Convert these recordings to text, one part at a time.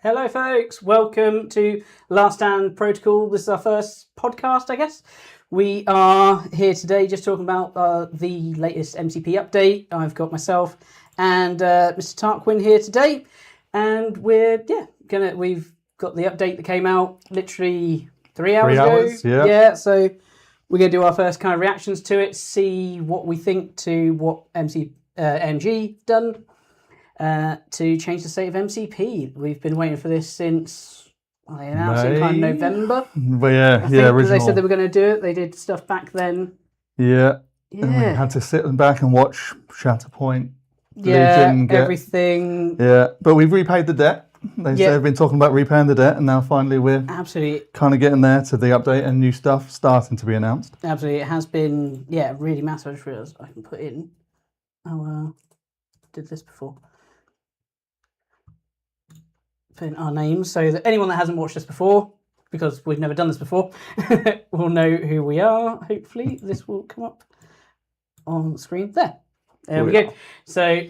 Hello, folks. Welcome to Last Stand Protocol. This is our first podcast, I guess. We are here today just talking about the latest MCP update. I've got myself and Mr. Tarquin here today, and we've got the update that came out literally 3 hours ago. Yeah. So we're going to do our first kind of reactions to it, see what we think to what MG done. To change the state of MCP. We've been waiting for this since they announced it in kind of November. But originally. They said they were going to do it. They did stuff back then. Yeah. And we had to sit back and watch Shatterpoint. Everything. Yeah, but we've repaid the debt. They've been talking about repaying the debt, and now finally we're absolutely kind of getting there to the update and new stuff starting to be announced. Absolutely, it has been really massive. I just realised I can put in. Did this before. Put in our names so that anyone that hasn't watched this before, because we've never done this before, will know who we are. Hopefully, this will come up on screen. There we go. So,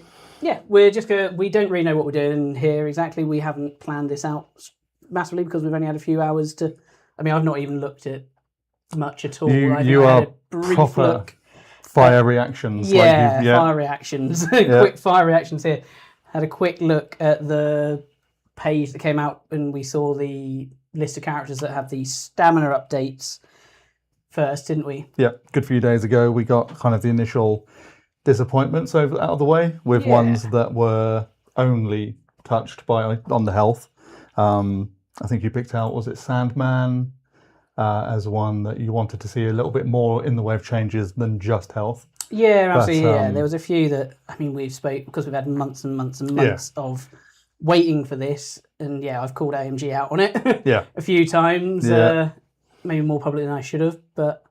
we're just we don't really know what we're doing here exactly. We haven't planned this out massively because we've only had a few hours to. I mean, I've not even looked at much at all. You are proper fire reactions. Fire reactions. Quick fire reactions here. Had a quick look at the page that came out and we saw the list of characters that have the stamina updates first, didn't we? Yeah, good few days ago we got kind of the initial disappointments out of the way with ones that were only touched on the health. I think you picked out, was it Sandman, as one that you wanted to see a little bit more in the way of changes than just health. Yeah, absolutely. There was a few that, I mean, we've spoke because we've had months and months and months of waiting for this, and I've called AMG out on it a few times, maybe more publicly than I should have, but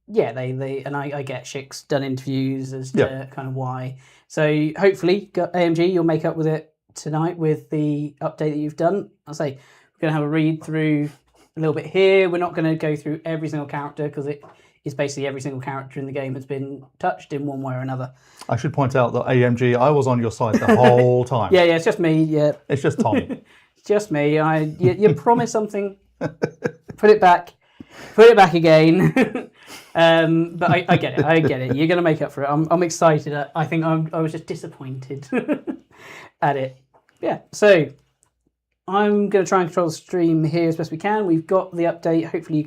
I get Shik's done interviews as to kind of why. So hopefully, AMG, you'll make up with it tonight with the update that you've done. I'll say we're going to have a read through a little bit here. We're not going to go through every single character because it is basically every single character in the game has been touched in one way or another. I should point out that AMG, I was on your side the whole time. It's just me. Yeah, it's just Tommy. It's just me. You promise something, put it back again. But I get it. I get it. You're going to make up for it. I'm excited. I think I was just disappointed at it. Yeah. So I'm going to try and control the stream here as best we can. We've got the update. Hopefully you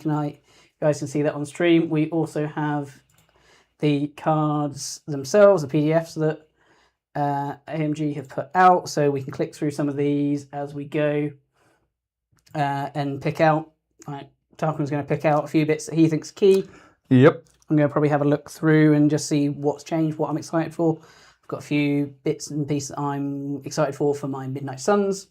guys can see that on stream. We also have the cards themselves, the PDFs that AMG have put out, so we can click through some of these as we go and pick out. Tarquin's going to pick out a few bits that he thinks key. Yep. I'm going to probably have a look through and just see what's changed, what I'm excited for. I've got a few bits and pieces I'm excited for my Midnight Suns,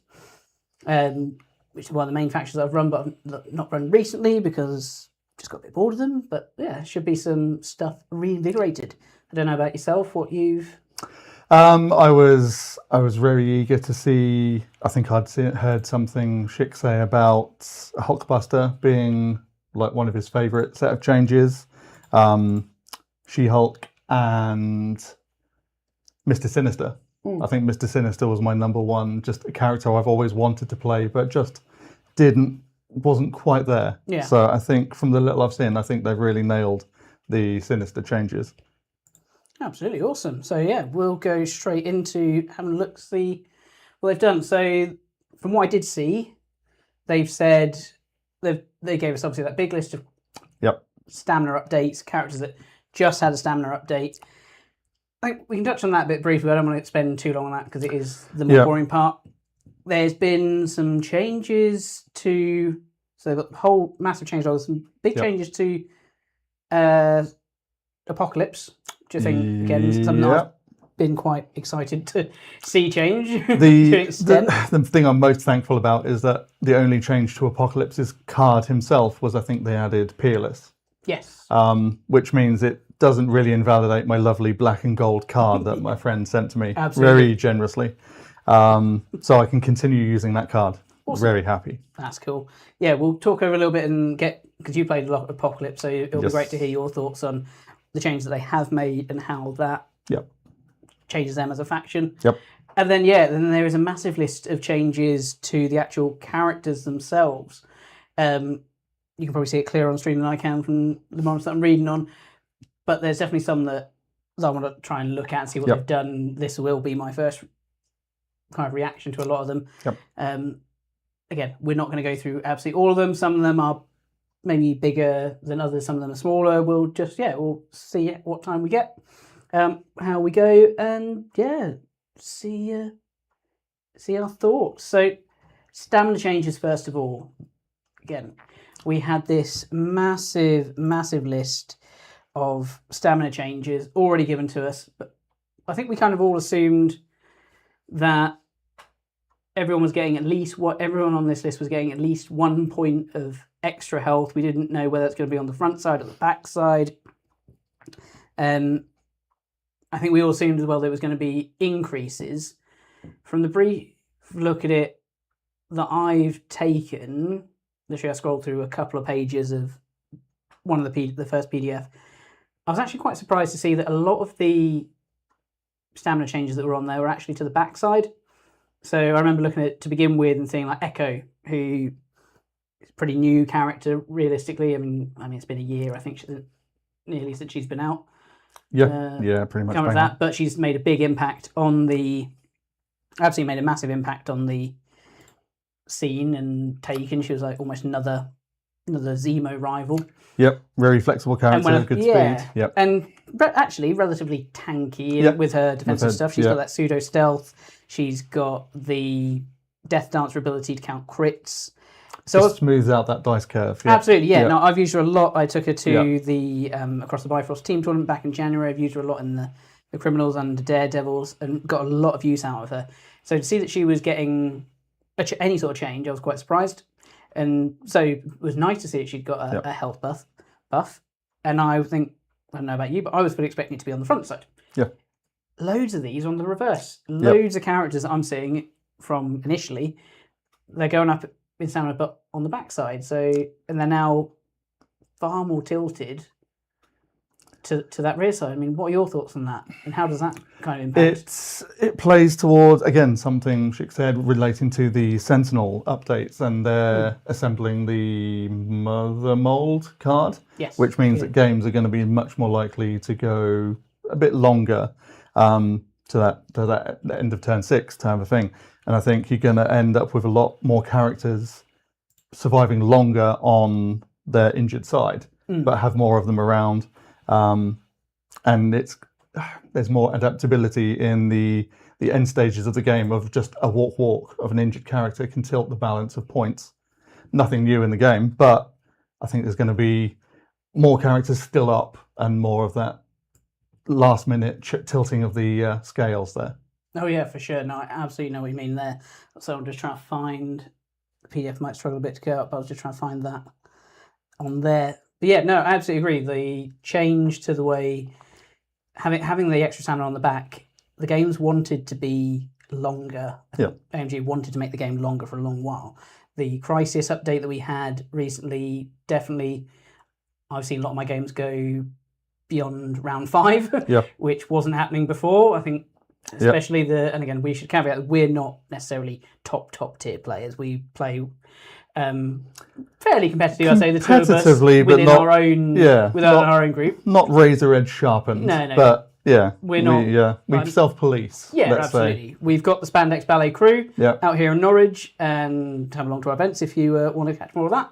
which is one of the main factions that I've run, but I've not run recently because just got a bit bored of them. But should be some stuff reinvigorated. I don't know about yourself, what you've... I was very eager to see. I think I'd heard something Shik say about Hulkbuster being like one of his favourite set of changes. She-Hulk and Mr. Sinister. I think Mr. Sinister was my number one, just a character I've always wanted to play, but just wasn't quite there. Yeah. So I think from the little I've seen, I think they've really nailed the Sinister changes. Absolutely awesome. So we'll go straight into having a look, see what they've done. So from what I did see, they've said they gave us obviously that big list of stamina updates, characters that just had a stamina update. I think we can touch on that a bit briefly. I don't want to spend too long on that because it is the more boring part. There's been some changes to, so they've got the whole massive change. There's some big changes to Apocalypse, which I think, again, is something I've been quite excited to see change to an extent. The thing I'm most thankful about is that the only change to Apocalypse's card himself was, I think they added Peerless. Yes. Which means it doesn't really invalidate my lovely black and gold card that my friend sent to me Absolutely. very generously. So I can continue using that card. Awesome. Very happy. That's cool. Yeah, we'll talk over a little bit and because you played a lot of Apocalypse, so it'll be great to hear your thoughts on the changes that they have made and how that changes them as a faction. Yep. And then then there is a massive list of changes to the actual characters themselves. You can probably see it clearer on screen than I can from the moments that I'm reading on. But there's definitely some that I want to try and look at and see what they've done. This will be my first kind of reaction to a lot of them. Again, we're not going to go through absolutely all of them. Some of them are maybe bigger than others. Some of them are smaller. We'll just, we'll see what time we get, how we go, and see our thoughts. So, stamina changes first of all. Again, we had this massive list of stamina changes already given to us, but I think we kind of all assumed that everyone on this list was getting at least 1 point of extra health. We didn't know whether it's going to be on the front side or the back side. I think we all assumed as well there was going to be increases. From the brief look at it that I've taken, literally I scrolled through a couple of pages of one of the first PDF. I was actually quite surprised to see that a lot of the stamina changes that were on there were actually to the backside. So I remember looking at it to begin with and seeing like Echo, who is a pretty new character realistically. I mean it's been a year, I think, nearly since she's been out. Pretty much. Of that, but she's made a big impact absolutely made a massive impact on the scene and taken. She was like almost another Zemo rival. Yep, very flexible character, good speed. Yep, and actually relatively tanky with her defensive stuff. She's got that pseudo stealth. She's got the Death Dancer ability to count crits. So it smooths out that dice curve. Absolutely, yeah. No, I've used her a lot. I took her to the Across the Bifrost team tournament back in January. I've used her a lot in the Criminals and the Daredevils and got a lot of use out of her. So to see that she was getting any sort of change, I was quite surprised. And so it was nice to see that she'd got a health buff. And I think, I don't know about you, but I was fully expecting it to be on the front side. Yeah. Loads of these on the reverse. Loads of characters that I'm seeing from initially, they're going up in stamina, but on the backside. So, and they're now far more tilted to that rear side. I mean, what are your thoughts on that? And how does that kind of impact? It plays towards, again, something Schick said relating to the Sentinel updates, and they're assembling the Mother Mold card, which means that games are going to be much more likely to go a bit longer to that end of turn 6 type of thing. And I think you're going to end up with a lot more characters surviving longer on their injured side, but have more of them around. And there's more adaptability in the end stages of the game of just a walk of an injured character can tilt the balance of points. Nothing new in the game, but I think there's going to be more characters still up and more of that last minute tilting of the scales there. Oh yeah, for sure. No, I absolutely know what you mean there. So I'm just trying to find, the PDF might struggle a bit to go up, but I was just trying to find that on there. But yeah, no, I absolutely agree. The change to the way, having the extra stamina on the back, the games wanted to be longer. AMG wanted to make the game longer for a long while. The Crisis update that we had recently, definitely, I've seen a lot of my games go beyond round 5, which wasn't happening before. I think especially and again, we should caveat that we're not necessarily top tier players. We play fairly competitively, I'd say, the two of us within our own group. Not razor edge sharpened. No. But we're not. We self-police. Yeah, let's absolutely. say. We've got the Spandex Ballet crew out here in Norwich, and come along to our events if you want to catch more of that.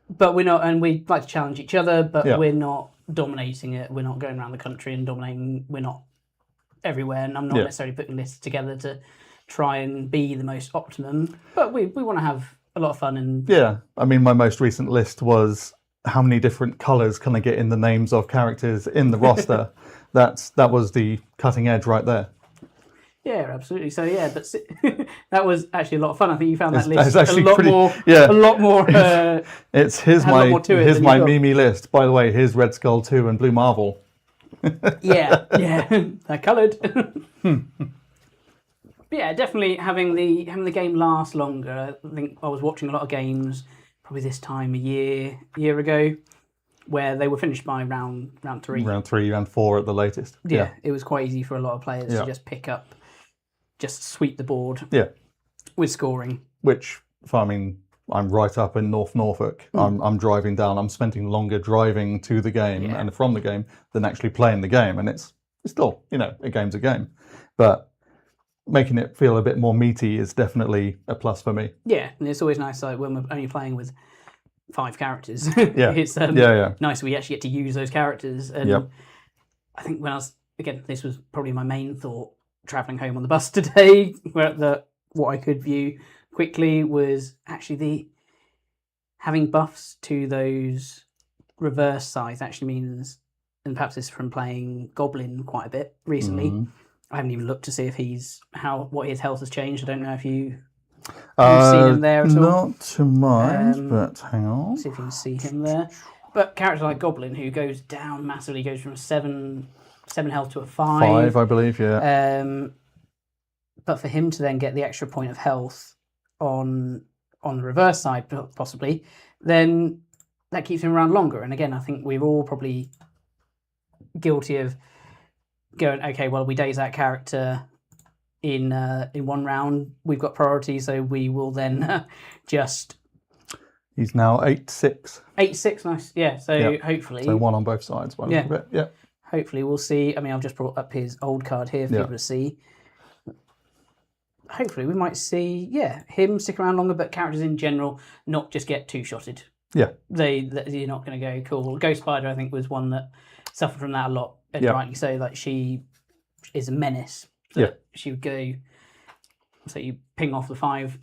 But we're not, and we like to challenge each other, but we're not dominating it. We're not going around the country and dominating. We're not everywhere, and I'm not necessarily putting lists together to try and be the most optimum. But we want to have a lot of fun. And I mean, my most recent list was how many different colours can I get in the names of characters in the roster. That was the cutting edge right there. Yeah, absolutely. So but that was actually a lot of fun. I think you found that list a lot more. Here's my Mimi list. By the way, here's Red Skull 2 and Blue Marvel. They're coloured. But yeah, definitely having the game last longer. I think I was watching a lot of games probably this time a year ago, where they were finished by round 3. Round 3, round 4 at the latest. Yeah, it was quite easy for a lot of players to just pick up, just sweep the board. Yeah. With scoring. Which, I mean, I'm right up in North Norfolk. I'm driving down. I'm spending longer driving to the game and from the game than actually playing the game. And it's still, a game's a game. But making it feel a bit more meaty is definitely a plus for me. Yeah, and it's always nice when we're only playing with 5 characters. Yeah. It's nice we actually get to use those characters. And I think when I was, again, this was probably my main thought travelling home on the bus today, where what I could view quickly was actually having buffs to those reverse sides actually means, and perhaps this is from playing Goblin quite a bit recently. I haven't even looked to see if what his health has changed. I don't know if you've seen him there at all. Not to mind, but hang on. See if you can see him there. But characters like Goblin, who goes down massively, goes from 7 health to a 5. 5, I believe, yeah. But for him to then get the extra point of health on the reverse side, possibly, then that keeps him around longer. And again, I think we're all probably guilty of going, okay, well, we daze that character in 1 round. We've got priority, so we will then just... He's now 8-6. 8-6, nice. Yeah, so hopefully... So 1 on both sides by a little bit, yeah. Hopefully we'll see. I mean, I've just brought up his old card here for people to see. Hopefully we might see, him stick around longer, but characters in general not just get two-shotted. Yeah. You're not going to go, cool. Ghost Spider, I think, was one that suffered from that a lot. And rightly so, like, she is a menace. So she would go, so you ping off the 5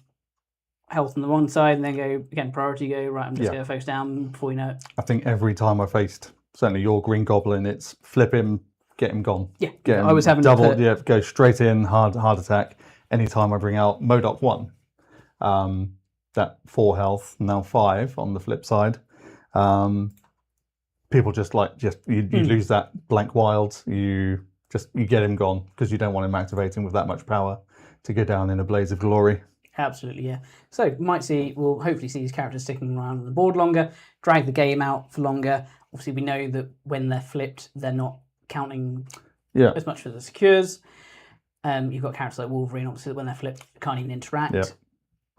health on the one side and then go, again, priority go, right, I'm just going to focus down before you know it. I think every time I faced, certainly your Green Goblin, it's flip him, get him gone. Yeah, get him I was having double, go straight in, hard attack. Anytime I bring out Modoc 1, that 4 health, now 5 on the flip side, people you lose that blank wild, you get him gone because you don't want him activating with that much power to go down in a blaze of glory. Absolutely, yeah. So we'll hopefully see these characters sticking around on the board longer, drag the game out for longer. Obviously, we know that when they're flipped, they're not counting as much for the secures. You've got characters like Wolverine, obviously, when they're flipped, can't even interact. Yeah.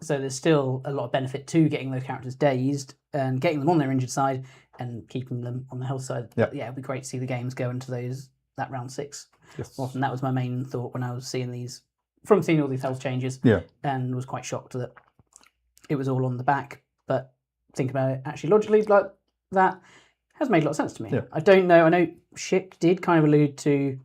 So there's still a lot of benefit to getting those characters dazed and getting them on their injured side and keeping them on the health side. Yeah, it'd be great to see the games go into that round 6. Yes. Often that was my main thought when I was seeing all these health changes. Yeah. And was quite shocked that it was all on the back. But think about it actually logically, like that has made a lot of sense to me. Yeah. I don't know. I know Schick did kind of allude to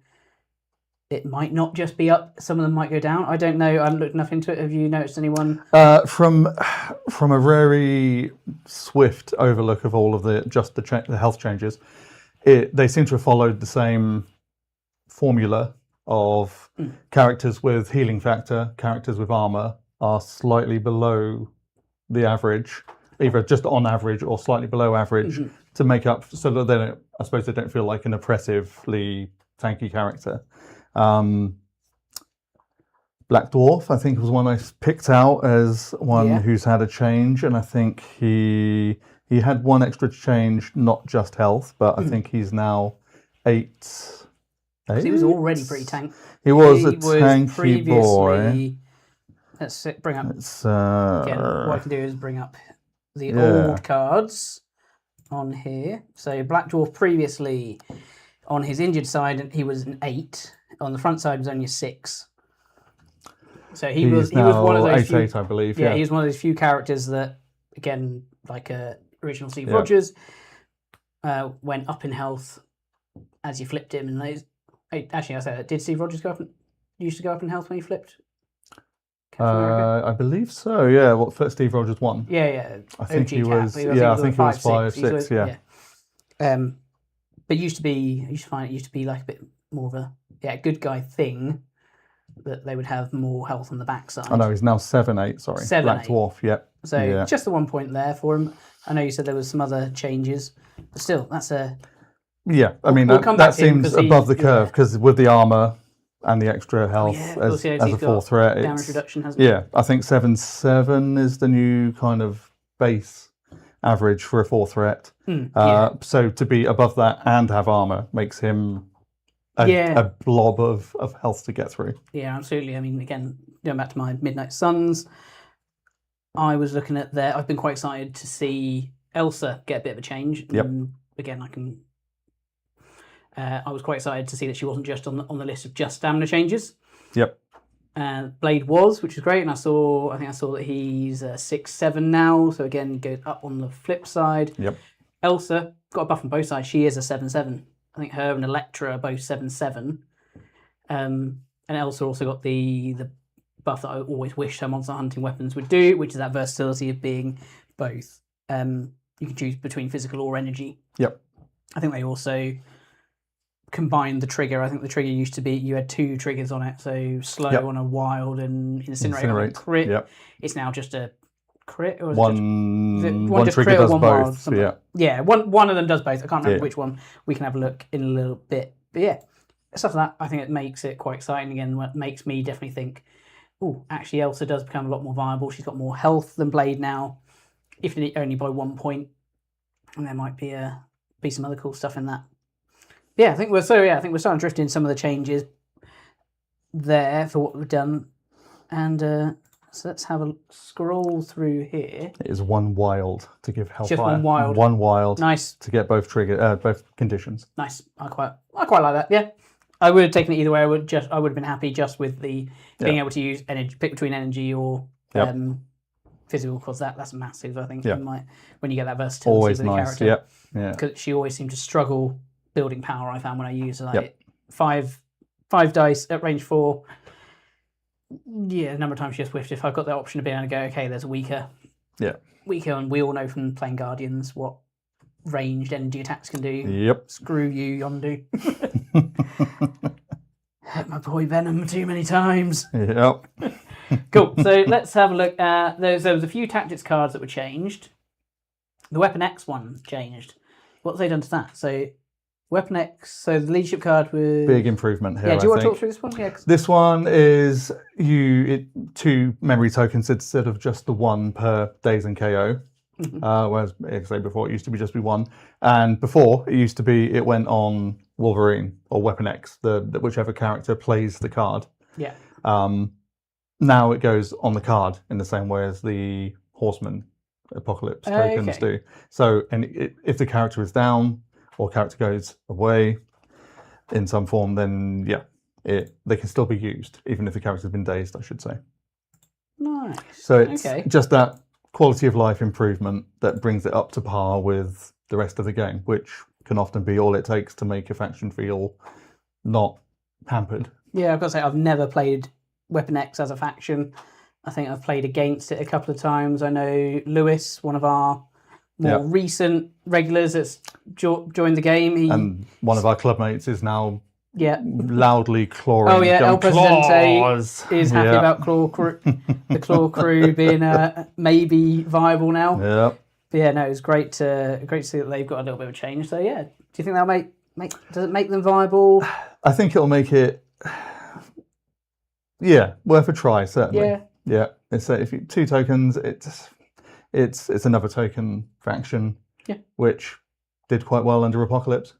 it might not just be up. Some of them might go down. I don't know. I haven't looked enough into it. Have you noticed anyone? From a very swift overlook of all of the health changes, they seem to have followed the same formula of characters with healing factor, characters with armor are slightly below the average, either just on average or slightly below average, to make up so that they don't feel like an oppressively tanky character. Black Dwarf, I think, was one I picked out as one who's had a change, and I think he had one extra change, not just health, but I think he's now 8. He was already pretty tanky. He was a tanky boy. Let's bring up. Again, what I can do is bring up the old cards on here. So Black Dwarf previously, on his injured side, he was an 8. On the front side, was only a 6. So he was one of those 8, I believe. Yeah, he was one of those few characters that, again, like original Steve Rogers, went up in health as you flipped him. And actually, I said that. Did Steve Rogers used to go up in health when he flipped? I believe so. Yeah. What first Steve Rogers won? Yeah. I think he was. I think he was 5, 6. Yeah. But used to be like a bit more of a good guy thing that they would have more health on the backside. I know he's now 7, 8. Sorry, 7, Black 8. Dwarf. Yep. So just the 1 point there for him. I know you said there was some other changes, but still, that's a. Yeah, I mean that seems above the curve because with the armor and the extra health as a 4 threat, damage reduction hasn't. Yeah, I think 7/7 is the new kind of base average for a 4 threat. Yeah. So to be above that and have armor makes him a blob of health to get through. Yeah, absolutely. I mean, again, going back to my Midnight Suns, I was looking at there. I've been quite excited to see Elsa get a bit of a change. Yep. And again, I was quite excited to see that she wasn't just on the list of just stamina changes. Yep. Blade was, which is great, and I think I saw that he's 6/7 now. So again, goes up on the flip side. Yep. Elsa got a buff on both sides. She is a 7/7. I think her and Electra are both 7/7. And Elsa also got the buff that I always wished her monster hunting weapons would do, which is that versatility of being both. You can choose between physical or energy. Yep. I think they also combined the trigger. I think the trigger used to be you had 2 triggers on it, so slow on a wild and incinerate on a crit. Yep. It's now just a crit, or one just trigger crit or does one both. wild. Yeah, one of them does both. I can't remember which one. We can have a look in a little bit. But yeah, stuff like that. I think it makes it quite exciting again. What makes me definitely think, oh, actually Elsa does become a lot more viable. She's got more health than Blade now, if only by 1 point. And there might be some other cool stuff in that. Yeah, I think we're starting to drift in some of the changes there for what we've done, and so let's have a scroll through here. It is 1 wild to give Hellfire. Just 1 wild. 1 wild. Nice. To get both both conditions. Nice. I quite like that. Yeah, I would have taken it either way. I would have been happy just with the being able to use energy, pick between energy or physical, because that's massive. I think when you get that versatility always with nice. the character. Yeah. Because she always seemed to struggle building power. I found when I used five dice at range 4. Yeah, a number of times she just whiffed. If I've got the option of being able to go, okay, there's weaker, and we all know from playing Guardians what ranged energy attacks can do. Yep. Screw you, Yondu. Hurt my boy Venom too many times. Yep. Cool. So let's have a look at there was a few tactics cards that were changed. The Weapon X one changed. What have they done to that? So Weapon X, so the leadership card was... Big improvement here, Yeah, do you want to think. talk through this one? Yeah. This one is 2 memory tokens instead of just the 1 per daze and KO. Whereas, like I say, before it used to be just 1. And before, it went on Wolverine or Weapon X, whichever character plays the card. Yeah. Now it goes on the card in the same way as the Horseman Apocalypse tokens do. So, if the character is down, or character goes away in some form, then they can still be used, even if the character's been dazed, I should say. Nice. So it's just that quality of life improvement that brings it up to par with the rest of the game, which can often be all it takes to make a faction feel not hampered. Yeah, I've got to say, I've never played Weapon X as a faction. I think I've played against it a couple of times. I know Lewis, one of our more recent regulars that's joined the game. And one of our clubmates is now Yeah. Loudly clawing. Oh yeah, El Presidente is happy about the Claw Crew being maybe viable now. Yeah. But yeah, no, it's great to see that they've got a little bit of a change. So yeah, do you think that'll does it make them viable? I think it'll make it, worth a try, certainly. Yeah. Yeah. It's if you 2 tokens, it's another token faction. Yeah. Which did quite well under Apocalypse.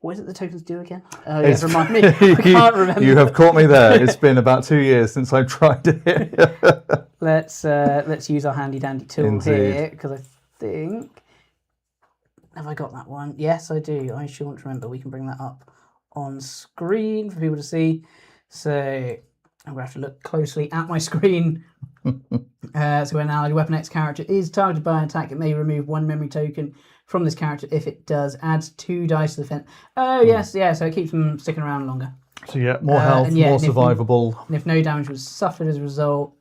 What is it the tokens do again? Oh, yeah, remind me. I can't remember. You have caught me there. It's been about 2 years since I've tried it. Let's use our handy dandy tool Indeed. here, because I think, have I got that one? Yes, I do. I sure want to remember. We can bring that up on screen for people to see. So I'm going to have to look closely at my screen. So when an allied Weapon X character is targeted by an attack, it may remove 1 memory token from this character. If it does, adds 2 dice to the defense. Oh, yes, yeah, so it keeps them sticking around longer. So more health, more survivable. And if no damage was suffered as a result,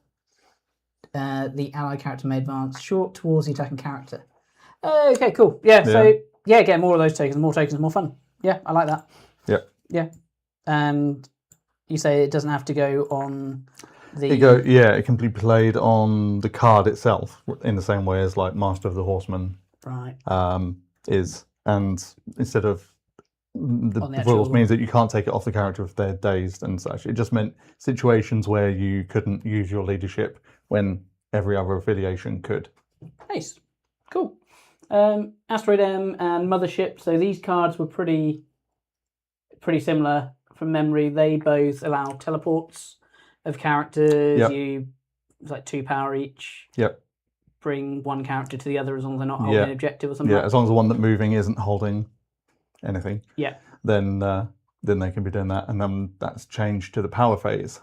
the allied character may advance short towards the attacking character. Okay, cool. So get more of those tokens. More tokens, more fun. Yeah, I like that. Yep. Yeah. And you say it doesn't have to go on the... It can be played on the card itself in the same way as like Master of the Horseman is. And instead of the rules means that you can't take it off the character if they're dazed and such. It just meant situations where you couldn't use your leadership when every other affiliation could. Nice. Cool. Asteroid M and Mothership. So these cards were pretty similar from memory. They both allow teleports of characters. Yep. It's like 2 power each. Yep. Bring one character to the other as long as they're not holding an objective or something. Yeah, as long as the one that's moving isn't holding anything. Yeah. Then they can be doing that, and then that's changed to the power phase,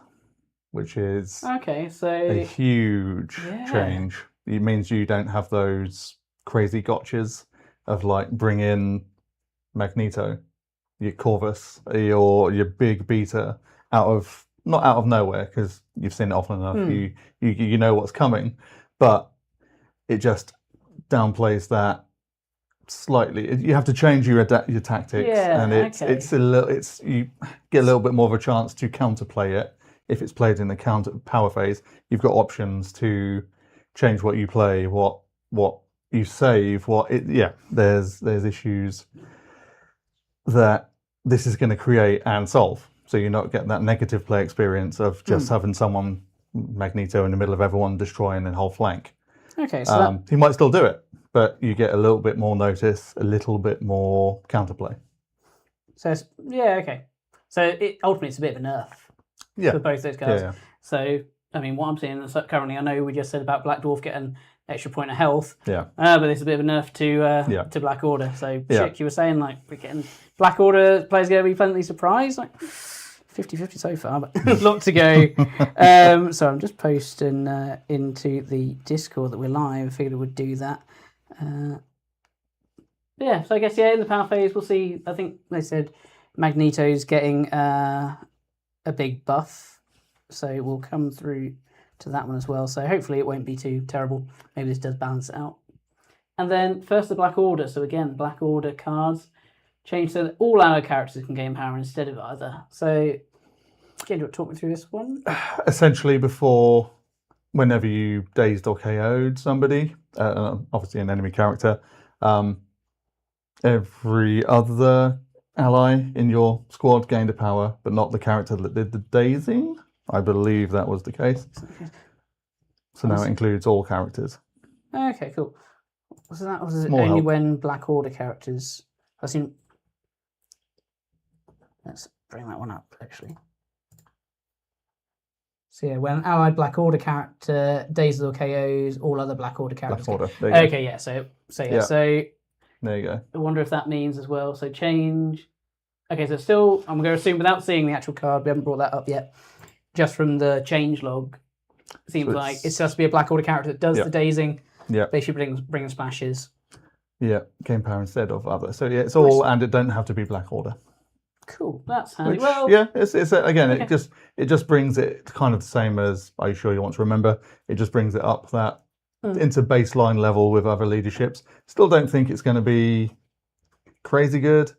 which is a huge change. It means you don't have those crazy gotchas of like bring in Magneto, your Corvus, your big beta not out of nowhere, because you've seen it often enough. You know what's coming, but it just downplays that slightly. You have to change your tactics, and you get a little bit more of a chance to counterplay it if it's played in the counter power phase. You've got options to change what you play, what you save, there's issues that this is going to create and solve. So you're not getting that negative play experience of just having someone Magneto in the middle of everyone destroying a whole flank. Okay, so he might still do it, but you get a little bit more notice, a little bit more counterplay. So So ultimately it's a bit of a nerf for both those guys. Yeah. So I mean, what I'm seeing is currently, I know we just said about Black Dwarf getting extra point of health. Yeah. But it's a bit of a nerf to Black Order. So Chick, you were saying like we're getting Black Order players going to be pleasantly surprised. Like 50-50 so far, but a lot to go. So I'm just posting into the Discord that we're live. I figured I would do that. So I guess in the power phase we'll see. I think they said Magneto's getting a big buff, so we'll come through to that one as well. So hopefully it won't be too terrible. Maybe this does balance it out. And then first the Black Order. So again, Black Order cards change so that all our characters can gain power instead of either. So, can you talk me through this one? Essentially, whenever you dazed or KO'd somebody, obviously an enemy character, every other ally in your squad gained a power, but not the character that did the dazing. I believe that was the case. So now it includes all characters. Okay, cool. So that was only when Black Order characters. Let's bring that one up, actually. So when allied Black Order character dazes or KOs all other Black Order characters. Black Order. There you go. Okay, yeah. So there you go. I wonder if that means as well. So change. Okay, so still, I'm going to assume without seeing the actual card, we haven't brought that up yet. Just from the change log, seems like it's supposed to be a Black Order character that does the dazing. Yeah. They should bring splashes. Yeah, gain power instead of other. So it's all, and it don't have to be Black Order. Cool, that's handy. It just brings it kind of the same as. Are you sure you want to remember? It just brings it up that into baseline level with other leaderships. Still don't think it's going to be crazy good,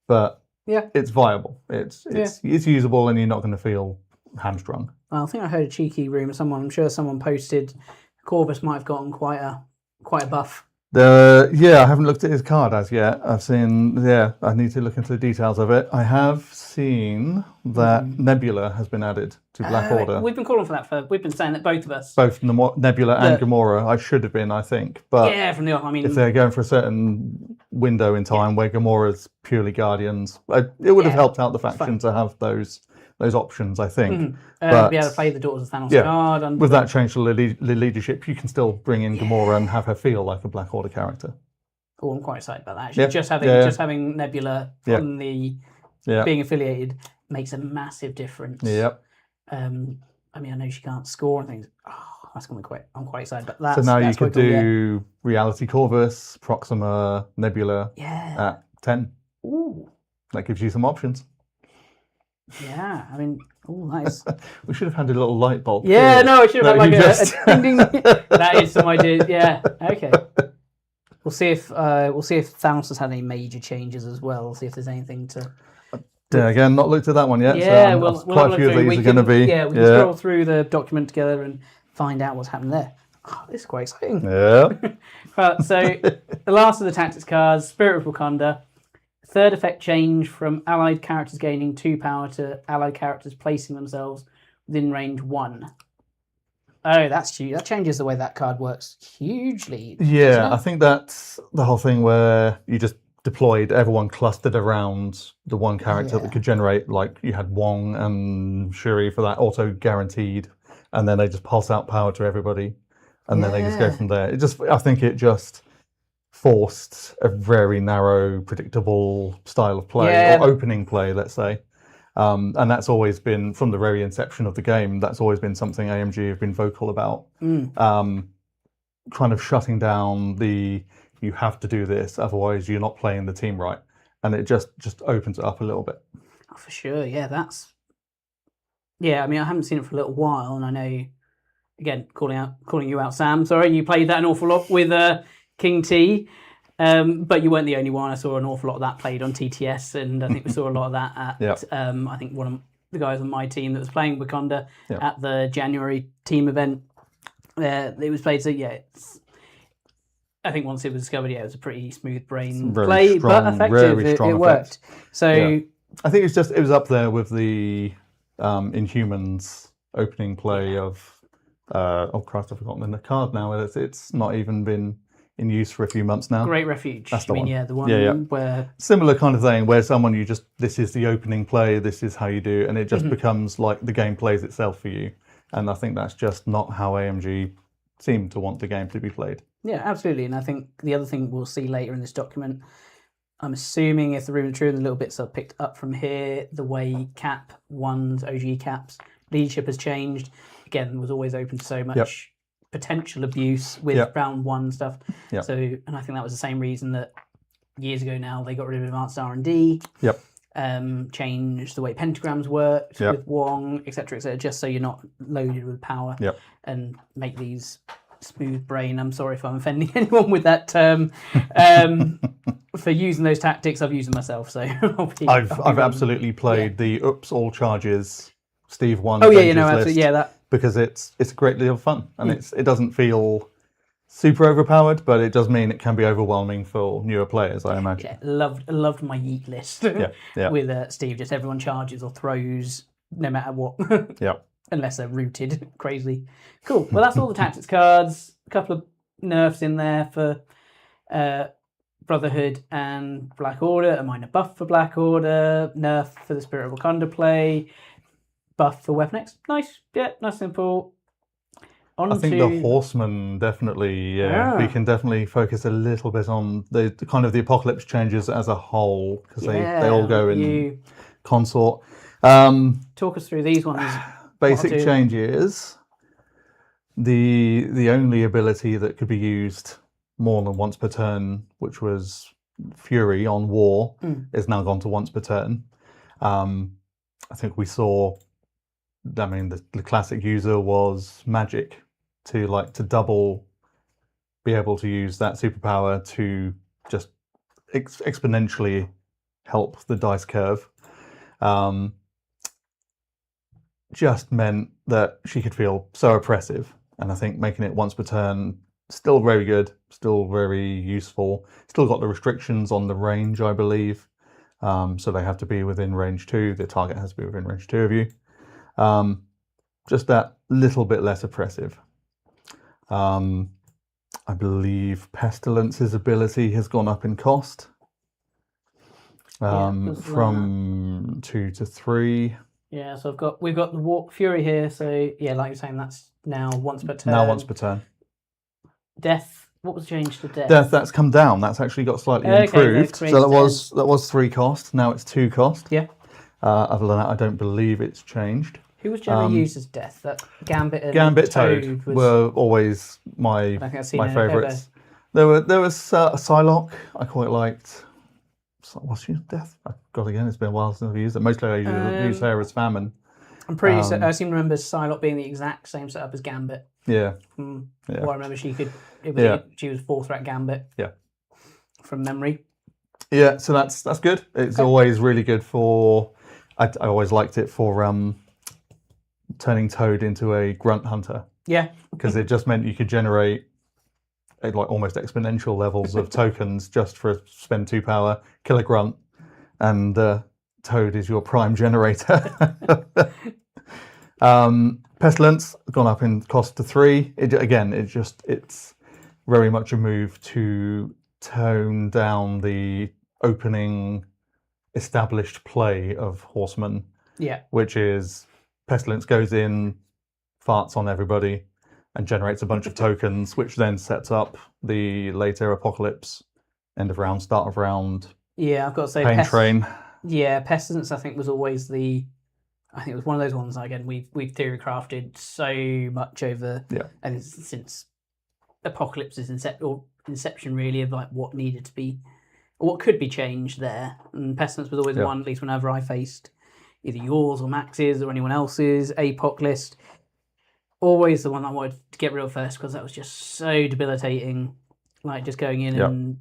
but it's viable. It's usable, and you're not going to feel hamstrung. Well, I think I heard a cheeky rumour. I'm sure someone posted Corvus might have gotten quite a buff. I haven't looked at his card as yet. I've seen, I need to look into the details of it. I have seen that Nebula has been added to Black Order. We've been calling for that we've been saying that both of us. Both Nebula and Gamora. I should have been, I think. But if they're going for a certain window in time where Gamora's purely Guardians, it would have helped out the faction to have those options, I think. But be able to play the Daughters of Thanos card. With that change to leadership, you can still bring in Gamora and have her feel like a Black Order character. Oh, I'm quite excited about that. Actually, just having Nebula from the being affiliated makes a massive difference. Yep. I know she can't score and things. Oh, that's going to be quite. I'm quite excited about that. So now you could do Reality Corvus, Proxima, Nebula at 10. Ooh. That gives you some options. Yeah, nice. We should have had a little light bulb. Yeah, I should have had a ding ding. That is some idea. Yeah, okay. We'll see if Thanos has had any major changes as well. We'll see if there's anything to. Again, not looked at that one yet. Yeah, so quite a few of these are going to be. Yeah, we can scroll through the document together and find out what's happened there. Oh, this is quite exciting. Yeah. So the last of the tactics cards, Spirit of Wakanda. Third effect change from allied characters gaining 2 power to allied characters placing themselves within range 1. Oh, that's huge. That changes the way that card works hugely. Yeah, doesn't I it? think that's the whole thing where you just deployed everyone clustered around the one character that Yeah. could generate, like you had Wong and Shuri for that auto guaranteed, and then they just pulse out power to everybody, and then they just go Yeah. from there. I think it just forced a very narrow, predictable style of play, Yeah. or opening play, let's say. And that's always been, from the very inception of the game, that's always been something AMG have been vocal about. Kind of shutting down you have to do this, otherwise you're not playing the team right. And it just opens it up a little bit. Oh, for sure. Yeah, I mean, I haven't seen it for a little while, and I know, again, calling you out, Sam. Sorry, you played that an awful lot with King T. But you weren't the only one. I saw an awful lot of that played on TTS, and I think we saw a lot of that at, I think one of the guys on my team that was playing Wakanda at the January team event. It was played, so yeah, I think once it was discovered, it was a pretty smooth brain play, strong, but effective. It worked. So I think it was up there with the Inhumans opening play of, oh Christ, I've forgotten the card now. It's not even been in use for a few months now. Great Refuge. That's the one. Yeah, the one where... Similar kind of thing, where someone this is the opening play, this is how you do, and it just becomes like the game plays itself for you. And I think that's just not how AMG seem to want the game to be played. Yeah, absolutely. And I think the other thing we'll see later in this document, I'm assuming if the rumor true and the little bits are picked up from here, the way Cap 1's OG Cap's leadership has changed. Again, was always open to so much potential abuse with round one stuff. So, and I think that was the same reason that years ago now they got rid of advanced R&D. Changed the way pentagrams worked with Wong, etc., just so you're not loaded with power. And make these smooth brain. I'm sorry if I'm offending anyone with that term. For using those tactics, I've used them myself. So I've absolutely played the all charges Steve 1. Oh yeah, absolutely, that. Because it's a great deal of fun, and it doesn't feel super overpowered, but it does mean it can be overwhelming for newer players, I imagine. Yeah, loved my yeet list with Steve. Just everyone charges or throws, no matter what. Unless they're rooted crazily. Cool. Well, that's all the tactics cards. A couple of nerfs in there for Brotherhood and Black Order. A minor buff for Black Order. Nerf for the Spirit of Wakanda play. Buff for Weapon X. Nice. Yeah, nice, simple. I think the Horsemen definitely, we can definitely focus a little bit on the kind of the Apocalypse changes as a whole, because they all go in consort. Talk us through these ones. Basic changes. The only ability that could be used more than once per turn, which was Fury on War, is now gone to once per turn. I think we saw, I mean, the classic user was Magic to double, be able to use that superpower to just exponentially help the dice curve. Just meant that she could feel so oppressive, and I think making it once per turn, still very good, still very useful. Still got the restrictions on the range, I believe. So they have to be within range 2. The target has to be within range 2 of you. Just that little bit less oppressive. I believe Pestilence's ability has gone up in cost from 2 to 3. Yeah, so we've got the Fury here. So yeah, like you're saying, that's now once per turn. Now once per turn. Death. What was changed to death? Death, that's come down. That's actually got slightly improved. So that was 3 cost. Now it's 2 cost. Yeah. Other than that, I don't believe it's changed. Who was generally used as Death? That Gambit and Toad were always my favourites. There was Psylocke. I quite liked. What's she Death? God, again, it's been a while since I've used it. Mostly I use her as Famine. I'm pretty certain. I seem to remember Psylocke being the exact same setup as Gambit. Yeah. Well, I remember she could. She was 4-threat Gambit. Yeah. From memory. Yeah, so that's good. It's always really good for. I always liked it for turning Toad into a grunt hunter. Yeah. Because it just meant you could generate almost exponential levels of tokens just for spend 2 power, kill a grunt, and Toad is your prime generator. Pestilence gone up in cost to 3. It's very much a move to tone down the opening established play of Horseman, Yeah. which is Pestilence goes in, farts on everybody, and generates a bunch of tokens, which then sets up the later Apocalypse, end of round, start of round, Yeah, I've got to say, pain train. Yeah, Pestilence, I think, was always I think it was one of those ones, again, we've theory crafted so much over, and since Apocalypse's inception, really, of like what needed to be, or what could be changed there. And Pestilence was always one, at least whenever I faced either yours or Max's or anyone else's APOC list, always the one I wanted to get rid of first, because that was just so debilitating, like just going in and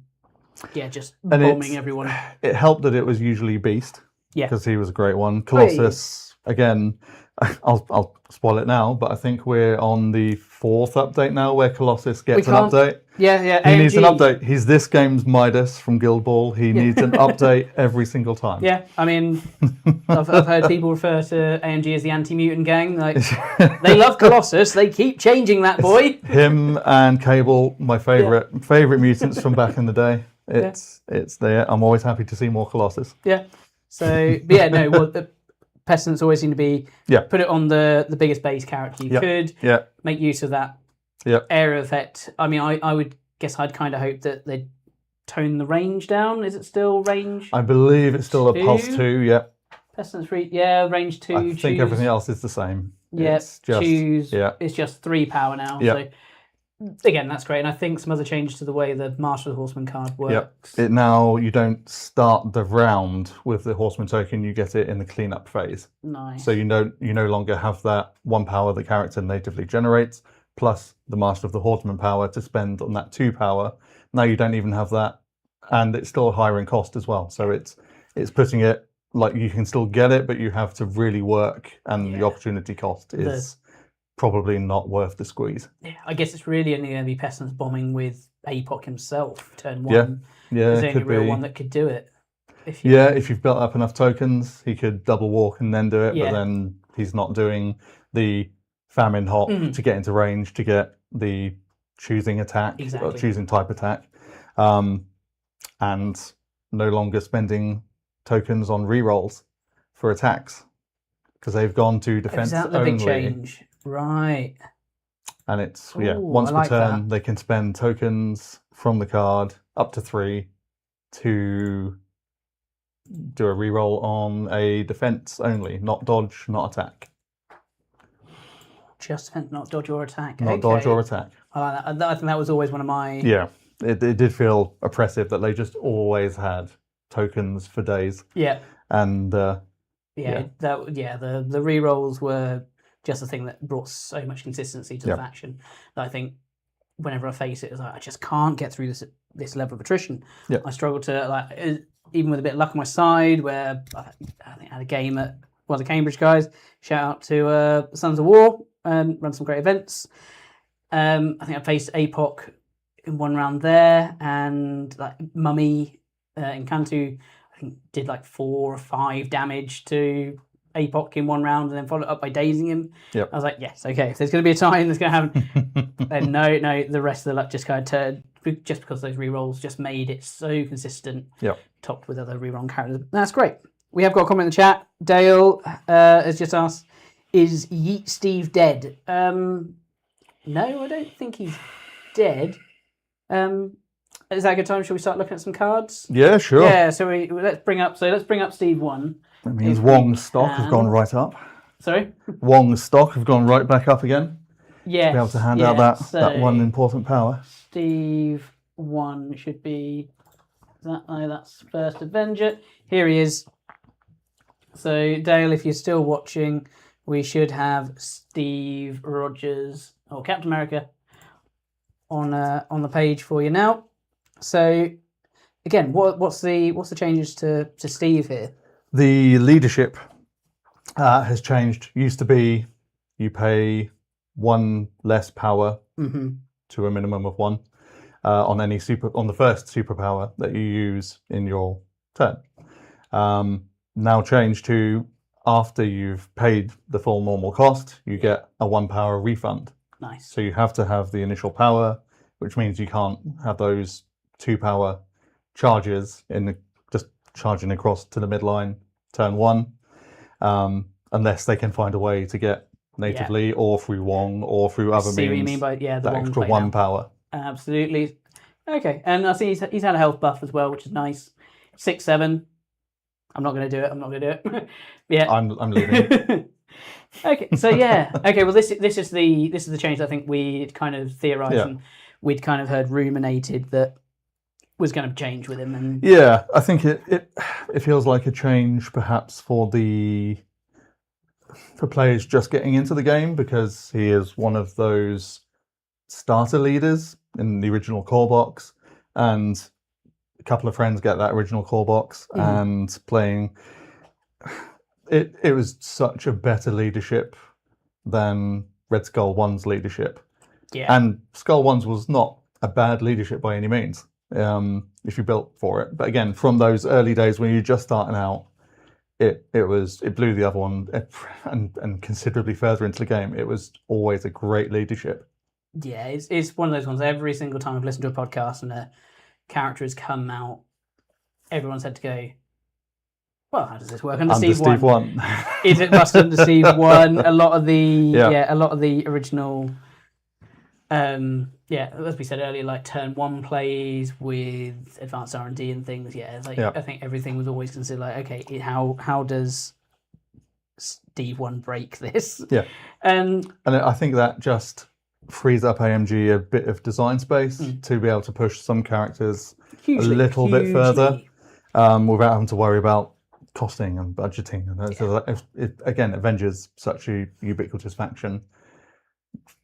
just bombing everyone. It helped that it was usually Beast, because he was a great one. Colossus, again, I'll spoil it now, but I think we're on the 4th update now where Colossus gets an update. Yeah. He needs an update. He's this game's Midas from Guild Ball. He needs an update every single time. Yeah, I mean, I've heard people refer to AMG as the anti-mutant gang. Like, they love Colossus. They keep changing that boy. Him and Cable, my favorite mutants from back in the day. It's there. I'm always happy to see more Colossus. Yeah. So, but yeah, no. Well, the Pestilence always seem to be put it on the biggest base character you could. Yeah. Make use of that area effect. I mean, I would guess I'd kind of hope that they'd tone the range down. Is it still range? I believe it's still a +2. Yeah. Pestilence range 2. I think everything else is the same. Yeah. It's just, It's just 3 power now. Yeah. So again, that's great. And I think some other changes to the way the Master of the Horseman card works. Yep. Now you don't start the round with the Horseman token, you get it in the cleanup phase. Nice. So you no longer have that 1 power the character natively generates, plus the Master of the Horseman power to spend on that 2 power. Now you don't even have that, and it's still higher in cost as well. So it's putting it like you can still get it, but you have to really work, and the opportunity cost is probably not worth the squeeze. Yeah, I guess it's really only going to be Pestilence bombing with APOC himself, turn 1. Yeah, is the only real one that could do it. If you've built up enough tokens, he could double walk and then do it, but then he's not doing the famine hop to get into range, to get the choosing attack, or choosing type attack, and no longer spending tokens on rerolls for attacks, because they've gone to defense only. Is that the big change? Right. And it's once per turn they can spend tokens from the card up to 3 to do a reroll on a defense only, not dodge, not attack. Just defense, not dodge or attack. Not dodge or attack. I like that. I think that was always one of my. Yeah, it did feel oppressive that they just always had tokens for days. Yeah. And the rerolls were just the thing that brought so much consistency to the faction that I think whenever I face it, it's like I just can't get through this level of attrition. Yep. I struggle to even with a bit of luck on my side, where I think I had a game at one of the Cambridge guys. Shout out to Sons of War and run some great events. I think I faced APOC in one round there, and like Mummy in Cantu, I think did like 4 or 5 damage to APOC in one round, and then followed up by dazing him. Yep. I was like, yes, okay, if there's going to be a time that's going to happen, then no, the rest of the luck just kind of turned, just because those rerolls just made it so consistent, topped with other reroll characters. That's great. We have got a comment in the chat. Dale has just asked, is Yeet Steve dead? No, I don't think he's dead. Is that a good time? Shall we start looking at some cards? Yeah, sure. Yeah, so let's bring up Steve 1. That means Wong's stock has gone right up. Sorry? Wong's stock has gone right back up again. Yes. To be able to hand out that one important power. Steve 1 should be... that's First Avenger. Here he is. So, Dale, if you're still watching, we should have Steve Rogers, or Captain America, on the page for you now. So, again, what's the changes to Steve here? The leadership has changed. Used to be you pay 1 less power to a minimum of 1 on the first superpower that you use in your turn. Now changed to after you've paid the full normal cost, you get a 1 power refund. Nice. So you have to have the initial power, which means you can't have those 2 power charges just charging across to the midline turn 1, unless they can find a way to get natively or through Wong or through other See means what you mean by the that Wong extra play 1 now. power. Absolutely. Okay, and I see he's had a health buff as well, which is nice. 6/7. I'm not going to do it. I'm not going to do it. Yeah. I'm leaving. Okay, so yeah. Okay, well this is the change that I think we'd kind of theorised and we'd kind of heard ruminated that was going to change with him. And yeah, I think it feels like a change perhaps for players just getting into the game, because he is one of those starter leaders in the original core box, and a couple of friends get that original core box and playing. It was such a better leadership than Red Skull 1's leadership. Yeah. And Skull 1's was not a bad leadership by any means, if you built for it. But again, from those early days when you're just starting out, it blew the other one and considerably further into the game. It was always a great leadership. Yeah, it's one of those ones. Every single time I've listened to a podcast and a character has come out, everyone's had to go, well, how does this work under Steve 1? Is it must under Steve 1? A lot of the original, as we said earlier, like turn 1 plays with advanced R&D and things. I think everything was always considered like, okay, how does Steve 1 break this? Yeah, and I think that just frees up AMG a bit of design space to be able to push some characters a little bit further, without having to worry about costing and budgeting. And so again, Avengers, such a ubiquitous faction,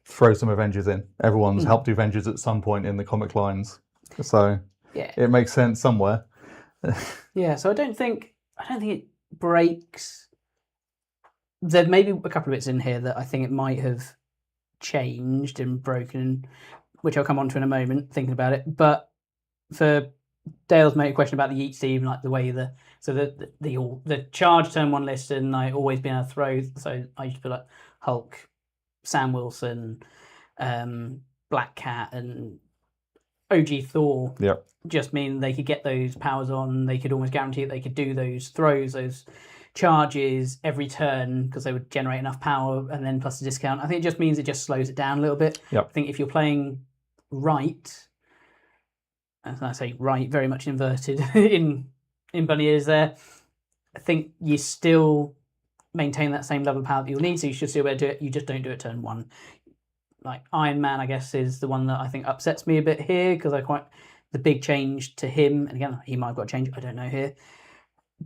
throw some Avengers in. Everyone's helped Avengers at some point in the comic lines, so it makes sense somewhere. So I don't think it breaks. There may be a couple of bits in here that I think it might have changed and broken, which I'll come on to in a moment, thinking about it. But for Dale's made a question about the Yeet team, like the way the charge turn 1 list, and like always being able to throw. So I used to put like Hulk, Sam Wilson, Black Cat, and OG Thor. Yep. Just mean they could get those powers on. They could almost guarantee that they could do those throws, those charges every turn, because they would generate enough power, and then plus the discount. I think it just means it just slows it down a little bit. Yep. I think if you're playing right, as I say right, very much inverted in bunny ears there, I think you still maintain that same level of power that you'll need, so you should still be able to do it. You just don't do it turn 1. Like Iron Man, I guess, is the one that I think upsets me a bit here, because the big change to him, and again, he might have got a change, I don't know here,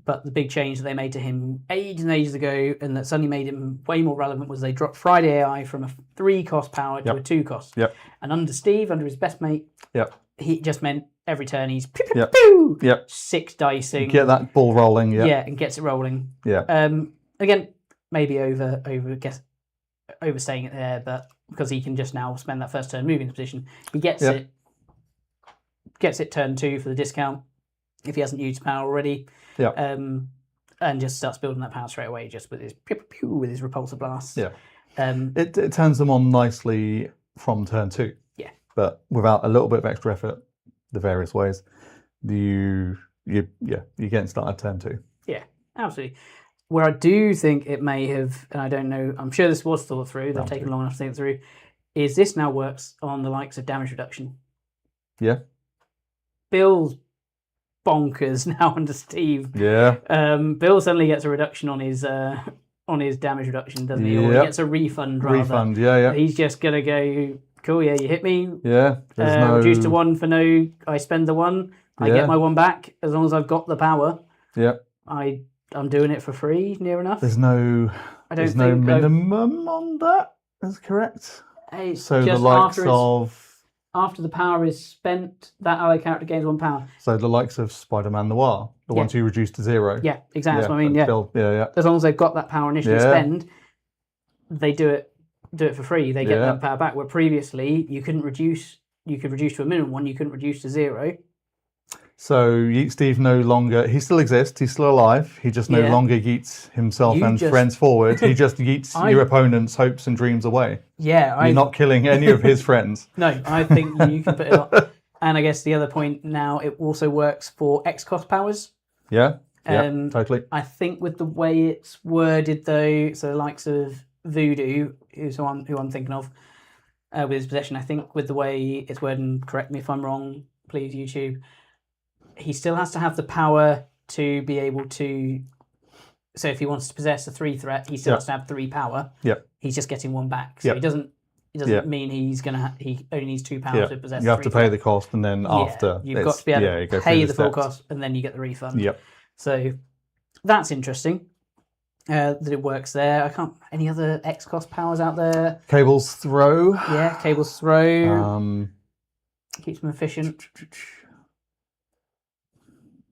but the big change that they made to him ages and ages ago, and that suddenly made him way more relevant, was they dropped Friday AI from a 3 cost power to a 2 cost. Yep. And under Steve, under his best mate, he just meant every turn he's pew, pew, pew, 6 dicing. Get that ball rolling. Yeah, and gets it rolling. Yeah. Again, maybe overstaying it there, but because he can just now spend that first turn moving the position, he gets it turn 2 for the discount if he hasn't used power already. Yeah. And just starts building that power straight away, just with his pew, pew, pew, with his repulsor blasts. Yeah. It turns them on nicely from turn 2. Yeah. But without a little bit of extra effort, the various ways, you're getting started turn 2. Yeah, absolutely. Where I do think it may have, and I don't know, I'm sure this was thought through, they've taken long enough to think it through, is this now works on the likes of damage reduction. Yeah. Bill's bonkers now under Steve. Yeah. Bill suddenly gets a reduction on his damage reduction, doesn't he? Or he gets a refund rather. Refund, yeah. He's just gonna go, cool, yeah, you hit me. Yeah. Reduce to 1 for no, I spend the 1, I get my 1 back, as long as I've got the power. Yeah. I'm doing it for free, near enough. There's no minimum on that. That's correct. So the likes of, after the power is spent, that ally character gains 1 power. So the likes of Spider-Man Noir, the ones you reduce to 0. Yeah, exactly. That's what I mean. Yeah. As long as they've got that power initially to spend, they do it for free. They get that power back. Where previously you couldn't reduce. You could reduce to a minimum 1. You couldn't reduce to 0. So Yeet Steve no longer, he still exists, he's still alive, he just no Yeah. longer yeets himself You and just- friends forward, he just yeets I- your opponent's hopes and dreams away. Yeah, You're not killing any of his friends. No, I think you can put it on. And I guess the other point now, it also works for X cost powers. Yeah, yeah, Um, totally. I think with the way it's worded, though, so the likes of Voodoo, who I'm thinking of, with his possession, I think with the way it's worded, and correct me if I'm wrong, please, YouTube, he still has to have the power to be able to. So if he wants to possess a 3 threat, he still has to have 3 power. Yep. He's just getting 1 back. So Yep. he doesn't mean he's gonna. He only needs 2 power to possess. You have 3 to pay the cost, and then after you've got to be able you to go pay through the full steps. cost, and then you get the refund. Yep. So that's interesting. That it works there. I can't. Any other X cost powers out there? Cable's throw. Yeah, Cable's throw keeps them efficient.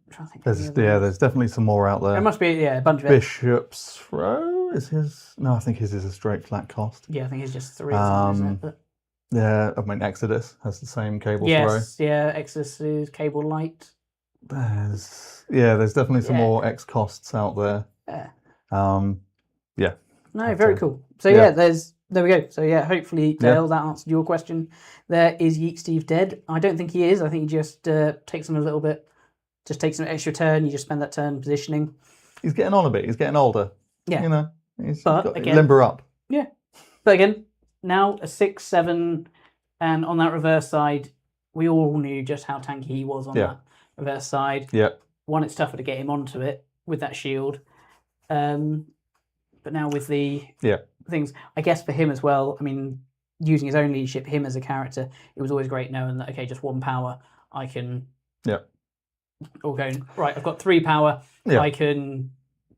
I'm trying to think of any other ones. There's definitely some more out There there. must be a bunch of it. Bishop's throw is his. No, I think his is a straight flat cost. Yeah, I think it's just 3 or something, isn't it? But Yeah, I mean Exodus has the same cable yes, yeah, Exodus is Cable Light. throw. There's definitely some Yeah. more X costs out there. Yeah. No, I'd very say. cool. So Yeah. there we go. So yeah, hopefully Dale, that answered your question. There is Yeet Steve dead. I don't think he is. I think he just takes him a little bit, just takes an extra turn. You just spend that turn positioning. He's getting on a bit. He's getting older. Yeah. You know, he's But got again- limber up. Yeah. But again, now a 6/7, and on that reverse side, we all knew just how tanky he was on Yeah. that reverse side. Yeah. One, it's tougher to get him onto it with that shield. But now with the things, I guess for him as well, I mean, using his own leadership, him as a character, it was always great knowing that, okay, just 1 power, I can... Yeah. Or going, right, I've got 3 power, Yeah. I can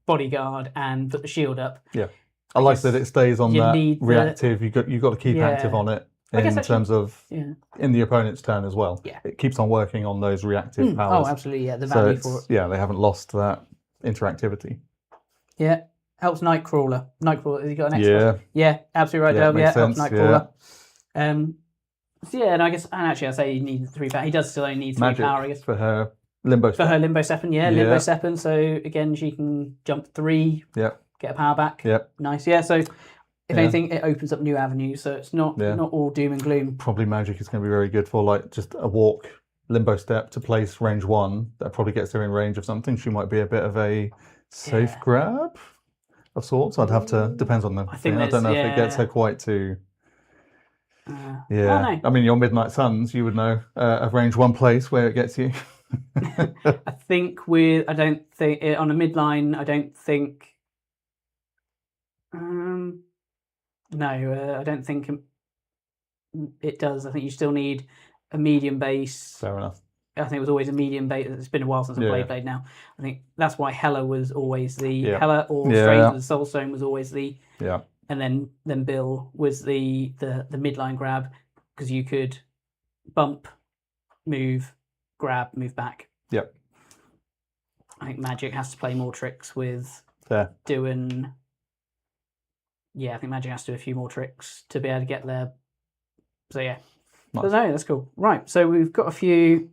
bodyguard and put the shield up. Yeah. I like that it stays on you that need the- reactive. You've got to keep Yeah. active on it I guess in actually- terms of Yeah. in the opponent's turn as well. Yeah. It keeps on working on those reactive powers. Oh, absolutely, yeah, the So value it's, for it. yeah, they haven't lost that interactivity. Yeah. Helps Nightcrawler. Nightcrawler, has he got an Yeah. extra? Yeah, absolutely right, Yeah, Dale. makes Yeah, helps sense, Nightcrawler. So yeah, and I guess, and actually I say he needs 3 power. He does still only need 3 Magic power, I guess. for her limbo For step. her Limbo Steppen, Yeah. Limbo Steppen. So again, she can jump 3, Yeah. get a power back. Yeah. Nice, yeah. So if Yeah. anything, it opens up new avenues. So it's not all doom and gloom. Probably magic is going to be very good for like just a walk limbo step to place range 1. That probably gets her in range of something. She might be a bit of a safe grab of sorts. I'd have to depends on the I think thing. I don't know if it gets her quite to. I don't know. I mean, your Midnight Suns, you would know a range 1 place where it gets you. I think I don't think on a midline. I don't think. No, I don't think it does. I think you still need a medium base. Fair enough. I think it was always a medium base. It's been a while since I played Blade now. I think that's why Hela was always the Hela or Strange with the Soul Stone was always the and then Bill was the midline grab because you could bump, move, grab, move back. Yep. I think Magic has to play more tricks with Fair. doing. Yeah, I think Magic has to do a few more tricks to be able to get there. So yeah, Nice. but no, that's cool. Right, so we've got a few.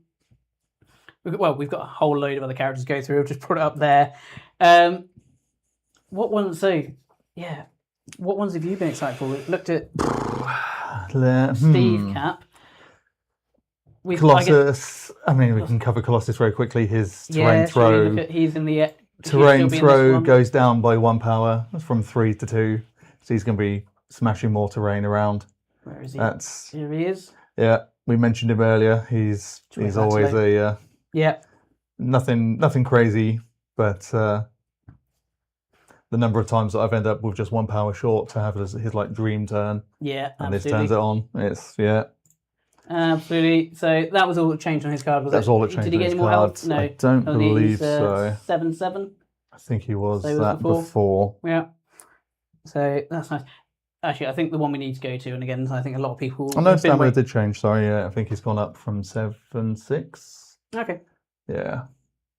We've got a whole load of other characters to go through. I've just put it up there. What ones? So yeah, what ones have you been excited for? We looked at Steve Cap. Colossus. I mean, we can cover Colossus very quickly. His terrain throw. He's in the Terrain throw goes down by 1 power from 3 to 2. So he's going to be smashing more terrain around. Where is he? Here he is. Yeah, we mentioned him earlier. He's always a nothing crazy, but the number of times that I've ended up with just 1 power short to have his like dream turn. Yeah, and this turns it on. It's absolutely. So that was all that changed on his card. That's all that changed. Did he get any more health? No, I don't believe so. 7/7. I think he was So that before. Yeah. So that's nice. Actually, I think the one we need to go to, and again, I think a lot of people. I know stamina did change. Sorry, yeah, I think he's gone up from 7/6. Okay. Yeah.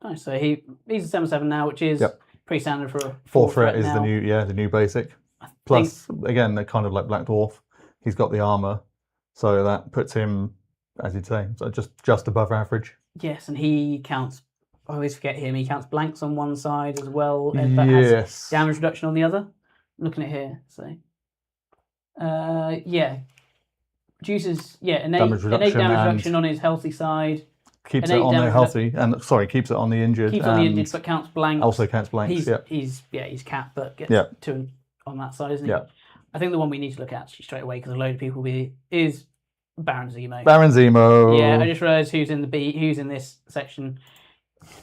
Nice. So he's a 7/7 now, which is pretty standard for a 4 threat is now. the new basic. Plus, again, they're kind of like Black Dwarf. He's got the armor, so that puts him, as you'd say, so just above average. Yes, and he counts. I always forget him. He counts blanks on one side as well, but has Yes. damage reduction on the other. I'm looking at here, so yeah, reduces innate Damage reduction damage and- reduction on his healthy side. Keeps it innate on the damage healthy, and keeps it on the injured. Keeps on the and injured, but counts blanks. Also counts blanks. He's capped, but gets Yeah. 2 on that side, isn't he? Yeah. I think the one we need to look at actually straight away, because a load of people is Baron Zemo. Baron Zemo. Yeah, I just realised who's in this section.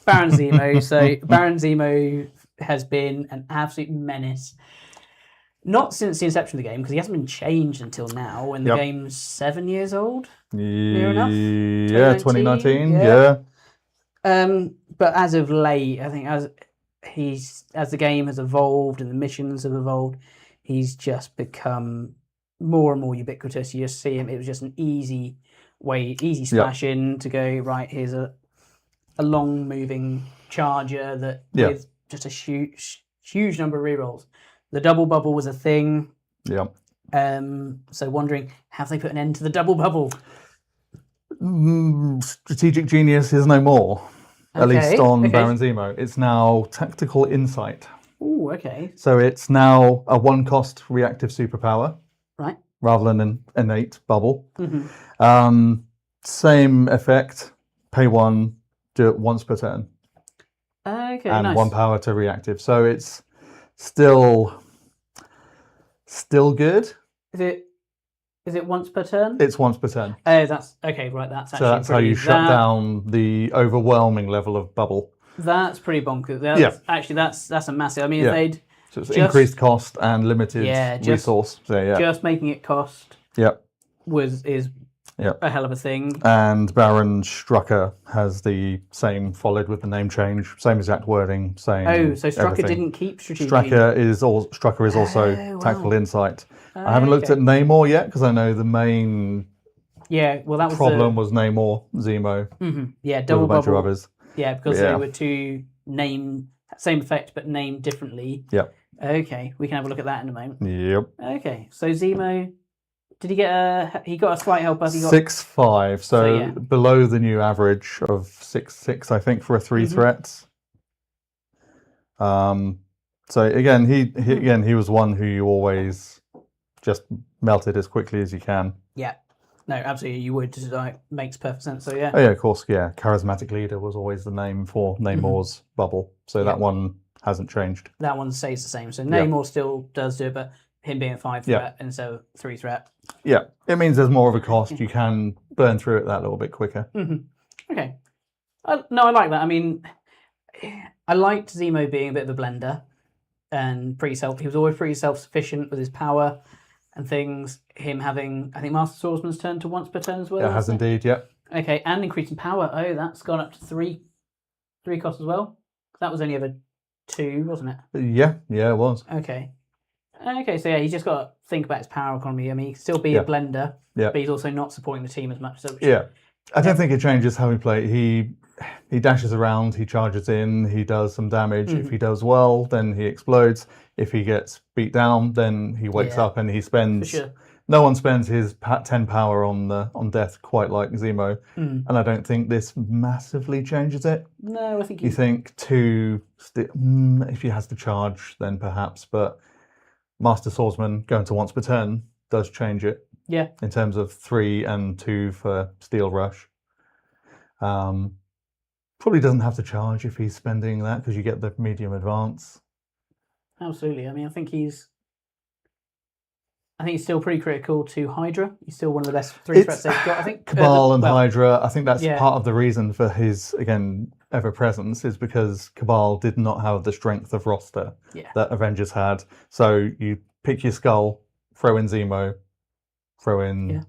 Baron Zemo. So Baron Zemo has been an absolute menace. Not since the inception of the game, because he hasn't been changed until now, when the Yep. game's 7 years old. Yeah, enough? 2019. 2019, Yeah. But as of late, I think as the game has evolved and the missions have evolved, he's just become more and more ubiquitous. You just see him. It was just an easy splash in to go, right, here's a long moving charger that with just a huge number of rerolls. The double bubble was a thing. Yeah. So wondering, have they put an end to the double bubble? Strategic Genius is no more. At least on okay. Baron Zemo. It's now Tactical Insight. Oh, okay. So it's now a 1-cost reactive superpower. Right. Rather than an innate bubble. Mm-hmm. Same effect. Pay 1, do it once per turn. Okay, and nice. 1 power to reactive. So it's still good. Is it once per turn? It's once per turn. Oh, that's okay. Right, that's actually So that's how you shut down the overwhelming level of bubble. That's pretty bonkers. Actually, that's a massive. I mean, if they'd so it's increased cost and limited resource. So just making it cost. Is a hell of a thing. And Baron Strucker has the same, followed with the name change, same exact wording, same. Oh, so Strucker everything. didn't keep strategic. Strucker is also Tactical Insight. I haven't looked at Namor yet because I know the main that was problem was Namor, Zemo. Mm-hmm. Yeah, double with a bunch bubble. of others. Yeah, because they were two same effect but named differently. Yep. Okay, we can have a look at that in a moment. Yep. Okay, so Zemo, did he get he got a slight helper? 6'5", so below the new average of 6'6", I think, for a 3 threats. So again, he was one who you always just melted as quickly as you can. Yeah. No, absolutely, you would. Like, makes perfect sense. So yeah. Oh yeah, of course. Yeah, charismatic leader was always the name for Namor's bubble. So that one hasn't changed. That one stays the same. So Namor still does do it, but him being a 5 threat instead of 3 threat. Yeah, it means there's more of a cost. You can burn through it that little bit quicker. Mm-hmm. Okay. No, I like that. I mean, I liked Zemo being a bit of a blender and he was always pretty self-sufficient with his power and things. Him having, I think, Master Swordsman's turn to once per turn as well. It has indeed, yeah. Okay, and increasing power. Oh, that's gone up to 3 costs as well. That was only ever 2, wasn't it? Yeah, it was. Okay, so yeah, he's just got to think about his power economy. I mean, he can still be a blender, but he's also not supporting the team as much. So I don't think it changes how we play. He dashes around, he charges in, he does some damage. If he does well, then he explodes. If he gets beat down, then he wakes up and he spends. For sure. No one spends his 10 power on death quite like Zemo, and I don't think this massively changes it. No, I think you think 2. If he has to charge, then perhaps, but Master Swordsman going to once per turn does change it. Yeah. In terms of 3 and 2 for Steel Rush. Probably doesn't have to charge if he's spending that because you get the medium advance. Absolutely. I mean, I think he's still pretty critical to Hydra. He's still one of the best 3 threats they've got, I think. Cabal and Hydra, I think that's part of the reason for his, again, ever-presence is because Cabal did not have the strength of roster that Avengers had. So you pick your skull, throw in Zemo, throw in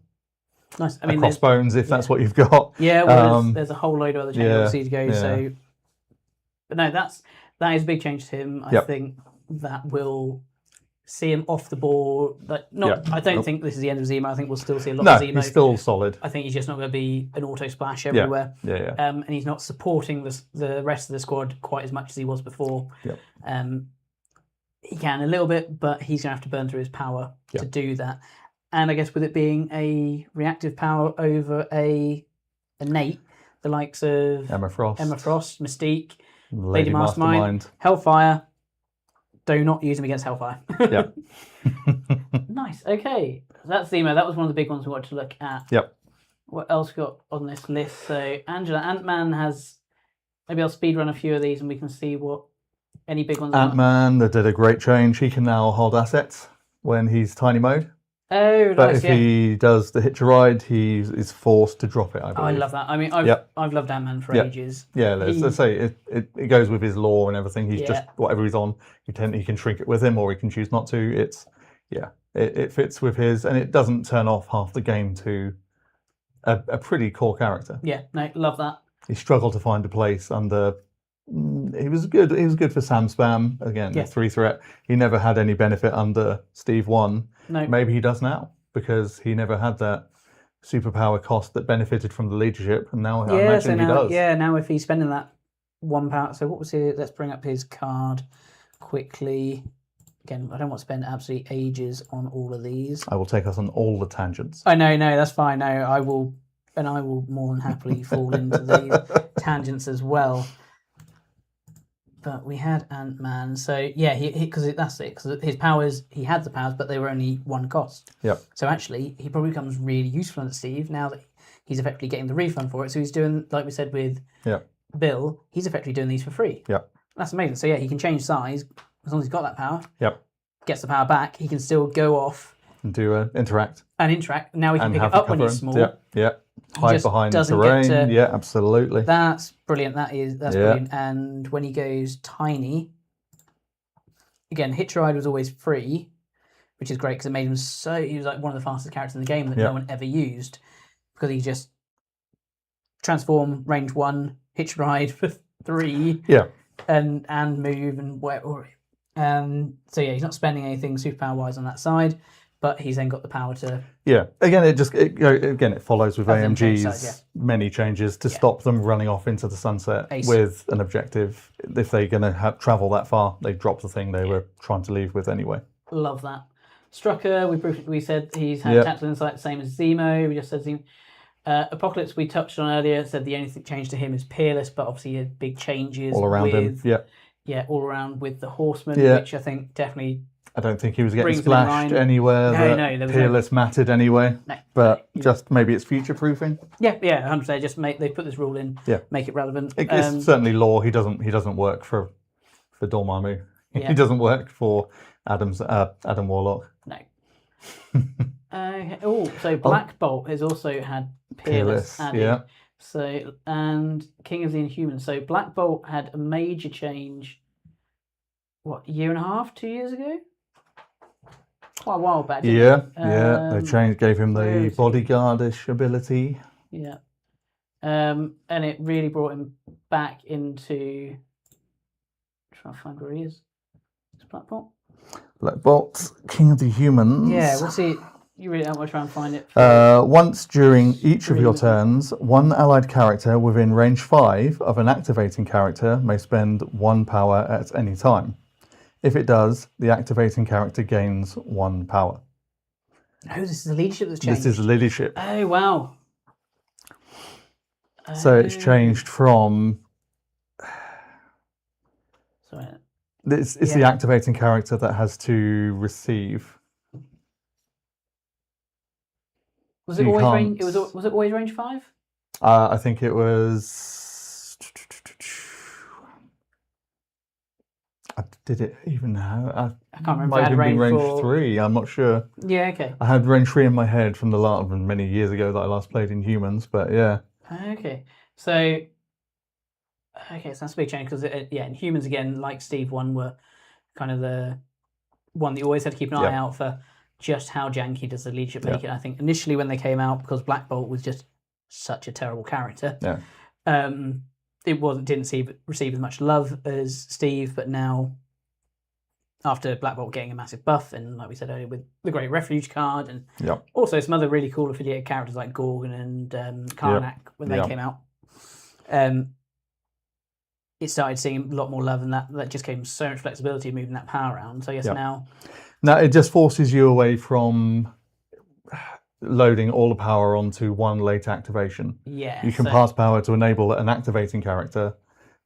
nice. I mean, Crossbones if that's what you've got. Yeah, well, there's a whole load of other changes to go. Yeah. So, but no, that is a big change to him. I think that will see him off the board. I don't think this is the end of Zemo. I think we'll still see a lot of Zemo. No, he's still solid. I think he's just not going to be an auto splash everywhere. Yeah. And he's not supporting the rest of the squad quite as much as he was before. Yep. He can a little bit, but he's going to have to burn through his power to do that. And I guess with it being a reactive power over a innate, the likes of Emma Frost, Mystique, Lady Mastermind. Hellfire. Do not use them against Hellfire. Yep. Nice. Okay. So that's Zemo. That was one of the big ones we wanted to look at. Yep. What else we got on this list? So Angela, Ant-Man has... Maybe I'll speed run a few of these and we can see what any big ones are. Ant-Man, they did a great change. He can now hold assets when he's tiny mode. Oh, But nice, if he does the hitch a ride, he is forced to drop it, I believe. Oh, I love that. I mean, I've loved Ant-Man for ages. Yeah, let's say it goes with his lore and everything. He's just, whatever he's on, he can shrink it with him or he can choose not to. It fits with his, and it doesn't turn off half the game to a pretty core character. Yeah, no, love that. He struggled to find a place under... He was good. He was good for Sam Spam again. The 3 threat. He never had any benefit under Steve 1. No. Maybe he does now because he never had that superpower cost that benefited from the leadership, and now I imagine he does. Yeah, now if he's spending that 1 power. So what was it? Let's bring up his card quickly. Again, I don't want to spend absolutely ages on all of these. I will take us on all the tangents. I know, no, that's fine. No, I will more than happily fall into these tangents as well. But we had Ant-Man, so yeah, because that's it. Because his powers, he had the powers, but they were only 1 cost. Yep. So actually, he probably becomes really useful to Steve now that he's effectively getting the refund for it. So he's doing, like we said with Bill, he's effectively doing these for free. Yep. That's amazing. So yeah, he can change size as long as he's got that power. Yep. Gets the power back. He can still go off and do interact. Now he can pick it up when he's small. Yeah. Hide behind the terrain. Yeah, absolutely. That's brilliant. That's brilliant. And when he goes tiny, again, Hitch Ride was always free, which is great because it made him he was like one of the fastest characters in the game that no one ever used because he just transform, range 1, Hitch Ride for 3. Yeah. And move and whatever. So yeah, he's not spending anything superpower wise on that side. But he's then got the power to... Yeah. Again, it follows with AMG's many changes to stop them running off into the sunset with an objective. If they're going to travel that far, they drop the thing they were trying to leave with anyway. Love that. Strucker, we said he's had tactical insight, same as Zemo. We just said Zemo. Apocalypse, we touched on earlier, said the only thing change to him is Peerless, but obviously he had big changes all around him. Yeah, all around with the Horseman, which I think definitely... I don't think he was getting splashed anywhere. No, Peerless mattered anyway. No, but just maybe it's future proofing. Yeah, 100%. Just they put this rule in, make it relevant. It's certainly lore. He doesn't work for Dormammu. He doesn't work for Adam Warlock. No. So Black Bolt has also had Peerless added. Yeah. So and King of the Inhumans. So Black Bolt had a major change. What, 1.5, 2 years ago? Quite a while back. They gave him the bodyguardish ability. Yeah. And it really brought him back into... Trying to find where he is. It's Black Bolt. Black Bolt, King of the Humans. Yeah, we'll see. You really don't want to try and find it. Once during each of your turns, one allied character within range 5 of an activating character may spend 1 power at any time. If it does, the activating character gains 1 power. Oh, this is the leadership that's changed. This is the leadership. Oh, wow. So it's changed from... Sorry. It's the activating character that has to receive. Was it always range? Was it always range 5? I think it was... Did it even have... I can't remember. Might have been range 3. I'm not sure. Yeah, okay. I had range 3 in my head from the last many years ago that I last played in Humans, but yeah. Okay, so that's a big change because in Humans again, like Steve 1, were kind of the one that you always had to keep an eye out for just how janky does the leadership make it. I think initially when they came out, because Black Bolt was just such a terrible character. Yeah. It didn't receive as much love as Steve, but now after Black Bolt getting a massive buff, and like we said earlier with the Great Refuge card, and also some other really cool affiliated characters like Gorgon and Karnak when they came out, it started seeing a lot more love, and that just gave him so much flexibility moving that power around. So I guess now it just forces you away from... loading all the power onto one late activation. Yeah. You can pass power to enable an activating character,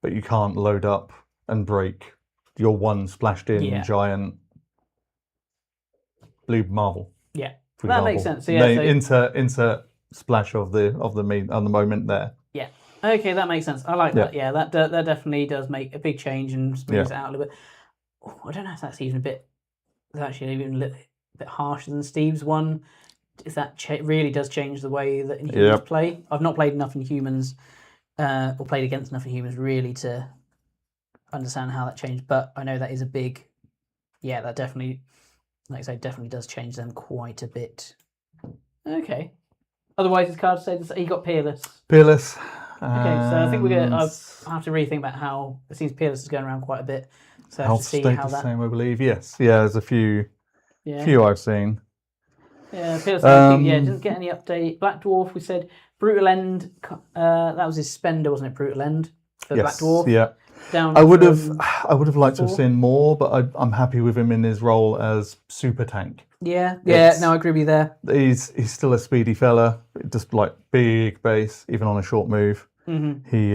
but you can't load up and break your one splashed in giant blue marvel. Yeah. For that example. makes sense. So, yeah, insert splash of the moment there. Yeah. Okay, that makes sense. I like that. Yeah, that definitely does make a big change and smooths it out a little bit. Oh, I don't know if that's even a bit. It's actually even a little bit harsher than Steve's one. If that really does change the way that Inhumans play. I've not played enough Inhumans, or played against enough Inhumans really to understand how that changed. But I know that is a big. Yeah, that definitely, like I say, definitely does change them quite a bit. Okay. Otherwise, his card says he got Peerless. Peerless. Okay, so I think we're gonna. I have to rethink about how it seems Peerless is going around quite a bit. So I have to see how that. Same, I believe. Yes. Yeah. There's a few. Few I've seen. Yeah, Peerless. Didn't get any update. Black Dwarf. We said Brutal End. That was his spender, wasn't it? Brutal End for Black Dwarf. Yeah. Down. I would have liked to have seen more, but I'm happy with him in his role as super tank. Yeah. No, I agree with you there. He's still a speedy fella, just like big base, even on a short move. Mm-hmm. He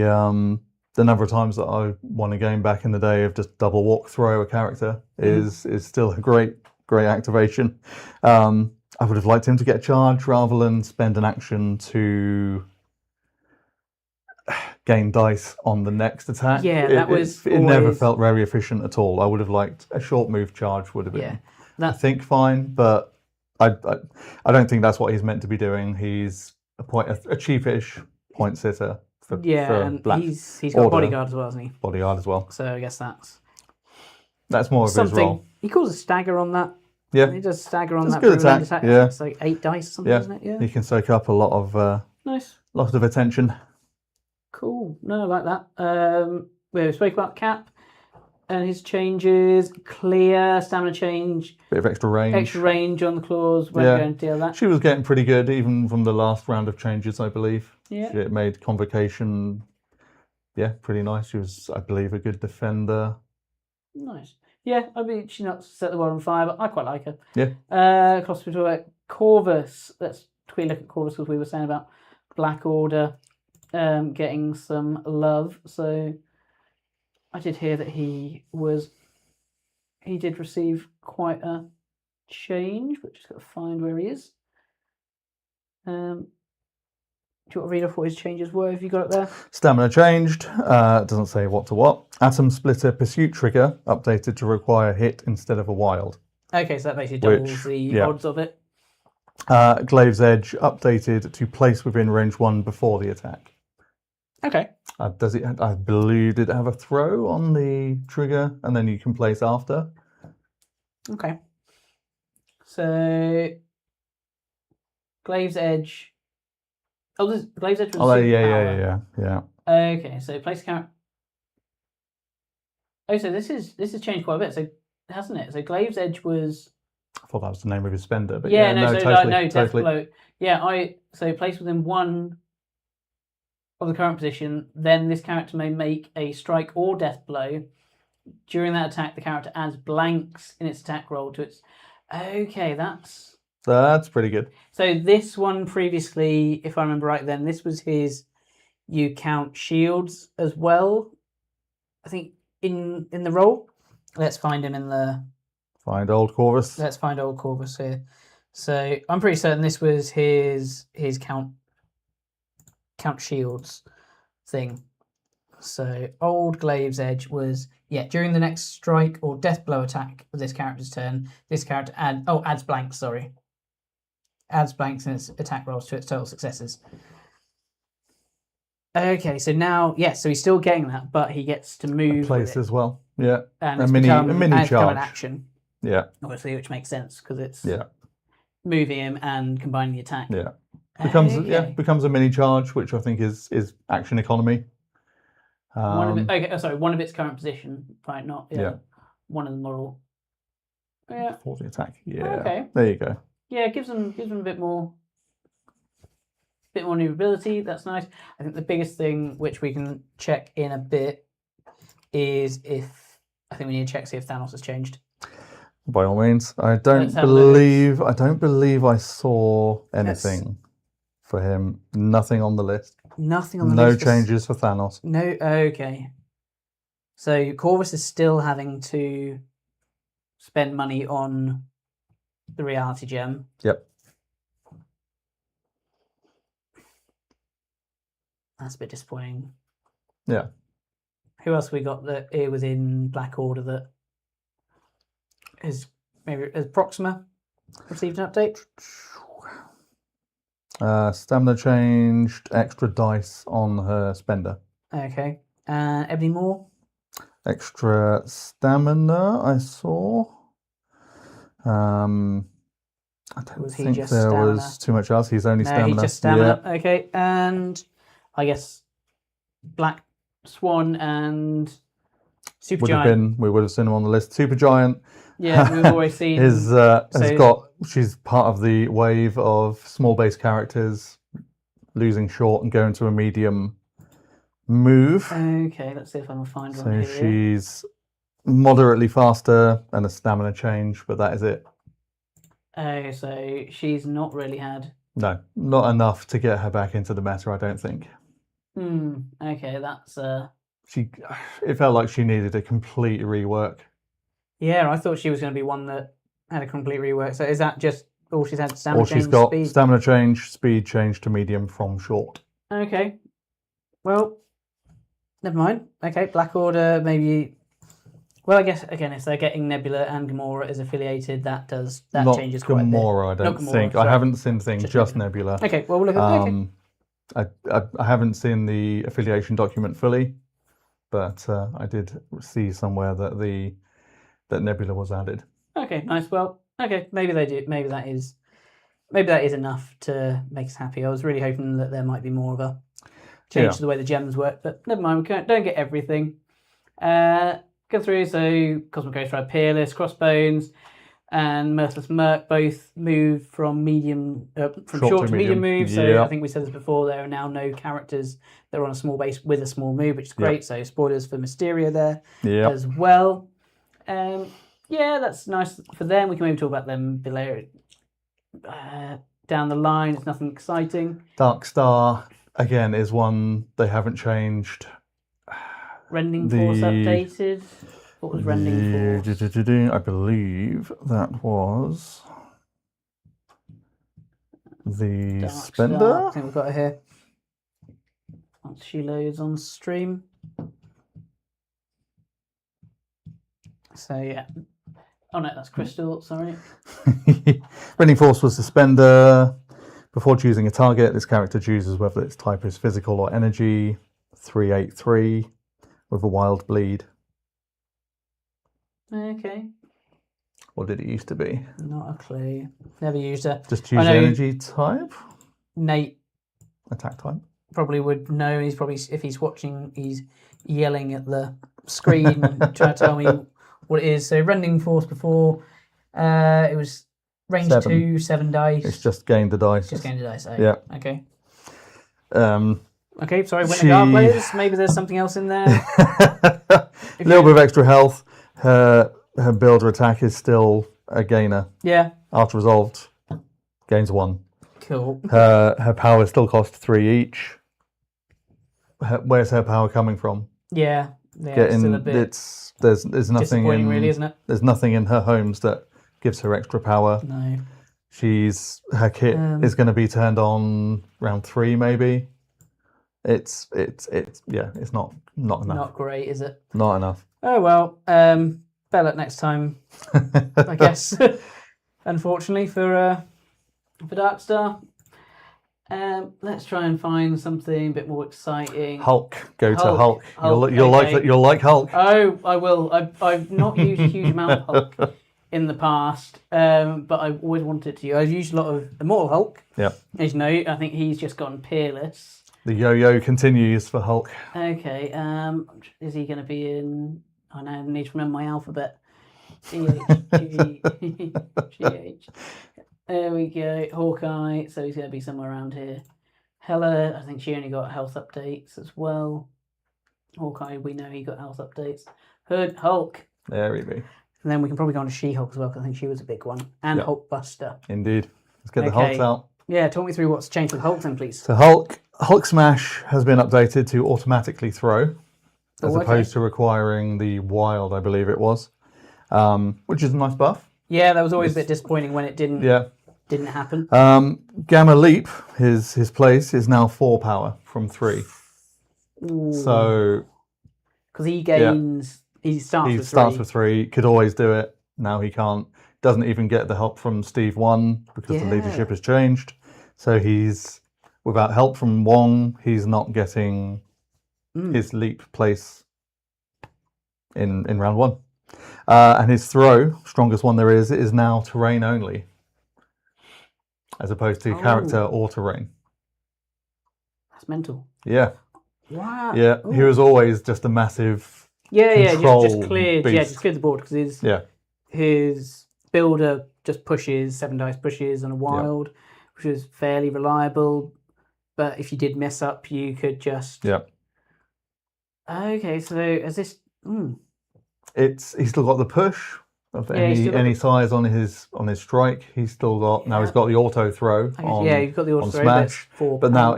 the number of times that I won a game back in the day of just double walk throw a character is still a great activation. I would have liked him to get a charge rather than spend an action to gain dice on the next attack. Yeah, it never felt very efficient at all. I would have liked a short move charge would have been I think fine, but I don't think that's what he's meant to be doing. He's a cheapish point sitter for and Black. He's got a bodyguard as well, hasn't he? Bodyguard as well. So I guess that's more of his role. He calls a stagger on that. Yeah, he does stagger on that. Good attack. Yeah, it's like 8 dice or something, isn't it? Yeah, he can soak up a lot of lot of attention. Cool. No, I like that. We spoke about Cap and his changes. Clear stamina change. Bit of extra range. Extra range on the claws. Won't go into deal that. She was getting pretty good even from the last round of changes, I believe. Yeah. It made Convocation, pretty nice. She was, I believe, a good defender. Nice. Yeah, I mean, she's not set the world on fire, but I quite like her. Yeah. Corvus. Let's quickly look at Corvus because we were saying about Black Order getting some love. So I did hear that he did receive quite a change, but just got to find where he is. Do you want to read off what his changes were? Have you got it there? Stamina changed. Doesn't say what to what. Atom Splitter Pursuit Trigger updated to require hit instead of a wild. Okay, so that basically doubles the odds of it. Glaive's Edge updated to place within range 1 before the attack. Okay. Does it? I believe did it have a throw on the trigger, and then you can place after. Okay. So Glaive's Edge. Oh, this Glaive's Edge was yeah. Okay, so place count. Oh, so this is changed quite a bit. So hasn't it? So Glaive's Edge was. I thought that was the name of his spender, but totally. Death Blow. Yeah, so place within 1 of the current position. Then this character may make a strike or death blow. During that attack, the character adds blanks in its attack roll to its. Okay, that's pretty good. So this one previously, if I remember right, then this was his. You count shields as well. I think in the roll. Let's find him in the. Find old Corvus. Let's find old Corvus here. So I'm pretty certain this was his count shields thing. So old Glaive's Edge was during the next strike or death blow attack of this character's turn, this character adds blanks, adds blanks in its attack rolls to its total successes. Okay, so now so he's still getting that, but he gets to move place as well. Yeah, and a mini charge. An action. Yeah, obviously, which makes sense because it's moving him and combining the attack. Yeah, becomes a mini charge, which I think is action economy. One of its current position, right? Not one of the model. Yeah, for the attack. Yeah, okay, there you go. Yeah, it gives them a bit more maneuverability. That's nice. I think the biggest thing which we can check in a bit is if I think we need to check see if Thanos has changed. By all means. I Let's have a look. I don't believe I saw anything for him. Nothing on the list. Nothing on the No list. changes for Thanos. No, okay. So Corvus is still having to spend money on the reality gem. Yep. That's a bit disappointing. Yeah. Who else we got that it was in Black Order that is maybe has Proxima received an update? Stamina changed, extra dice on her spender. Okay. Ebony Moore? Extra stamina, I saw. I don't Was he think just there stamina? was too much else. He's only No, stamina. he's just stamina. Yeah. Okay. And I guess Black Swan and Supergiant. We would have seen him on the list. Supergiant. Yeah, we've always seen. She's part of the wave of small base characters losing short and going to a medium move. Okay, let's see if I can find one here. So she's moderately faster and a stamina change, but that is it. Oh, so she's not really had... No, not enough to get her back into the meta, I don't think. Okay, that's... It felt like she needed a complete rework. Yeah, I thought she was going to be one that had a complete rework. So is that just all she's had? Stamina Or change, she's got speed? stamina change, speed change to medium from short. Okay. Well, never mind. Okay, Black Order, maybe... Well, I guess, again, if they're getting Nebula and Gamora as affiliated, that changes quite a bit. Gamora, I don't think. Sorry. I haven't seen things, just Nebula. Okay, well, we'll look at okay. I haven't seen the affiliation document fully, but I did see somewhere that Nebula was added. Okay, nice. Well, okay, maybe they do. Maybe that is enough to make us happy. I was really hoping that there might be more of a change to the way the gems work, but never mind. We don't get everything. Go through. So Cosmic Ghost Rider, Peerless, Crossbones, and Merciless Merc both moved from short to medium moves. So I think we said this before. There are now no characters that are on a small base with a small move, which is great. So spoilers for Mysterio there as well. Yeah, that's nice for them. We can maybe talk about them below down the line. It's nothing exciting. Dark Star again is one they haven't changed. Rending Force updated. What was Rending Force? I believe that was the Dark spender. Star. I think we've got it here. Once she loads on stream. So yeah. Oh no, that's Crystal, sorry. Rending Force was the spender. Before choosing a target, this character chooses whether its type is physical or energy. 383 with a wild bleed. Okay. What did it used to be? Not a clue. Never used her. Just choose energy type? Nate. Attack type? Probably would know. He's probably, if he's watching, he's yelling at the screen trying to tell me what it is. So Rending Force before, it was range 2, 7 dice. It's just gained the dice. Just gained the dice. Oh, yeah. Okay. Okay, sorry, Winter Guard players. Maybe there's something else in there. A little bit of extra health. Her builder attack is still a gainer. Yeah. After resolved, gains 1. Cool. Her power still costs 3 each. Where's her power coming from? Yeah. Still a bit. There's nothing disappointing, really, isn't it? There's nothing in her homes that gives her extra power. No. Her kit is going to be turned on round 3 maybe. It's not enough. Not great, is it? Not enough. Oh well. Better luck next time, I guess. Unfortunately for Darkstar. Let's try and find something a bit more exciting. Hulk. Go to Hulk. You'll like Hulk. Oh, I will. I've not used a huge amount of Hulk in the past, but I've always wanted to. I've used a lot of Immortal Hulk. Yeah. As you know, I think he's just gotten Peerless. The yo-yo continues for Hulk. Okay. Is he going to be in? I know I need to remember my alphabet. G H. There we go. Hawkeye. So he's going to be somewhere around here. Hela. I think she only got health updates as well. Hawkeye. We know he got health updates. Hood. Hulk. There we be. And then we can probably go on to She-Hulk as well, because I think she was a big one. And Hulkbuster. Indeed. Let's get the Hulks out. Yeah, talk me through what's changed with Hulk then, please. So Hulk Smash has been updated to automatically throw, as opposed to requiring the wild, I believe it was, which is a nice buff. Yeah, that was always a bit disappointing when it didn't happen. Gamma Leap, his place, is now 4 power from 3. Ooh. So... Because he gains... He starts with 3, could always do it. Now he can't. Doesn't even get the help from Steve 1 because the leadership has changed. So he's, without help from Wong, he's not getting his leap place in round 1. And his throw, strongest one there is now terrain only, as opposed to character or terrain. That's mental. Yeah. Wow. Yeah, he was always just a massive... just cleared the board because his builder just pushes 7 dice pushes on a wild, which is fairly reliable. But if you did mess up, you could just Okay, so is this? He's still got the push of any size on his strike. He's still got he's got the auto throw on you've got the auto throw, Smash. But now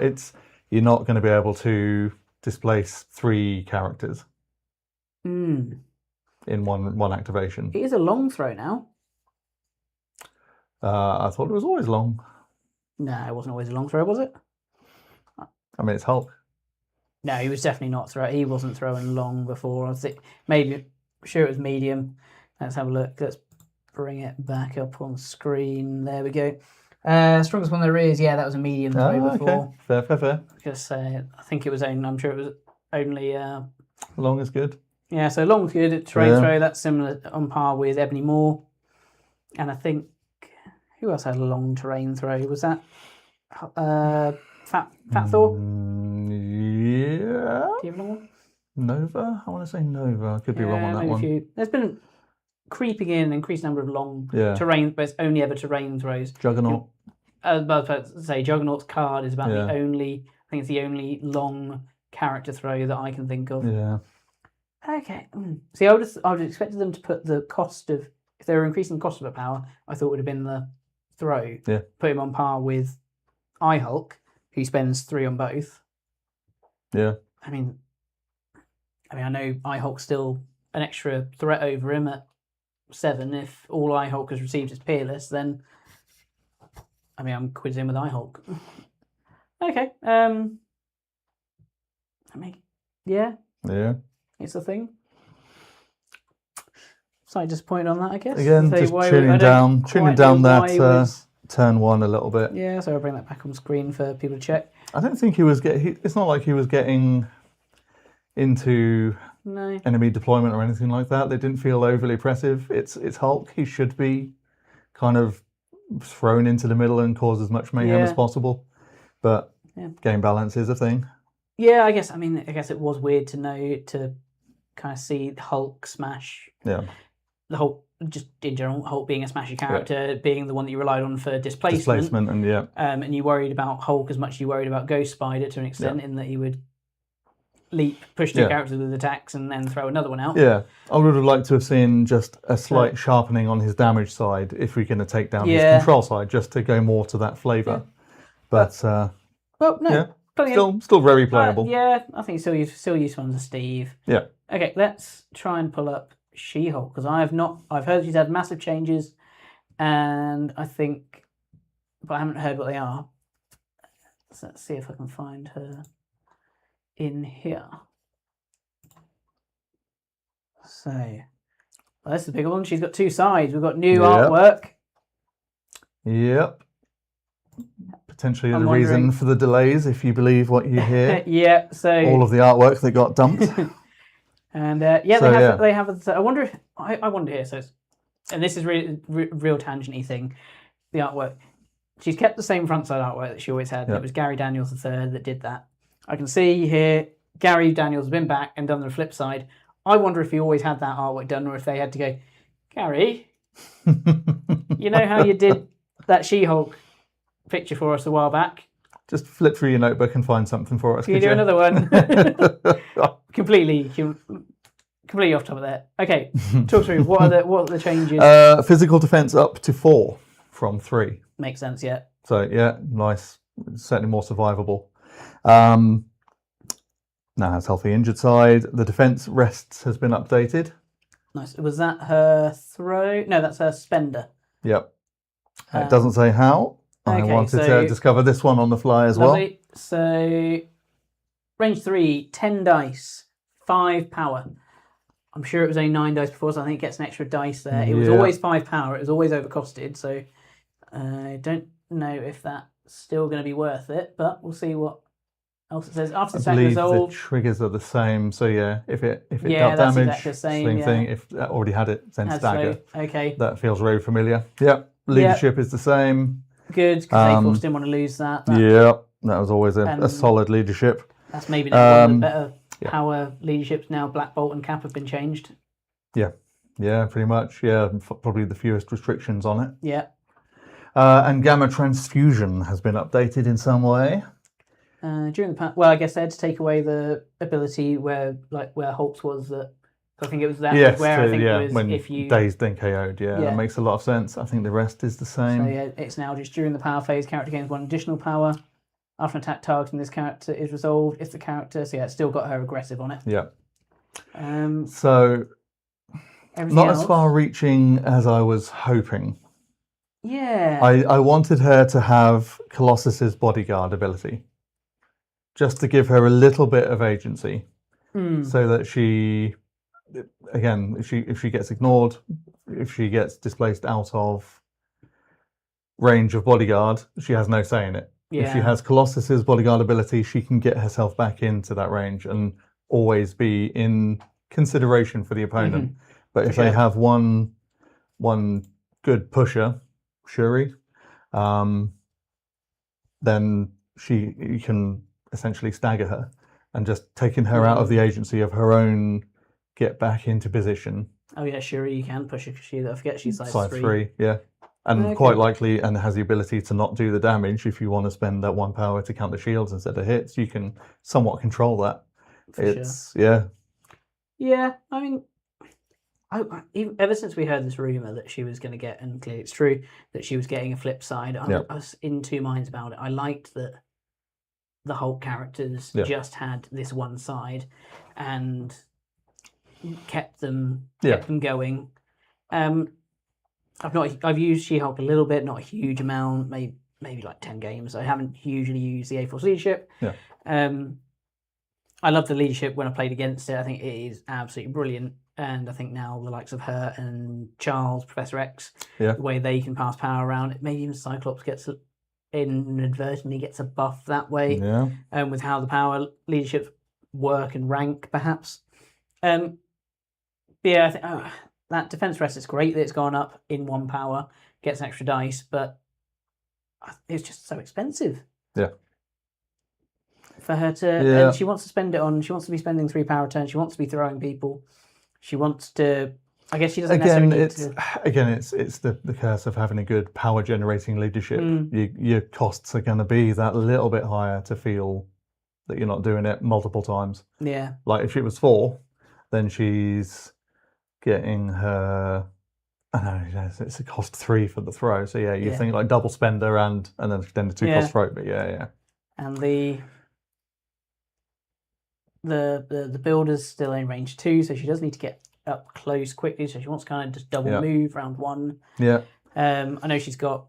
you're not going to be able to displace 3 characters. In one activation. It is a long throw now. I thought it was always long. No, it wasn't always a long throw, was it? I mean, it's Hulk. No, he was definitely not he wasn't throwing long before. I think maybe sure it was medium. Let's have a look. Let's bring it back up on screen. There we go. Strongest one there is. Yeah, that was a medium throw before. Okay. Fair. Because I think it was only. I'm sure it was only. Long is good. Yeah, so long's good. Terrain throw, that's similar on par with Ebony Moore. And I think, who else had a long terrain throw? Was that Fat Thor? Yeah. Do you have a long one? Nova? I want to say Nova. I could be wrong on that one. There's been creeping in an increased number of long terrain, but it's only ever terrain throws. Juggernaut. I was about to say, Juggernaut's card is about the only, I think it's the only long character throw that I can think of. Yeah. Okay. See, I would have expected them to put the cost of, if they were increasing the cost of a power, I thought it would have been the throw. Yeah. Put him on par with iHulk, who spends 3 on both. Yeah. I mean, I know iHulk's still an extra threat over him at 7. If all iHulk has received is Peerless, then I'm quizzing with iHulk. Okay. Yeah. It's a thing. Slightly disappointed on that, I guess. Again, just tuning down that turn 1 a little bit. Yeah, so I'll bring that back on screen for people to check. I don't think he was it's not like he was getting into enemy deployment or anything like that. They didn't feel overly oppressive. It's Hulk. He should be kind of thrown into the middle and cause as much mayhem as possible. But game balance is a thing. Yeah, I guess it was weird to kind of see Hulk smash. Yeah. The whole, just in general, Hulk being a smashy character, being the one that you relied on for displacement. And you worried about Hulk as much as you worried about Ghost Spider to an extent, in that he would leap, push 2 characters with attacks, and then throw another one out. Yeah, I would have liked to have seen just a slight sharpening on his damage side if we're going to take down his control side, just to go more to that flavour. But well, no. Still very playable. I think still useful as a Steve. Yeah. Okay, let's try and pull up She-Hulk, because I've heard she's had massive changes, and I haven't heard what they are. So let's see if I can find her in here. So, well, that's the bigger one. She's got 2 sides. We've got new artwork. Yep. Potentially the reason for the delays, if you believe what you hear. So all of the artwork that got dumped. And they have. I wonder here. So, and this is really real tangenty thing. The artwork. She's kept the same front side artwork that she always had. It was Gary Daniels III that did that. I can see here Gary Daniels has been back and done the flip side. I wonder if he always had that artwork done, or if they had to go, Gary, you know how you did that She-Hulk picture for us a while back? Just flip through your notebook and find something for us. Can you do another one? Completely completely off top of that. Okay, talk through what are the changes? Physical defense up to 4 from 3. Makes sense, yeah. So yeah, nice. Certainly more survivable. Now has healthy injured side. The defense rests has been updated. Nice. Was that her throw? No, that's her spender. Yep. It doesn't say how. I okay, wanted so- to discover this one on the fly as Lovely. So, range 3, 10 dice, 5 power. I'm sure it was only 9 dice before, so I think it gets an extra dice there. It was Yeah. always 5 power. It was always overcosted, so I don't know if that's still going to be worth it, but we'll see what else it says. After the well. I attack believe result, the triggers are the same. So yeah, if it Yeah, dealt that's damage, exactly the same, yeah. thing. If that already had it, then has stagger. slow. Okay, That feels very familiar. Yep. Leadership is the same. good, because A-Force didn't want to lose that. Yep. That was always a And- solid leadership. That's maybe now one of the Um, better power leaderships now. Black Bolt and Cap have been changed. Yeah, pretty much. Yeah, probably the fewest restrictions on it. Yeah. And gamma transfusion has been updated in some way. During the well, I guess they had to take away the ability where Holt's was that. I think it was that Yes, where I think yeah, it was when if you. dazed then KO'd. Yeah, Yeah. that makes a lot of sense. I think the rest is the same. So yeah, it's now just during the power phase, character gains 1 additional power. After an attack targeting this character is resolved, if the character, so yeah, it's still got her aggressive on it. Yeah. Everything So not else, as far-reaching as I was hoping. Yeah. I wanted her to have Colossus's bodyguard ability, just to give her a little bit of agency, so that she, again, if she gets ignored, if she gets displaced out of range of bodyguard, she has no say in it. If she Yeah. has Colossus's bodyguard ability, she can get herself back into that range and always be in consideration for the opponent. But if they sure. have one good pusher, Shuri, then you can essentially stagger her, and just taking her out of the agency of her own get back into position. Oh yeah, Shuri, you can push her because I forget she's Size 3. 3, yeah. And Okay. quite likely, and has the ability to not do the damage. If you want to spend that 1 power to counter shields instead of hits, you can somewhat control that. Yeah, I mean, ever since we heard this rumor that she was going to get, and clearly it's true, that she was getting a flip side, I was in 2 minds about it. I liked that the Hulk characters just had this one side and kept them going. I've used She-Hulk a little bit, not a huge amount, maybe like 10 games. I haven't hugely used the A-Force leadership. I love the leadership when I played against it. I think it is absolutely brilliant. And I think now the likes of her and Charles, Professor X, the way they can pass power around, maybe even Cyclops inadvertently gets a buff that way. With how the power leaderships work and rank, perhaps. But yeah, I think that defense rest is great that it's gone up in 1 power, gets an extra dice, but it's just so expensive. For her to, and she wants to spend it on. She wants to be spending 3 power turns. She wants to be throwing people. She wants to. I guess she doesn't necessarily need to. Again, it's the curse of having a good power generating leadership. Your costs are going to be that little bit higher to feel that you're not doing it multiple times. Yeah. Like if it was 4, then she's getting her. I know it's a cost 3 for the throw. So yeah, you think like double spender and then the 2 cost throw. But yeah. And the builder's still in range 2, so she does need to get up close quickly. So she wants to kind of just double move round 1. Yeah. I know she's got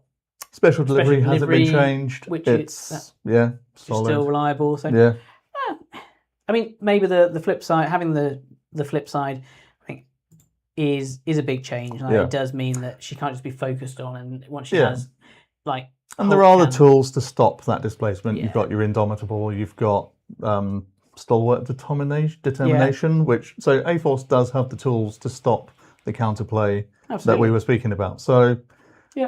special delivery hasn't been changed, which it's solid. still reliable. So yeah. I mean, maybe the flip side, having the flip side, I think is a big change. Like, it does mean that she can't just be focused on, and once she has like. And there are the tools to stop that displacement. You've got your Indomitable, you've got Stalwart Determination, which so A-Force does have the tools to stop the counterplay that we were speaking about. So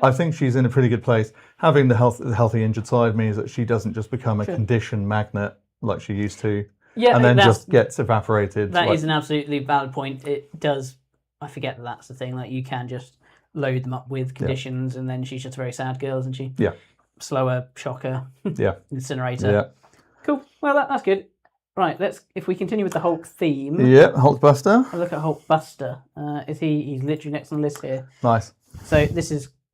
I think she's in a pretty good place. Having the healthy injured side means that she doesn't just become a condition magnet like she used to, and then just gets evaporated. That is an absolutely valid point. It does. I forget that that's the thing. Like you can just load them up with conditions, and then she's just a very sad girl, isn't she? Yeah. Slower, shocker, Yeah. incinerator. Yeah. Cool. Well, that's good. Right, if we continue with the Hulk theme, Yep, Hulkbuster. I'll look at Hulkbuster. He's literally next on the list here. Nice. So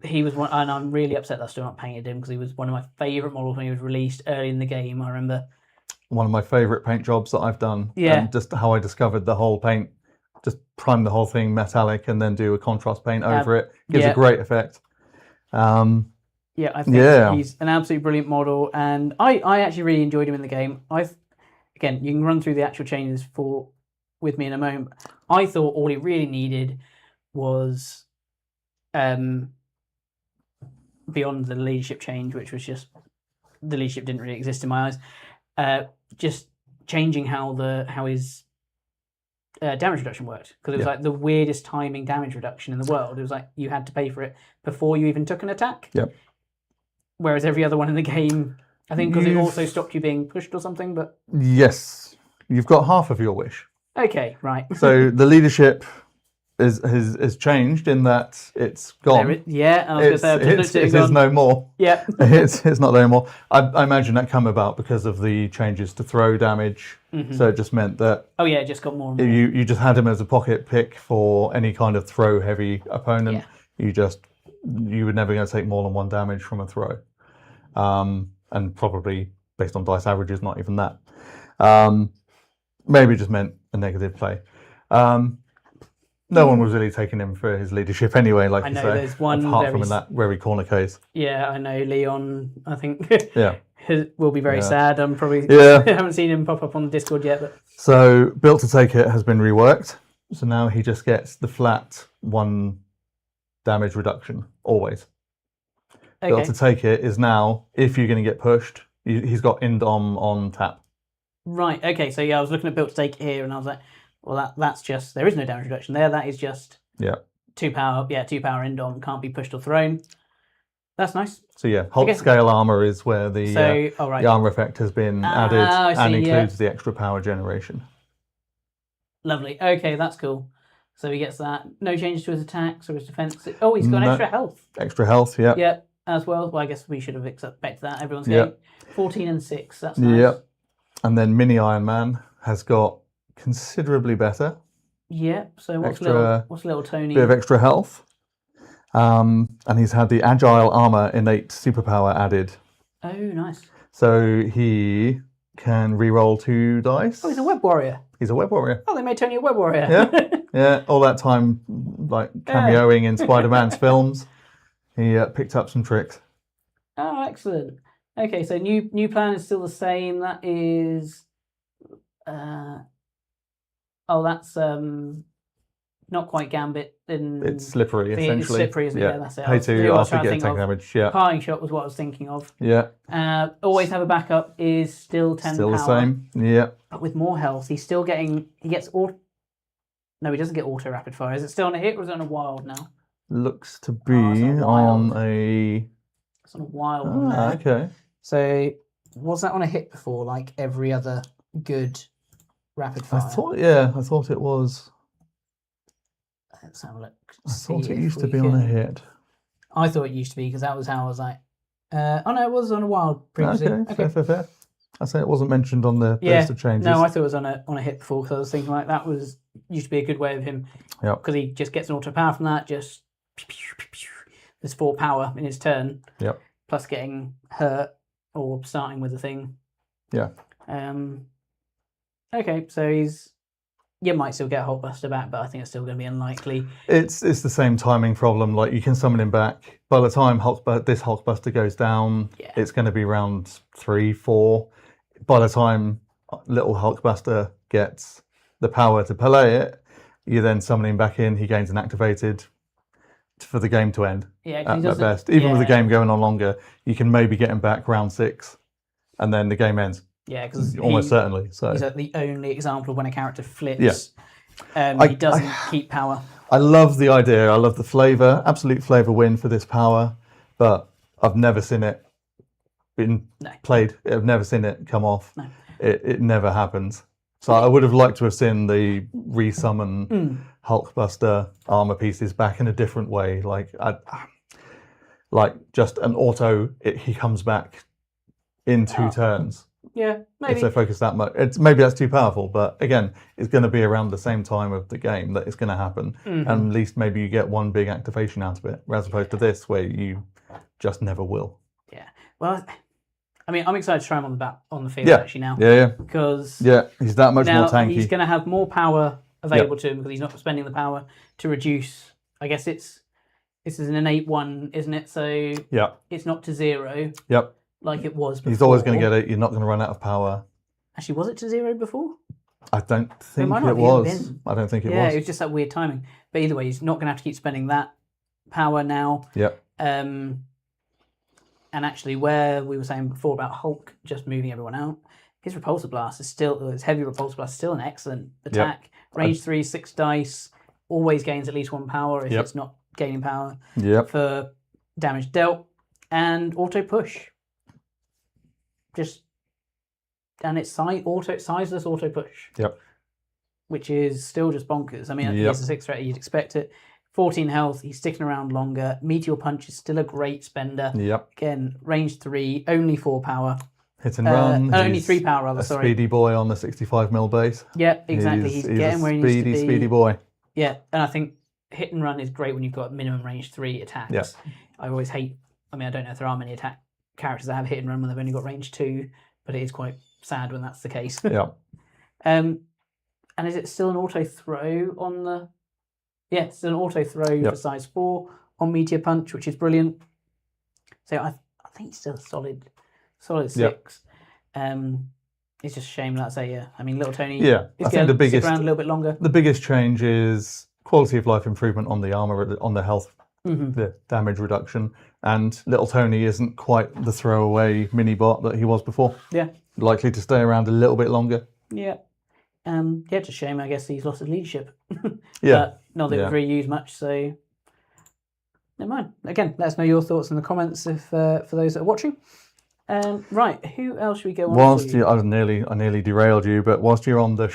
he was one, and I'm really upset that I still not painted him because he was one of my favourite models when he was released early in the game. I remember one of my favourite paint jobs that I've done. Yeah. And just how I discovered the whole paint, just prime the whole thing metallic and then do a contrast paint over it. Gives a great effect. Yeah, I think he's an absolutely brilliant model, and I actually really enjoyed him in the game. Again, you can run through the actual changes with me in a moment. I thought all he really needed was, beyond the leadership change, which was just the leadership didn't really exist in my eyes. Just changing how his damage reduction worked, because it was like the weirdest timing damage reduction in the world. It was like you had to pay for it before you even took an attack. Yep. Whereas every other one in the game, I think, because it also stopped you being pushed or something. But yes, you've got half of your wish. Okay, right. So the leadership has changed in that it's gone. I was going to say, it is no more. Yeah. it's not there anymore. I imagine that came about because of the changes to throw damage. Mm-hmm. So it just meant that it just got more and more. You just had him as a pocket pick for any kind of throw heavy opponent. Yeah. You were never going to take more than one damage from a throw. And probably based on dice averages, not even that. Maybe it just meant a negative play. No one was really taking him for his leadership anyway, like you say. There's one apart from in that very corner case. Yeah, I know Leon. I think will be very Yeah. sad. I'm probably haven't seen him pop up on the Discord yet. But so Built to Take It has been reworked. So now he just gets the flat 1 damage reduction always. Okay. Built to Take It is now, if you're going to get pushed, he's got Indom on tap. Right. Okay. So I was looking at Built to Take It here, and I was like, well, that's just, there is no damage reduction there. That is just 2 power. Yeah, 2 power Indom, can't be pushed or thrown. That's nice. So Hulk scale armor is where the armor effect has been added and includes the extra power generation. Lovely. Okay, that's cool. So he gets that. No changes to his attacks or his defense. Oh, he's got extra health. Extra health, yeah. Yeah, as well. Well, I guess we should have expected that. Everyone's game. 14 and 6. That's nice. Yep. And then Mini Iron Man has got considerably better. Yep. So what's little Tony? Bit of extra health. And he's had the Agile Armor innate superpower added. Oh, nice. So he can reroll 2 dice. Oh, he's a web warrior. He's a web warrior. Oh, they made Tony a web warrior. Yeah. Yeah. All that time, like cameoing in Spider-Man's films, he picked up some tricks. Oh, excellent. Okay, so new plan is still the same. That is, that's not quite Gambit. It's slippery, essentially. It's slippery, isn't it? Yeah, that's it. Pay 2 after you get 10 damage. Yeah. Parting shot was what I was thinking of. Yeah. Always have a backup is still 10 still power. The same. Yeah. But with more health, he's still getting. He gets auto. No, he doesn't get auto rapid fire. Is it still on a hit or is it on a wild now? Looks to be on a. It's on a wild one there. Okay. So was that on a hit before, like every other good rapid fire? I thought it was. Let's have a look. I thought it used to be on a hit. I thought it used to be because that was how I was like. Oh no, it was on a wild previously. Okay. Fair. I say it wasn't mentioned on the list of changes. No, I thought it was on a hit before because I was thinking like that used to be a good way of him. Yeah. Because he just gets an auto power from that. Just there's 4 power in his turn. Yep. Plus getting hurt or starting with a thing. Yeah. Okay, so you might still get Hulkbuster back, but I think it's still going to be unlikely. It's the same timing problem. Like you can summon him back. By the time this Hulkbuster goes down, it's going to be round 3, 4. By the time little Hulkbuster gets the power to play it, you then summon him back in. He gains an activated for the game to end. Yeah, at best. Even with the game going on longer, you can maybe get him back round 6, and then the game ends. Yeah, because almost certainly. So he's the only example of when a character flips. Yeah. He doesn't keep power. I love the idea. I love the flavour. Absolute flavour win for this power, but I've never seen it played. I've never seen it come off. No. It never happens. So I would have liked to have seen the resummon Hulkbuster armor pieces back in a different way, like just an auto. He comes back in 2 turns. Yeah, if maybe. they focus that much. Maybe that's too powerful, but again, it's going to be around the same time of the game that it's going to happen. Mm-hmm. And at least maybe you get one big activation out of it, as opposed to this, where you just never will. Yeah. Well, I mean, I'm excited to try him on the field Yeah. actually now. Yeah, Because he's that much now more tanky. he's going to have more power available to him because he's not spending the power to reduce. I guess this is an innate one, isn't it? So it's not to 0. Yep. Like it was before. He's always going to get it. You're not going to run out of power. Actually, was it to 0 before? I don't think might not it have was. been. I don't think it Yeah, was. it was just that weird timing. But either way, he's not going to have to keep spending that power now. Yep. And actually, where we were saying before about Hulk just moving everyone out, his repulsor blast is still, his heavy repulsor blast is still an excellent attack. Range 3, 6 dice, always gains at least 1 power if it's not gaining power for damage dealt, and auto push. And it's sizeless auto push. Yep. Which is still just bonkers. I mean, he's a 6 threat, you'd expect it. 14 health, he's sticking around longer. Meteor Punch is still a great spender. Yep. Again, range 3, only 4 power. Hit and run. Only 3 power, rather, sorry. Speedy boy on the 65mm base. Yeah, exactly. He's getting where he needs to be. Speedy boy. Yeah, and I think hit and run is great when you've got minimum range 3 attacks. Yeah. I always hate, I mean, I don't know if there are many attack characters that have hit and run when they've only got range 2, but it is quite sad when that's the case. Yeah. And is it still an auto throw on the... Yeah, it's an auto throw for size 4 on Meteor Punch, which is brilliant. So I think it's still a solid 6. It's just a shame that I say, I mean, little Tony is I think the biggest, stick around a little bit longer. The biggest change is quality of life improvement on the armor, on the health, the damage reduction. And little Tony isn't quite the throwaway mini bot that he was before. Yeah. Likely to stay around a little bit longer. Yeah. It's a shame, I guess, he's lost his leadership. Yeah. But not that it was really used much, so never mind. Again, let us know your thoughts in the comments if for those that are watching. Right, who else should we go on to? I nearly derailed you, but whilst you're on the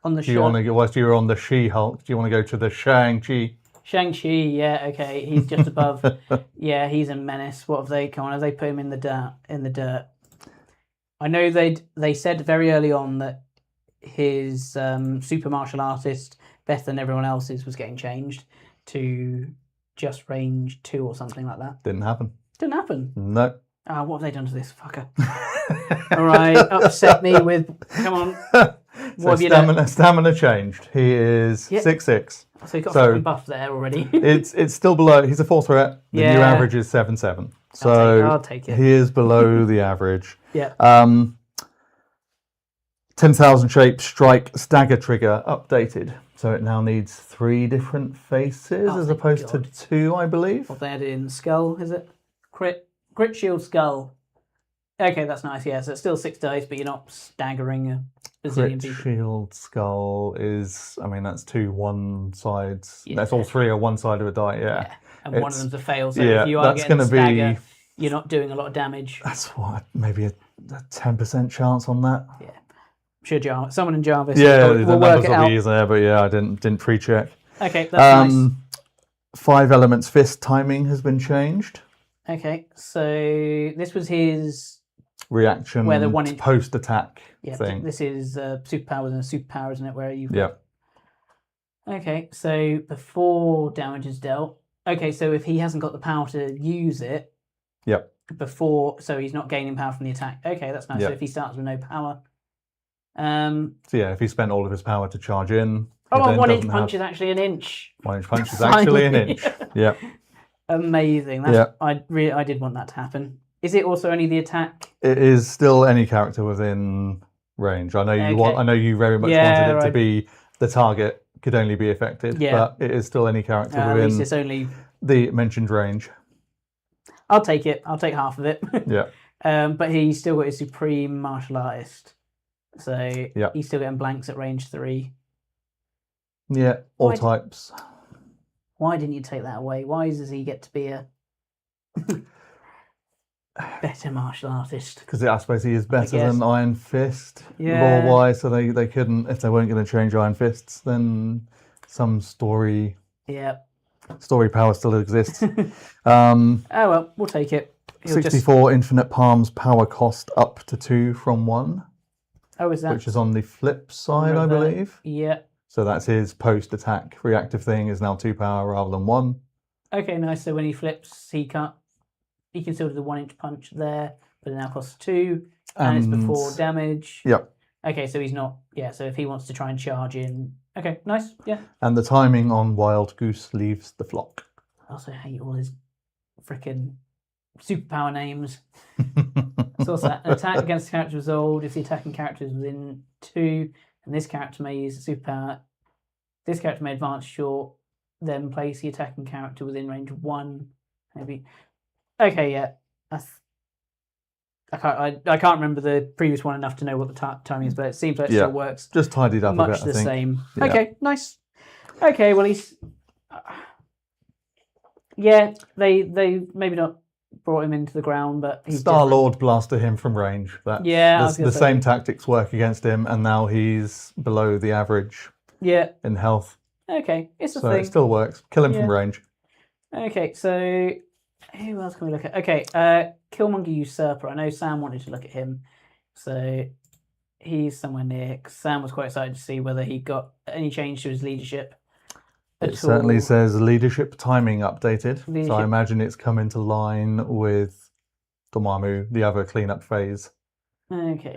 whilst you're on the She-Hulk, do you want to go to the Shang-Chi? Shang-Chi, yeah, okay, he's just above. Yeah, he's a menace. What have they come on? Have they put him in the dirt? I know they said very early on that his super martial artist, better than everyone else's, was getting changed to just range 2 or something like that. Didn't happen. Didn't happen? No. What have they done to this fucker? All right, upset me with... Come on. What have you done? Stamina changed. He is 6'6". So he got fucking buff there already. it's still below. He's a 4 threat. The new average is 7'7". So I'll take it. He is below the average. Yeah. 10,000 shape strike stagger trigger updated. So it now needs 3 different faces as opposed to 2, I believe. What they added in skull, is it? Crit shield skull. Okay, that's nice. Yeah, so it's still 6 dice, but you're not staggering a bazillion people. Shield skull is, I mean, that's 2 one sides. Yeah. That's all 3 are one side of a die. Yeah. And one of them's a fail. So if you are getting a stagger, you're not doing a lot of damage. That's what, maybe a 10% chance on that. Yeah. Sure, someone in Jarvis. Yeah, we'll the work numbers will be there, but yeah, I didn't pre-check. Okay, that's nice. 5 elements fist timing has been changed. Okay, so this was his reaction post attack thing. This is superpowers and a superpower, isn't it? Where you Okay, so before damage is dealt. Okay, so if he hasn't got the power to use it. Yep. Before, so he's not gaining power from the attack. Okay, that's nice. Yep. So if he starts with no power. So yeah, if he spent all of his power to charge in. Oh, a 1-inch punch is actually an inch. 1-inch punch is actually an inch. Yeah. Amazing. That's, I did want that to happen. Is it also only the attack? It is still any character within range. I know you I know you very much wanted it to be the target could only be affected, but it is still any character within at least it's only the mentioned range. I'll take it. I'll take half of it. Yeah. But he's still got his supreme martial artist. So he's still getting blanks at range 3. Yeah, all types. Why didn't you take that away? Why does he get to be a better martial artist? Because I suppose he is better than Iron Fist, lore-wise, so they couldn't, if they weren't going to change Iron Fists, then some story power still exists. Oh well, we'll take it. he'll just... 64 infinite palms power cost up to 2 from 1. Oh, is that? Which is on the flip side, I Remember that? believe. Yeah. So that's his post-attack reactive thing is now 2 power rather than 1. Okay, nice. So when he flips, he can still do the 1-inch punch there, but it now costs 2, and it's before damage. Yep. Okay, so he's not... Yeah, so if he wants to try and charge in... Okay, nice, yeah. And the timing on Wild Goose leaves the flock. I also hate all his frickin' superpower names. So what's that? An attack against the character resolved if the attacking character is within 2, and this character may use a superpower. This character may advance short, then place the attacking character within range 1. Maybe. Okay, yeah. I can't remember the previous one enough to know what the timing is, but it seems like it still works. Just tidied up a bit, much the same. Yeah. Okay, nice. Okay, well he's... Yeah, they maybe not brought him into the ground, but he's Star-Lord blaster him from range. The same tactics work against him, and now he's below the average in health. Okay, it's a so thing. It still works. Kill him from range. Okay, so who else can we look at? Okay, Killmonger Usurper. I know Sam wanted to look at him, so he's somewhere near. Sam was quite excited to see whether he got any change to his leadership. It certainly says leadership timing updated. So I imagine it's come into line with Dormammu, the other cleanup phase. Okay.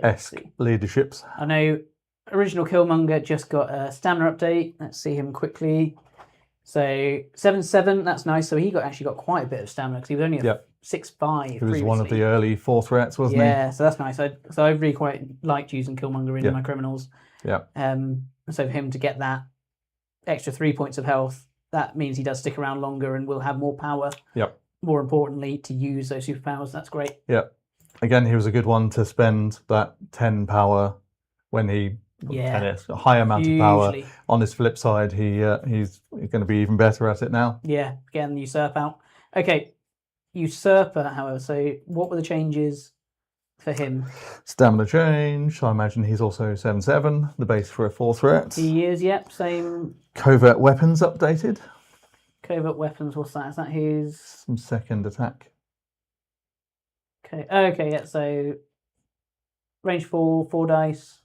Leaderships. I know original Killmonger just got a stamina update. Let's see him quickly. So 7/7, that's nice. So he actually got quite a bit of stamina because he was only a 6/5. He was one of the early 4 threats, wasn't he? Yeah, so that's nice. So I really quite liked using Killmonger in my criminals. Yeah. So for him to get that extra 3 points of health, that means he does stick around longer and will have more power. Yep. More importantly, to use those superpowers. That's great. Yep. Again, he was a good one to spend that 10 power when he a high amount of power. On his flip side, he's going to be even better at it now. Yeah, getting the Usurp out. Okay, Usurper, however, so what were the changes for him? Stamina change, so I imagine he's also 7/7, the base for a 4 threat. He is, yep, same. Covert weapons updated. Covert weapons, what's that? Is that his... Some second attack. Okay, yeah, so range 4 dice.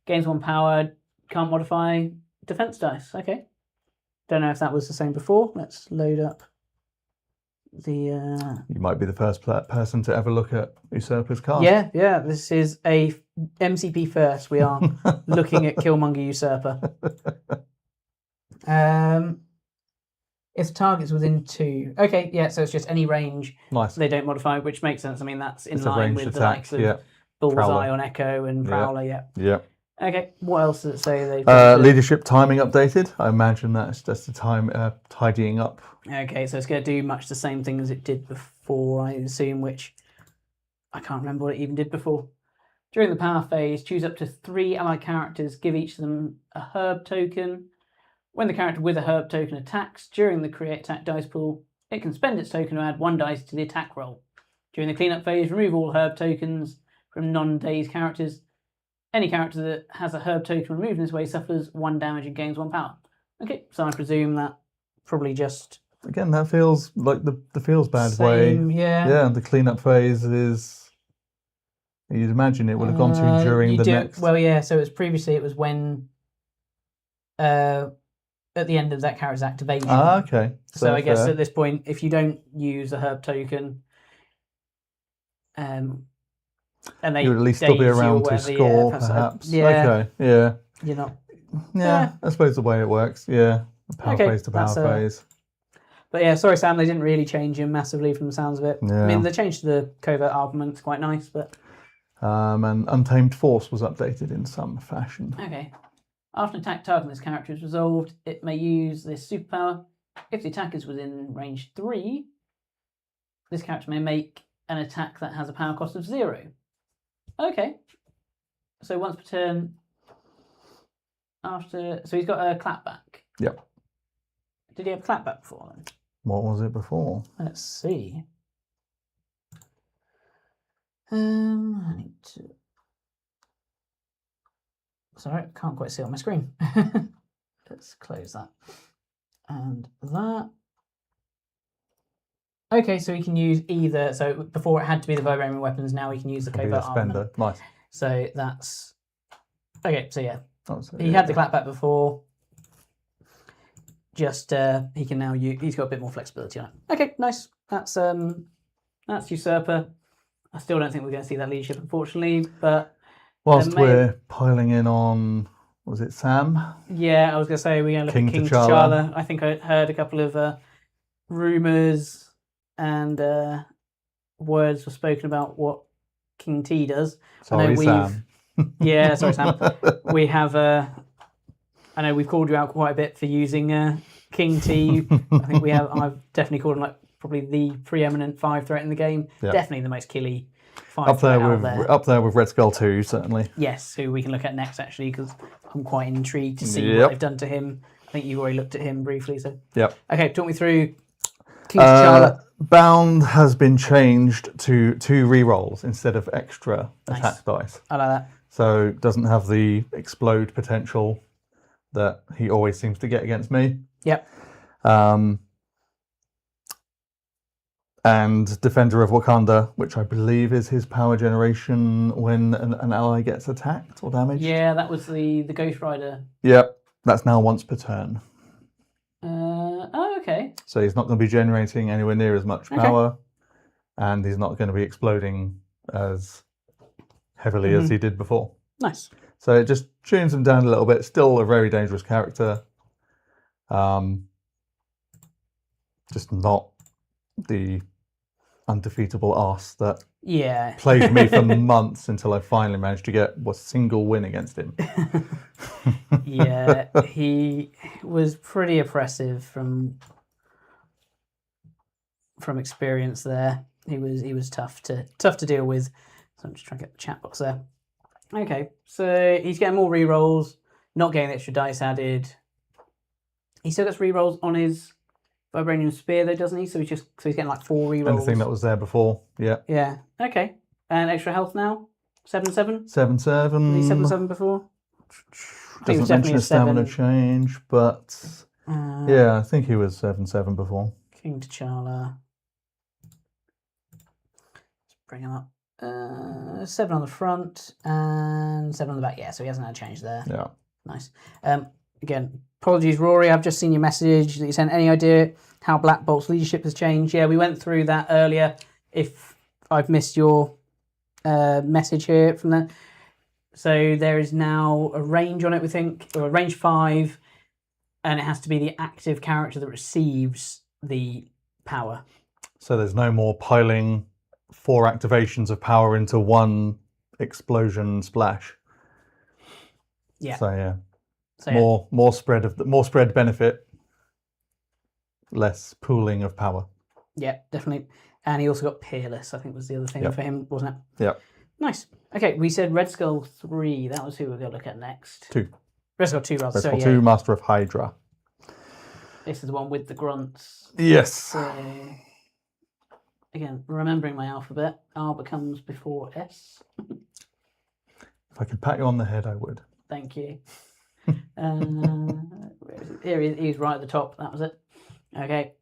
Gains 1 power, can't modify defense dice. Okay. Don't know if that was the same before. Let's load up the... You might be the first person to ever look at Usurper's card. Yeah. This is a MCP first. We are looking at Killmonger Usurper. If the target's within 2. Okay, yeah, so it's just any range. Nice. They don't modify, which makes sense. I mean, that's in line with the likes of Bullseye on Echo and Prowler, Yeah. Okay, what else does it say? Leadership timing updated. I imagine that's just a time tidying up. Okay, so it's going to do much the same thing as it did before, I assume, which I can't remember what it even did before. During the power phase, choose up to 3 allied characters, give each of them a herb token. When the character with a herb token attacks during the create attack dice pool, it can spend its token to add 1 dice to the attack roll. During the cleanup phase, remove all herb tokens from non-dazed characters. Any character that has a herb token removed in this way suffers 1 damage and gains 1 power. Okay, so I presume that probably just... Again, that feels like the feels bad way. Yeah, the cleanup phase is... You'd imagine it would have gone to during the next... Well, yeah, so previously it was when... at the end of that character's activation. Okay. So I guess at this point, if you don't use a herb token... and they you would at least still be around to score, perhaps. Okay, yeah. You're not. Yeah, I suppose the way it works. Yeah, power phase to power phase. But yeah, sorry, Sam. They didn't really change him massively from the sounds of it. Yeah. I mean, the change to the covert armament is quite nice, but. And Untamed Force was updated in some fashion. Okay. After an attack targeting this character is resolved, it may use this superpower. If the attack is within range 3, this character may make an attack that has a power cost of 0. Okay. So once per turn, so he's got a clapback. Yep. Did he have a clapback before then? What was it before? Let's see. I need to... Sorry, I can't quite see it on my screen. Let's close that. And that. Okay, so he can use either. So before it had to be the vibranium weapons, now he can use the Can be covert a spender. armament. Nice. So that's okay. So yeah, That's- he had the clapback before. Just he can now use. He's got a bit more flexibility on it. Okay, nice. That's usurper. I still don't think we're going to see that leadership, unfortunately. But whilst we're piling in on, was it Sam? yeah, I was going to say we're going to look King at King T'Challa. T'Challa. I think I heard a couple of rumors and words were spoken about what King T does. Sorry, Sam. Yeah, sorry, Sam. We have. I know we've called you out quite a bit for using King T. I think we have. I've definitely called him like probably the preeminent 5 threat in the game. Yeah. Definitely the most killy 5 threat out there. Up there with Red Skull 2, certainly. Yes, who we can look at next actually, because I'm quite intrigued to see what they've done to him. I think you've already looked at him briefly. So yep. Okay, talk me through King T'Challa. Bound has been changed to 2 rerolls instead of extra attack dice. I like that. So doesn't have the explode potential that he always seems to get against me. Yep. And Defender of Wakanda, which I believe is his power generation when an ally gets attacked or damaged. Yeah, that was the Ghost Rider. Yep, that's now once per turn. Oh, okay. So he's not going to be generating anywhere near as much power, and he's not going to be exploding as heavily as he did before. Nice. So it just tunes him down a little bit. Still a very dangerous character. Just not the undefeatable arse that plagued me for months until I finally managed to get a single win against him. Yeah, he was pretty oppressive from experience there. He was tough to deal with. So I'm just trying to get the chat box there. Okay, so he's getting more rerolls, not getting the extra dice added. He still gets rerolls on his Vibranium Spear though, doesn't he? So he's getting like 4 rerolls. Anything that was there before, yeah. Yeah. Okay. And extra health now? 7/7? 7/7. Was he 7/7 before? Doesn't mention a stamina change, but yeah, I think he was 7/7 before. King T'Challa. Let's bring him up. 7 on the front and 7 on the back. Yeah, so he hasn't had a change there. Yeah. Nice. Again, apologies, Rory. I've just seen your message that you sent. Any idea how Black Bolt's leadership has changed? Yeah, we went through that earlier. If I've missed your message here from that. So there is now a range on it, we think, or a range 5, and it has to be the active character that receives the power. So there's no more piling 4 activations of power into one explosion splash. Yeah. So yeah. So more spread benefit, less pooling of power. Yeah, definitely. And he also got Peerless, I think was the other thing for him, wasn't it? Yeah. Nice. Okay, we said Red Skull 3. That was who we're going to look at next. 2. Red Skull 2, rather. Red Skull 2, Master of Hydra. This is the one with the grunts. Yes. So, again, remembering my alphabet, R becomes before S. If I could pat you on the head, I would. Thank you. Here he's right at the top. That was it. Okay.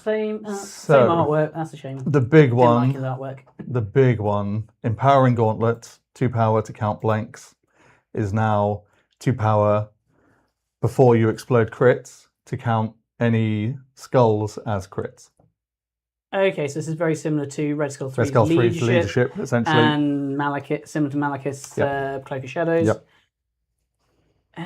Same artwork. That's a shame. The big one. Didn't like his artwork. The big one. Empowering Gauntlet. 2 power to count blanks. Is now 2 power before you explode crits to count any skulls as crits. Okay, so this is very similar to Red Skull 3's Red Skull 3's leadership, essentially. And similar to Malekith's Cloak of Shadows. Yep.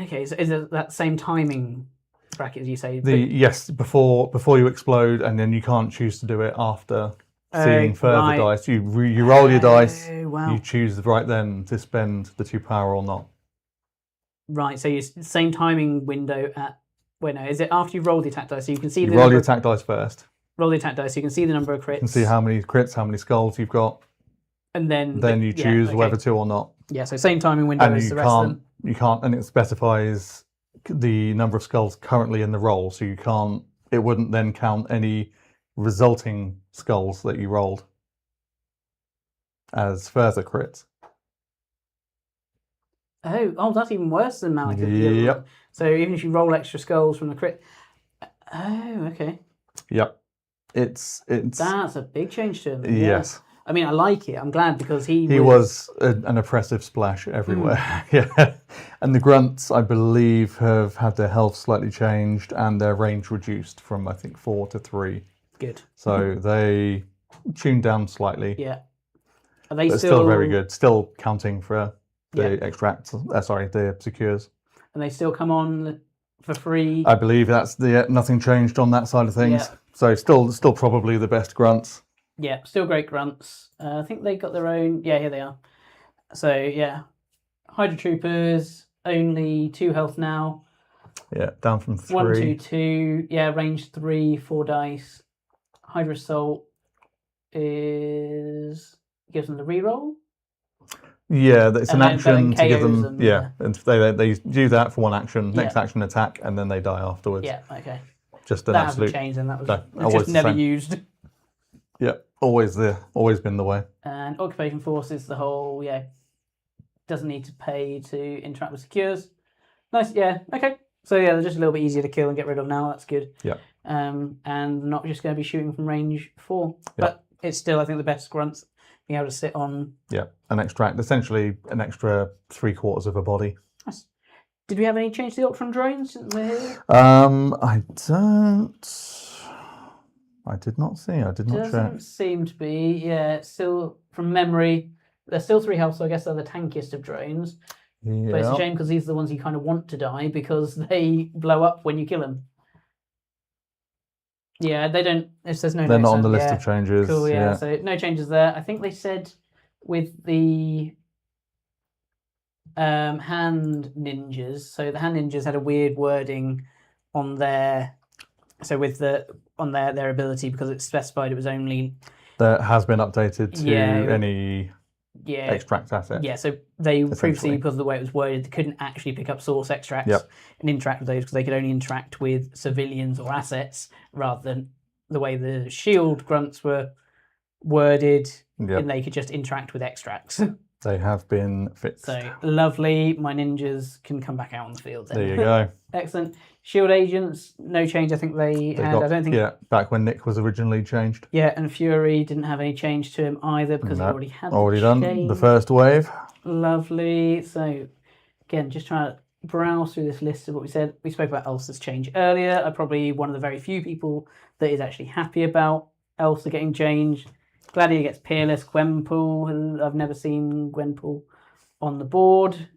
Okay, so is it that same timing bracket as you say? Yes, before you explode, and then you can't choose to do it after seeing further dice. You roll your dice, you choose right then to spend the 2 power or not. Right, so you same timing window at... Wait, no, is it after you roll the attack dice? So you can see you roll your attack dice first. Roll the attack dice, so you can see the number of crits. You can see how many crits, how many skulls you've got. And then you choose whether to or not. Yeah, so same timing window as the rest of them. You can't, and it specifies the number of skulls currently in the roll, so you can't, it wouldn't then count any resulting skulls that you rolled as further crits. Oh, that's even worse than Malekith. Yep. So even if you roll extra skulls from the crit... Oh, okay. Yep. It's That's a big change to him. yes. I mean, I like it. I'm glad because he was an oppressive splash everywhere. Yeah. And the grunts, I believe, have had their health slightly changed and their range reduced from, I think, 4 to 3. good. So they tuned down slightly. Yeah. Are they But still very good. Still counting for the extracts. The secures. And they still come on for free. I believe that's nothing changed on that side of things. Yeah. So still probably the best grunts. Yeah, still great grunts. I think they got their own. Yeah, here they are. So yeah, Hydra Troopers only 2 health now. Yeah, down from 3. 1, 2, 2. Yeah, range 3, 4 dice. Hydra Assault gives them the reroll. Yeah, it's an action to give them. And they do that for 1 action. Next action attack, and then they die afterwards. Yeah, okay. Just an that absolute. Hasn't changed, and that was No, just never used. Yeah, always been the way. And Occupation Force is the whole doesn't need to pay to interact with secures. Nice, yeah, okay. So yeah, they're just a little bit easier to kill and get rid of now. That's good. Yeah. And not just going to be shooting from range 4, but it's still, I think, the best grunts being able to sit on. Yeah, an extract, essentially an extra 3/4 of a body. Nice. Did we have any change to the Ultron drones since we're here? I don't. I did not see. I did not check. Doesn't seem to be. Yeah, it's still from memory. They're still 3 health, so I guess they're the tankiest of drones. Yeah. But it's a shame because these are the ones you kind of want to die because they blow up when you kill them. Yeah, they don't. There's no. They're not on the list of changes. Cool. Yeah. So no changes there. I think they said with the hand ninjas. So the hand ninjas had a weird wording on their. So with their ability, because it specified it was only that has been updated to any extract asset. Yeah, so they previously, because of the way it was worded, they couldn't actually pick up source extracts and interact with those because they could only interact with civilians or assets rather than the way the shield grunts were worded, and they could just interact with extracts. They have been fixed. So lovely, my ninjas can come back out on the field then. There you go. Excellent. Shield agents, no change. I think they had. I don't think. Yeah, back when Nick was originally changed. Yeah, and Fury didn't have any change to him either because he already had. Done the first wave. Lovely. So again, just trying to browse through this list of what we said. We spoke about Elsa's change earlier. I'm probably one of the very few people that is actually happy about Elsa getting changed. Gladiator gets Peerless. Gwenpool. I've never seen Gwenpool on the board.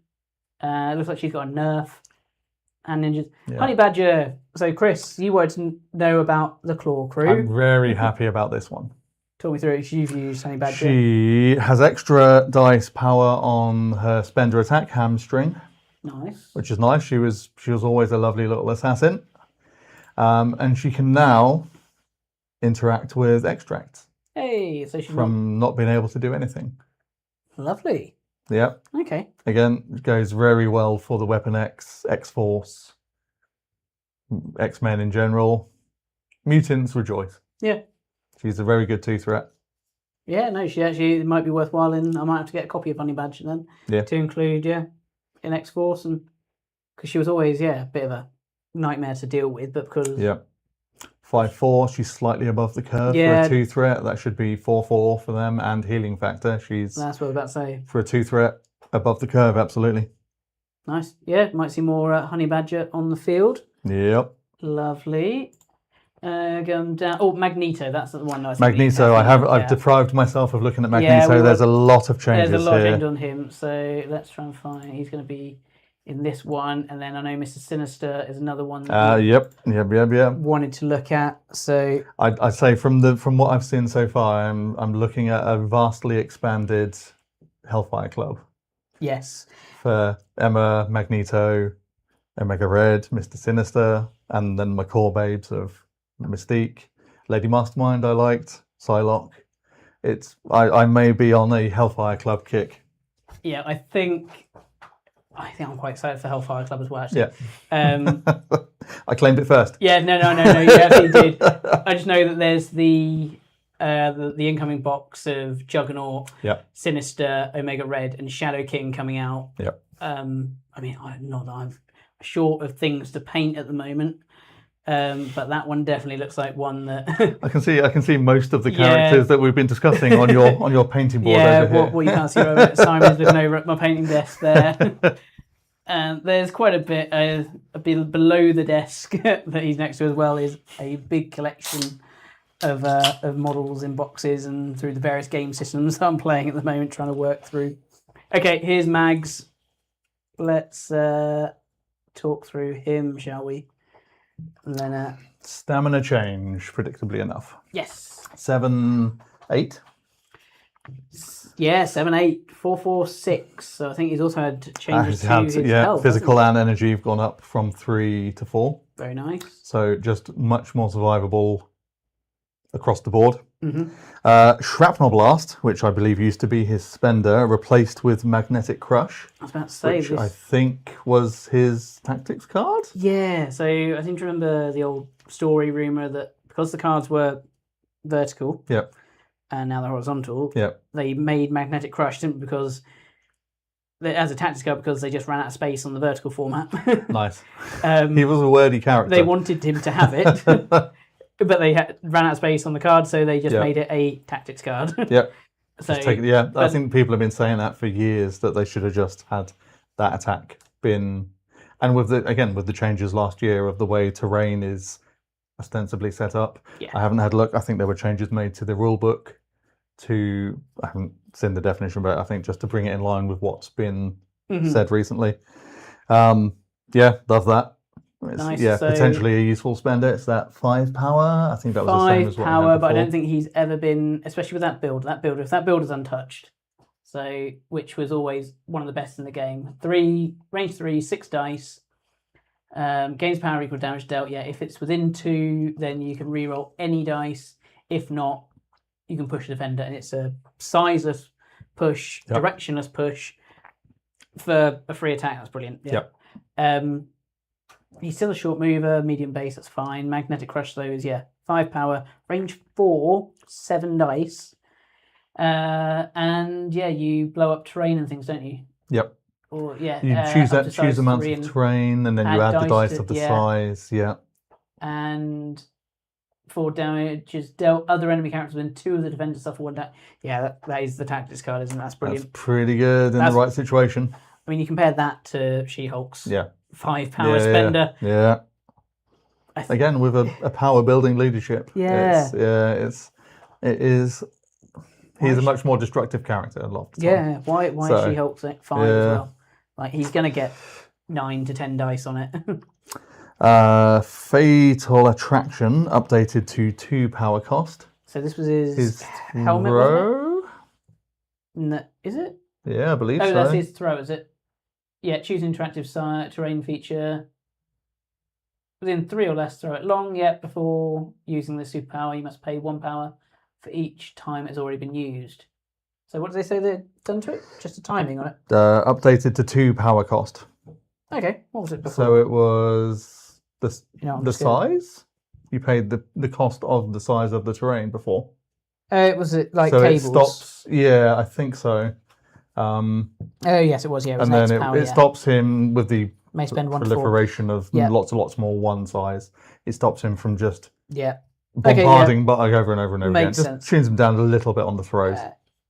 It looks like she's got a nerf. And ninjas. Yeah. Honey Badger. So, Chris, you wanted to know about the Claw Crew. I'm very happy about this one. Talk me through it. You've used Honey Badger. She has extra dice power on her spender attack, Hamstring. Nice. Which is nice. She was always a lovely little assassin. And she can now interact with extracts. Hey, so she's not being able to do anything. Lovely. Yep. Okay. Again, it goes very well for the Weapon X, X-Force, X-Men in general. Mutants rejoice. Yeah. She's a very good 2-threat. Yeah, no, she actually it might be worthwhile. I might have to get a copy of Honey Badger then. Yeah. To include, in X-Force, and because she was always, a bit of a nightmare to deal with, but because 5/4, she's slightly above the curve for a 2-threat. That should be 4/4 for them, and healing factor. That's what I was about to say. For a 2-threat, above the curve, absolutely. Nice. Yeah, might see more Honey Badger on the field. Yep. Lovely. Going down. Oh, Magneto. That's the one. Magneto. I've deprived myself of looking at Magneto. There's a lot of changes here. There's a lot of change on him. So let's try and find. He's going to be in this one, and then I know Mr. Sinister is another one. Yep. Wanted to look at. So I'd say from what I've seen so far, I'm looking at a vastly expanded Hellfire Club. Yes. For Emma, Magneto, Omega Red, Mr. Sinister, and then my core babes of Mystique, Lady Mastermind. I liked Psylocke. I may be on a Hellfire Club kick. Yeah, I think I'm quite excited for Hellfire Club as well, actually. Yeah. I claimed it first. Yeah, no, you actually did. I just know that there's the incoming box of Juggernaut, Sinister, Omega Red, and Shadow King coming out. Yep. I mean, not that I'm short of things to paint at the moment. But that one definitely looks like one that. I can see most of the characters that we've been discussing on your painting board over here. What you can't see over Simon's looking over at my painting desk there. There's quite a bit below the desk that he's next to as well is a big collection of models in boxes and through the various game systems that I'm playing at the moment, trying to work through. Okay, here's Mags. Let's talk through him, shall we? And then, stamina change, predictably enough. Yes. 7, 8. Yeah, 7, 8, 4, 4, 6. So I think he's also had changes to his health. Physical and energy have gone up from 3 to 4. Very nice. So just much more survivable across the board. Shrapnel Blast, which I believe used to be his spender, replaced with Magnetic Crush. I was about to say which I think was his tactics card. Yeah, so I seem to remember the old story rumour that because the cards were vertical, and now they're horizontal, they made Magnetic Crush simply because, as a tactics card, because they just ran out of space on the vertical format. Nice. He was a wordy character. They wanted him to have it. But they ran out of space on the card, so they just made it a tactics card. So I think people have been saying that for years, that they should have just had that attack been, and with the changes last year of the way terrain is ostensibly set up. I haven't had a look. I think there were changes made to the rule book I haven't seen the definition, but I think just to bring it in line with what's been said recently. Love that. It's, nice. So potentially a useful spender. It's that 5 power. I think that was the same as what 5 power, but I before. don't think he's ever been, especially with that build. If that build is untouched, so which was always one of the best in the game. Range 3, 6 dice. Gains power equal damage dealt. Yeah, if it's within 2, then you can reroll any dice. If not, you can push a defender, and it's a sizeless push, directionless push for a free attack. That's brilliant. He's still a short mover, medium base, that's fine. Magnetic Crush, though, is, 5 power, range 4, 7 dice. And, you blow up terrain and things, don't you? Yep. Or, you choose amounts of terrain, and then you add the dice of the size, And 4 damage is dealt other enemy characters within 2 of the defender suffer 1 damage. Yeah, that is the tactics card, isn't it? That's brilliant. That's pretty good in the right situation. I mean, you compare that to She-Hulk's 5 power Yeah, spender. Yeah. Again, with a power building leadership. Yeah. It is. He's a much more destructive character a lot of the time. Why is She-Hulk's at 5 as well? Like, he's going to get 9 to 10 dice on it. Fatal Attraction updated to 2 power cost. So this was his helmet, wasn't it? No, is it? Yeah, I believe so. Oh, that's his throw, is it? Yeah, choose interactive terrain feature. Within 3 or less, throw it long. Before using the superpower, you must pay 1 power for each time it's already been used. So what did they say they'd done to it? Just a timing on it? Updated to 2 power cost. Okay, what was it before? So it was the size? You paid the cost of the size of the terrain before. Was it like so cables? It stops, yeah, I think so. Oh yes, it was. Yeah, it was and then it stops him with the may spend 1 proliferation of lots more one size. It stops him from just bombarding over and over and over again. Makes Just sense. tunes him down a little bit on the throws.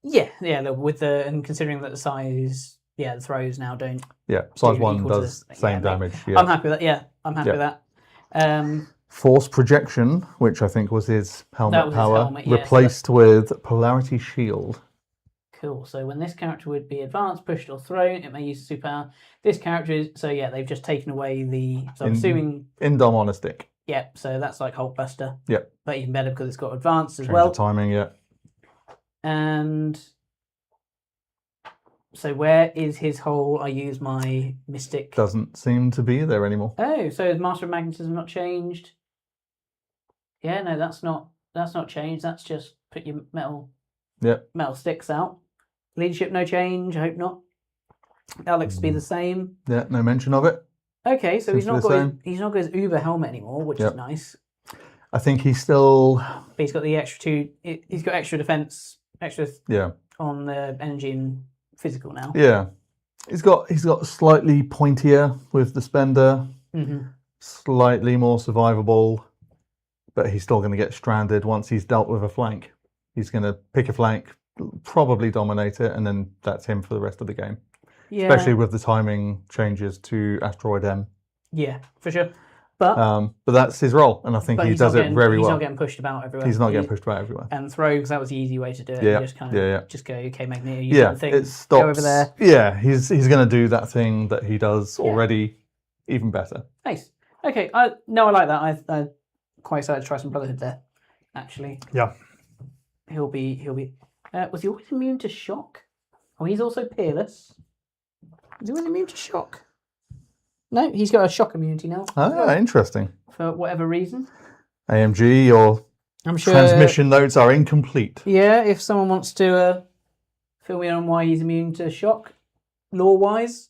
And considering that the size, the throws now don't. Yeah, size 1 equal to does this. same damage. I'm happy with that. Yeah, I'm happy with that. Force Projection, which I think was his helmet power, helmet, replaced with Polarity Shield. Cool. So when this character would be advanced, pushed, or thrown, it may use superpower. This character is they've just taken away the. So I'm assuming Indom on a stick. Yeah, so that's like Hulkbuster. Yep. But even better because it's got advanced as Change well. the timing, yeah. And so where is his whole I use my mystic? Doesn't seem to be there anymore. Oh, so his Master of Magnetism not changed? Yeah, no, that's not changed. That's just put your metal sticks out. Leadership no change, I hope not. That looks to be the same. Yeah, no mention of it. Okay, so he's not got his Uber helmet anymore, which is nice. I think he's still. But he's got the extra 2. He's got extra defense, on the energy and physical now. Yeah, he's got slightly pointier with the spender. slightly more survivable, but he's still going to get stranded once he's dealt with a flank. He's going to pick a flank, probably dominate it, and then that's him for the rest of the game. Yeah. Especially with the timing changes to Asteroid M. Yeah, for sure. But that's his role, and I think he does it very well. He's not getting pushed about everywhere. He's not getting pushed about everywhere. And throws, that was the easy way to do it. Yeah, You just kind of just go, okay, Magneto, you yeah, do the thing, it stops. go over there. Yeah, he's going to do that thing that he does already, even better. Nice. Okay, I like that. I'm quite excited to try some Brotherhood there, actually. Yeah. He'll be. Was he always immune to shock? Oh, he's also peerless. Is he always immune to shock? No, he's got a shock immunity now. Ah, interesting. For whatever reason. AMG, your I'm sure transmission notes are incomplete. Yeah, if someone wants to fill me in on why he's immune to shock, law-wise.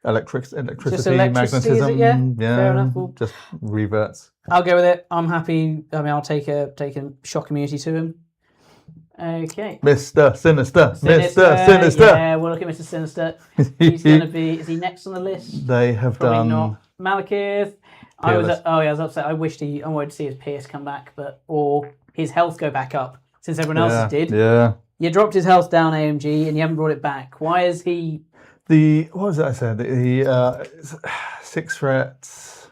Electricity, electricity, magnetism. Is it? Yeah, fair enough. Just reverts. I'll go with it. I'm happy. I mean, I'll take a shock immunity to him. Okay. Mr. Sinister. Mr. Sinister. Yeah, we'll look at Mr. Sinister. He's going to be... Is he next on the list? They have Probably done... not. Malekith. I was upset. I wanted to see his Pierce come back, or his health go back up, since everyone else did. Yeah. You dropped his health down, AMG, and you haven't brought it back. Why is he... What was it I said? The 6 threats...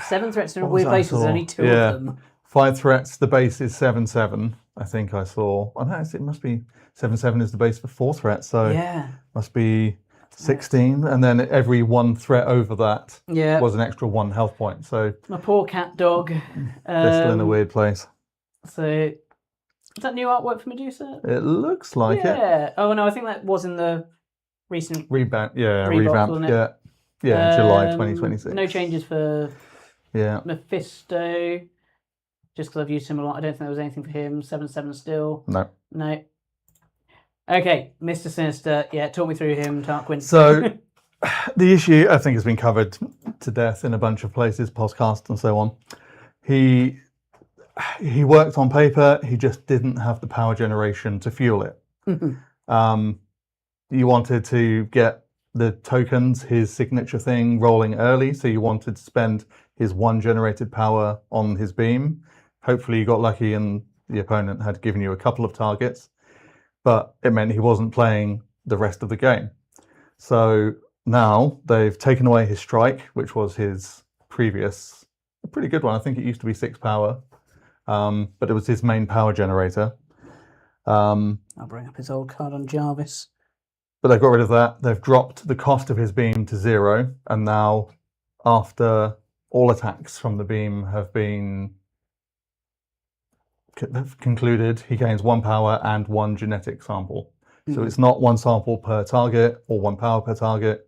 7 threats in weird places, there's only 2 of them. 5 threats, the base is 7/7, I think I saw. Oh, no, it must be 7/7 is the base for 4 threats, so must be 16, and then every 1 threat over that was an extra 1 health point. So my poor cat dog. They're still in a weird place. So, is that new artwork for Medusa? It looks like it. Yeah. Oh, no, I think that was in the recent... Revamp, yeah, July 2026. No changes for Mephisto. Just because I've used him a lot, I don't think there was anything for him. 7/7 still. No. Okay, Mr. Sinister. Yeah, talk me through him, Tarquin. So, the issue I think has been covered to death in a bunch of places, podcasts and so on. He worked on paper. He just didn't have the power generation to fuel it. You wanted to get the tokens, his signature thing, rolling early. So you wanted to spend his 1 generated power on his beam. Hopefully you got lucky and the opponent had given you a couple of targets, but it meant he wasn't playing the rest of the game. So now they've taken away his strike, which was his previous, a pretty good one. I think it used to be 6 power, but it was his main power generator. I'll bring up his old card on Jarvis. But they've got rid of that. They've dropped the cost of his beam to 0, and now after all attacks from the beam have been concluded, he gains 1 power and 1 genetic sample. So it's not 1 sample per target or 1 power per target.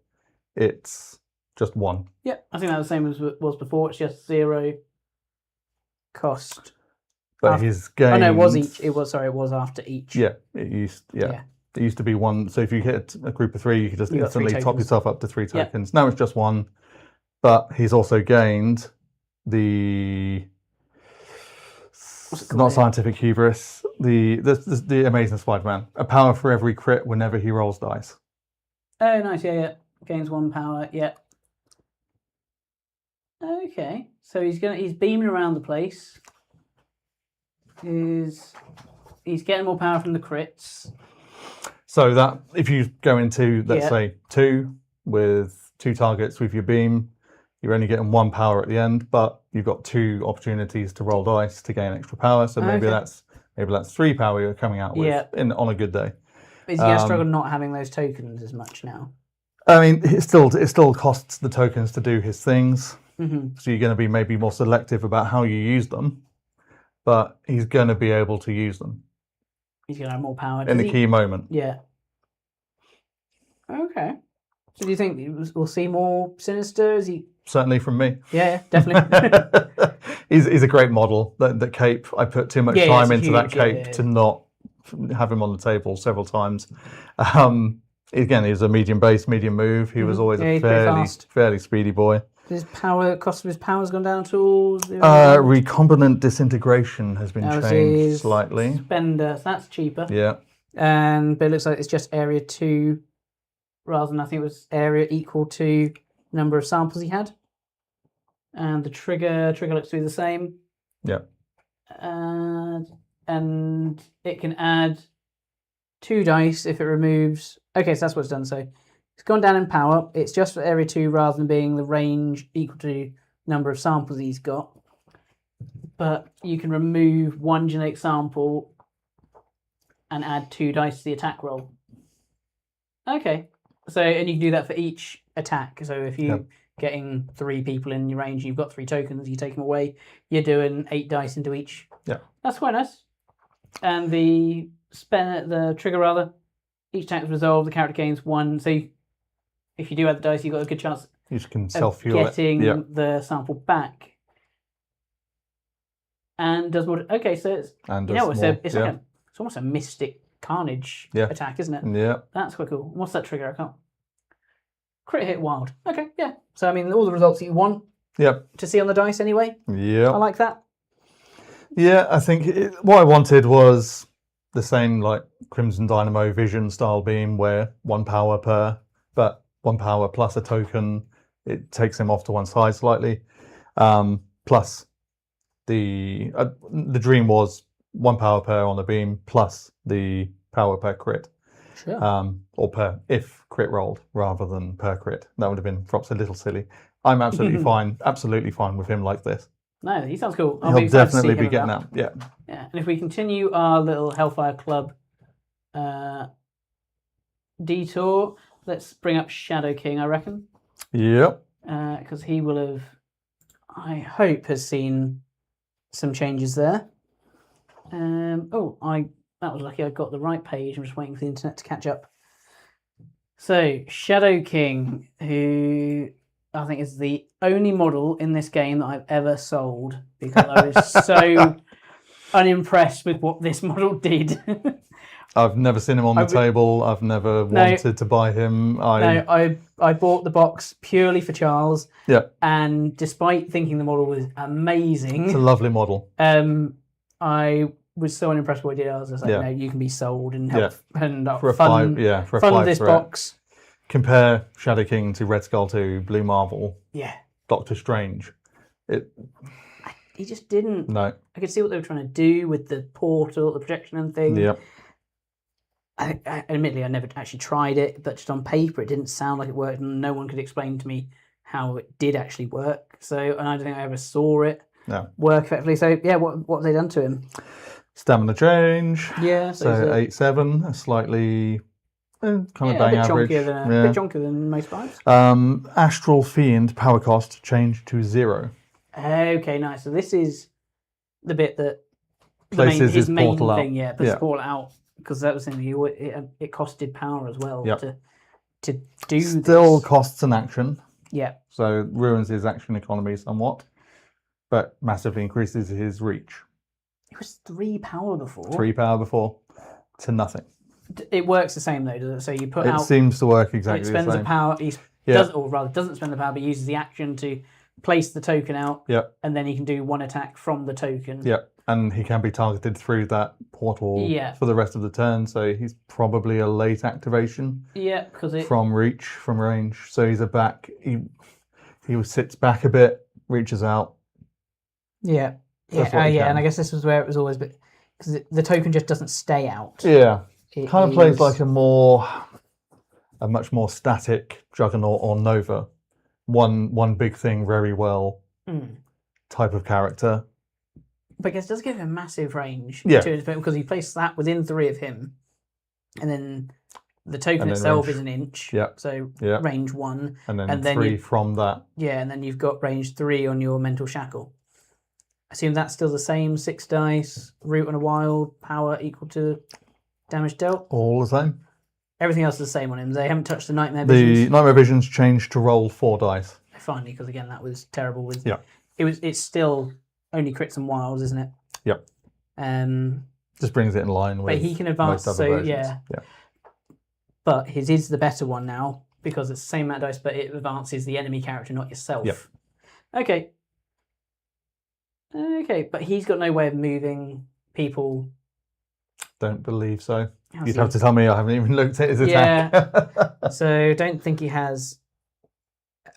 It's just 1. Yeah, I think that's the same as it was before. It's just 0 cost. But his gains... Oh no, it was each. It was after each. Yeah, it used to be 1. So if you hit a group of 3, you could just instantly top yourself up to 3 tokens. Now it's just 1. But he's also gained the... Not scientific hubris. The Amazing Spider-Man. A power for every crit whenever he rolls dice. Oh, nice. Yeah. Gains 1 power. Yeah. Okay. So he's beaming around the place. He's getting more power from the crits. So that if you go into, let's say, 2 with 2 targets with your beam, you're only getting 1 power at the end, but you've got 2 opportunities to roll dice to gain extra power. So maybe that's 3 power you're coming out with on a good day. Is he going to struggle not having those tokens as much now? I mean, it still costs the tokens to do his things. So you're going to be maybe more selective about how you use them, but he's going to be able to use them. He's going to have more power. In the key moment. Yeah. Okay. So do you think we'll see more Sinister? Is he... Certainly from me. Yeah, definitely. he's a great model. That cape, I put too much time into that cape to not have him on the table several times. Again, he's a medium base, medium move. He was always a fairly speedy boy. His cost of his power's gone down at all? Recombinant disintegration has been changed slightly. Spender, so that's cheaper. Yeah. But it looks like it's just area 2 rather than I think it was area equal to number of samples he had. And the trigger looks to be the same. Yeah. And it can add 2 dice if it removes. Okay, so that's what it's done. So it's gone down in power. It's just for area 2 rather than being the range equal to number of samples he's got. But you can remove 1 genetic sample and add 2 dice to the attack roll. Okay. So, and you can do that for each attack. So if you're getting 3 people in your range and you've got 3 tokens, you take them away, you're doing 8 dice into each. Yeah. That's quite nice. And the trigger rather, each attack is resolved, the character gains 1. So if you do add the dice, you've got a good chance You can of self-fuel getting it. the sample back. And does what? Okay, so it's it's like it's almost a Mystic Carnage attack, isn't it? Yeah. That's quite cool. What's that trigger? I can't. Crit hit wild. Okay, yeah. So I mean, all the results that you want. To see on the dice anyway. Yeah. I like that. Yeah, I think what I wanted was the same like Crimson Dynamo Vision style beam, where 1 power per, but 1 power plus a token. It takes him off to one side slightly. Plus the dream was 1 power per on the beam plus the power per crit. Sure. Or per if crit rolled rather than per crit. That would have been perhaps a little silly. I'm absolutely fine with him like this. No, he sounds cool. He'll definitely be getting out. Yeah. Yeah, and if we continue our little Hellfire Club detour, let's bring up Shadow King, I reckon. Yep. Because he will have, I hope, has seen some changes there. That was lucky I got the right page. I'm just waiting for the internet to catch up. So, Shadow King, who I think is the only model in this game that I've ever sold, because I was so unimpressed with what this model did. I've never seen him on the table. I've never wanted to buy him. I bought the box purely for Charles. Yeah. And despite thinking the model was amazing, it's a lovely model. I was so unimpressed with what he did. I was just like, no, you can be sold and help and fund this box. Compare Shadow King to Red Skull to Blue Marvel. Yeah. Doctor Strange. He just didn't. No. I could see what they were trying to do with the portal, the projection and thing. Yeah. Admittedly, I never actually tried it, but just on paper, it didn't sound like it worked, and no one could explain to me how it did actually work. So, and I don't think I ever saw it work effectively. So, yeah, what have they done to him? Stamina change. Yeah. So 8/7, a slightly kind of bang average. A bit chunkier than most vibes. Astral Fiend power cost changed to 0. Okay, nice. So this is the bit that places his main portal thing, out. puts the portal out, because that was something it costed power as well to do. Still costs an action. Yeah. So ruins his action economy somewhat, but massively increases his reach. It was 3 power before. 3 power before to nothing. It works the same though, does it? So you put out. It seems to work exactly it spends the same. The power. Doesn't spend the power, but uses the action to place the token out. Yep. And then he can do 1 attack from the token. Yep. And he can be targeted through that portal for the rest of the turn. So he's probably a late activation. Yeah, because from range. So he's a back. He sits back a bit, reaches out. Yeah. And I guess this was where it was always, because the token just doesn't stay out. Yeah. It kind of plays like a much more static Juggernaut or Nova. One big thing very well type of character. But it does give him massive range. Yeah. Because he places that within 3 of him. And then the token itself is an inch. Yeah. So range 1. And then 3 from that. Yeah, and then you've got range 3 on your mental shackle. I assume that's still the same. 6 dice, root on a wild, power equal to damage dealt. All the same. Everything else is the same on him. They haven't touched the Nightmare Visions. The Nightmare Visions changed to roll 4 dice. Finally, because again, that was terrible. Yeah. It's still only crits and wilds, isn't it? Yep. Just brings it in line with. But he can advance. Most other versions. Yeah. But his is the better one now because it's the same amount of dice, but it advances the enemy character, not yourself. Yep. Okay, but he's got no way of moving people. Don't believe so. You'd have to tell me. I haven't even looked at his attack. Yeah. So don't think he has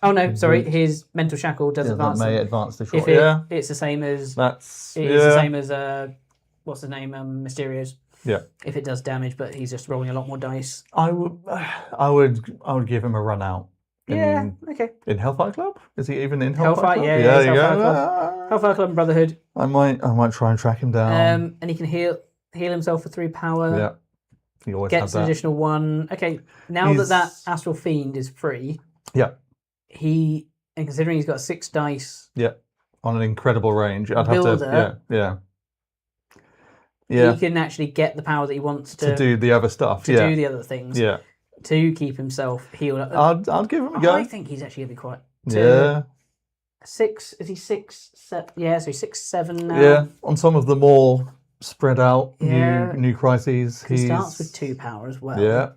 Oh no, sorry. His mental shackle does Yeah, that advance. may them. advance the If short. it, Yeah, it's the same as that's it is the same as what's the name? Mysterio's. Yeah, If it does damage, but he's just rolling a lot more dice. I would give him a run out. Yeah. Okay. In Hellfire Club? Is he even in Hellfire Club? Yeah, there he's you Hellfire go. Club. Hellfire Club and Brotherhood. I might try and track him down. And he can heal himself for 3 power. Yeah, he always Gets had an that. additional 1. Okay, now that Astral Fiend is free. Yeah. And considering he's got 6 dice. Yeah, on an incredible range. I'd Builder, have to. Yeah. He can actually get the power that he wants to do the other stuff. To do the other things. Yeah. To keep himself healed up. I'd give him a go. I think he's actually going to be quite. Yeah. 6. Is he 6? 7? Yeah, so 6, 7 now. Yeah. On some of the more spread out new crises, he starts with 2 power as well. Yeah.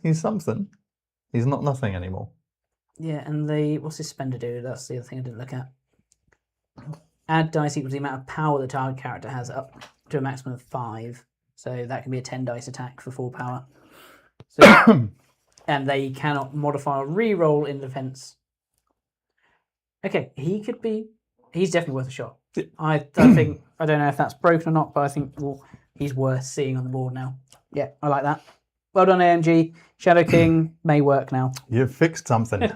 He's something. He's not nothing anymore. Yeah, and what's his spender do? That's the other thing I didn't look at. Add dice equals the amount of power the target character has up to a maximum of 5. So that can be a 10 dice attack for 4 power. So, and they cannot modify or re-roll in defense. Okay, he's definitely worth a shot. Yeah. I think, I don't know if that's broken or not, but I think he's worth seeing on the board now. Yeah, I like that. Well done, AMG. Shadow King may work now. You've fixed something.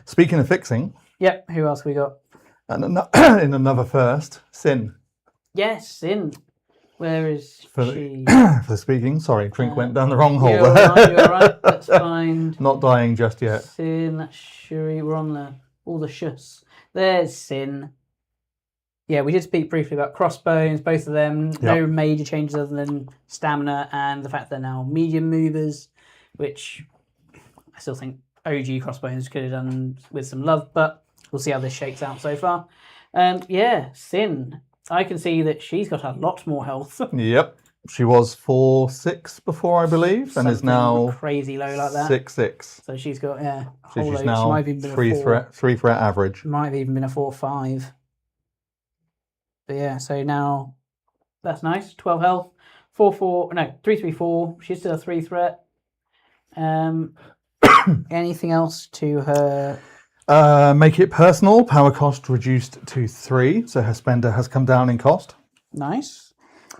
Speaking of fixing. Yep, who else we got? And in another first, Sin. Yes, Sin. Where is she? For speaking, sorry, drink went down the wrong hole. You're all right. Let's find. Not dying just yet. Sin, that's Shuri. We're on all the shus. There's Sin. Yeah, we did speak briefly about crossbones, both of them. Yep. No major changes other than stamina and the fact they're now medium movers, which I still think OG crossbones could have done with some love, but we'll see how this shakes out so far. Yeah, Sin. I can see that she's got a lot more health. Yep. She was 4-6 before, I believe, and is now crazy low like that. 6-6. So she's got So she's now she might have even been three threat average. Might have even been a 4-5. But yeah, so now that's nice. 12 health, 3-3-4. She's still a 3 threat. Anything else to her? Make it personal. Power cost reduced to 3, so her spender has come down in cost. Nice.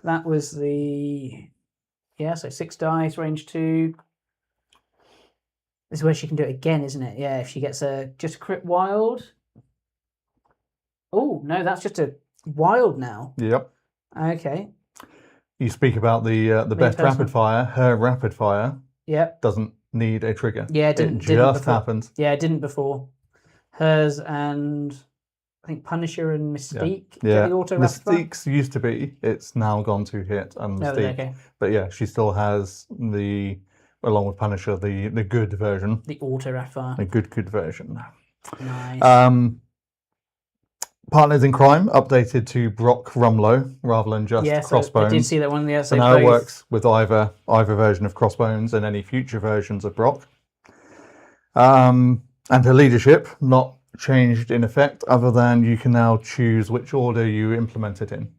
That was so 6 dice, range 2. This is where she can do it again, isn't it? Yeah, if she gets just a crit wild. Oh no, that's just a wild now. Yep. Okay. You speak about the best rapid fire. Her rapid fire. Yep. Doesn't need a trigger. Yeah, it just happens. Yeah, it didn't before. Hers and I think Punisher and Mystique. Yeah. The auto Mystique's used to be. It's now gone to hit and Mystique. Okay. But yeah, she still has along with Punisher, the good version. The auto rapid. The good version. Nice. Partners in Crime updated to Brock Rumlow rather than just Crossbones. I did see that one. Yeah, so now it works with either version of Crossbones and any future versions of Brock. And her leadership not changed in effect, other than you can now choose which order you implement it in.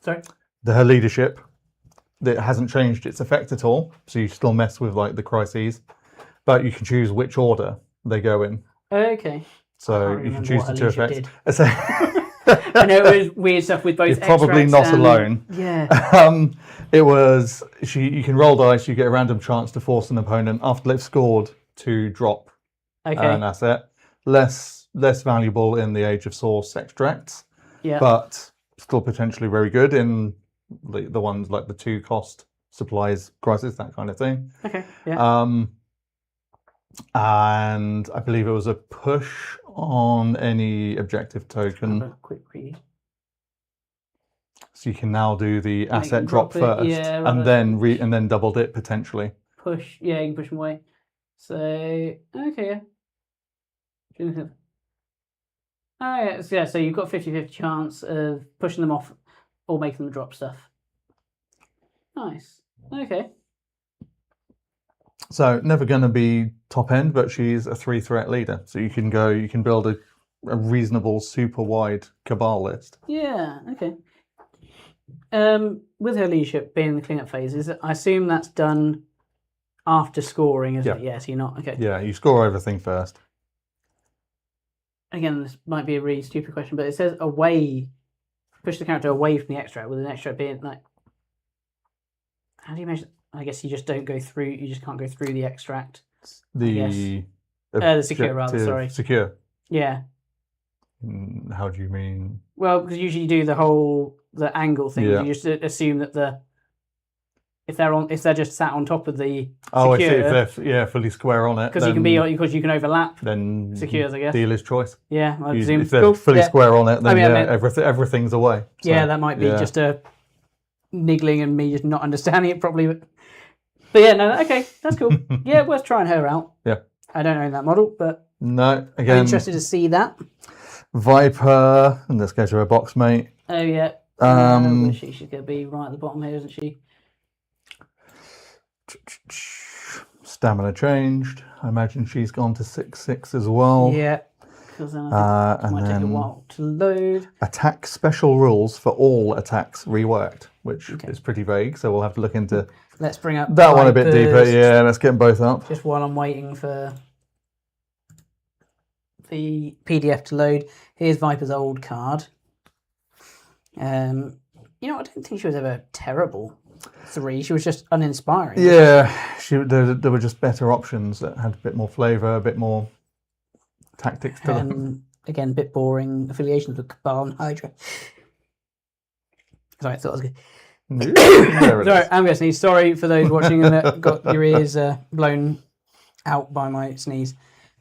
Sorry. Her leadership, it hasn't changed its effect at all. So you still mess with like the crises, but you can choose which order they go in. Okay. So you can choose the 2 effects. I know it was weird stuff with both. You're probably not alone. Yeah. It was you can roll dice. You get a random chance to force an opponent after they've scored to drop an asset. Less valuable in the Age of Source extracts. Yeah. But still potentially very good in the ones like the 2 cost supplies crisis, that kind of thing. Okay. Yeah. And I believe it was a push on any objective token. Have a quick read. So you can now do the asset drop first, and then double dip potentially. Push, you can push them away. So okay, yeah. Oh yeah, so you've got 50-50 chance of pushing them off or making them drop stuff. Nice. Okay. So never going to be top end, but she's a 3 threat leader. So you can build a reasonable super wide cabal list. Yeah. Okay. With her leadership being in the cleanup phases, I assume that's done after scoring, isn't it? Yeah, so you're not okay. Yeah, you score everything first. Again, this might be a really stupid question, but it says away. Push the character away from the extract, with an extract being like. How do you measure? I guess you just don't go through. You just can't go through the extract. The secure, rather. Sorry. Secure. Yeah. How do you mean? Well, because usually you do the angle thing. You just assume that if they're just sat on top of the Oh, secure, I see. If they're fully square on it, because you can overlap. Then secures, I guess. Dealer's choice. Yeah, I presume. If they're fully square on it, then everything's away. So, yeah, that might be just a niggling and me just not understanding it properly. But yeah, no, okay, that's cool. Yeah, worth trying her out. Yeah. I don't own that model, but no, again, I'm interested to see that. Viper, and let's go to her box mate. Oh yeah. She's going to be right at the bottom here, isn't she? Stamina changed. I imagine she's gone to 6/6 as well. Yeah. Because then I think it might take a while to load. Attack special rules for all attacks reworked, which is pretty vague. So we'll have to look into. Let's bring up that one a bit deeper. Yeah, let's get them both up. Just while I'm waiting for the PDF to load. Here's Viper's old card. I don't think she was ever terrible. 3. She was just uninspiring. Yeah, there were just better options that had a bit more flavour, a bit more tactics to them. Again, a bit boring. Affiliations with Cabal and Hydra. Sorry, I thought I was good. Sorry, I'm going to sneeze. Sorry for those watching and got your ears blown out by my sneeze.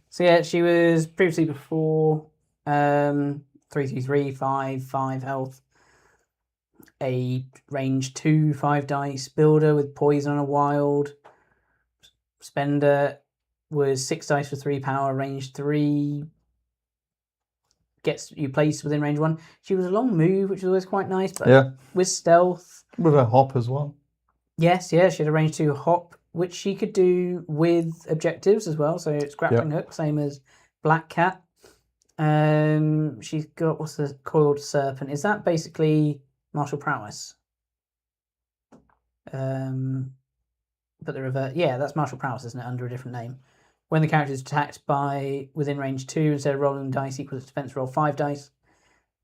So yeah, she was previously before 3/3, 5 health. A range 2 5 dice builder with poison on a wild. Spender was 6 dice for 3 power, range 3. Gets you placed within range 1. She was a long move, which was always quite nice, but with stealth. With a hop as well. Yes, she had a range 2 hop, which she could do with objectives as well. So it's grappling hook, same as Black Cat. She's got, what's the coiled serpent? Is that basically martial prowess? But the revert, that's martial prowess, isn't it? Under a different name. When the character is attacked by within range 2, instead of rolling dice equals its defense, roll 5 dice.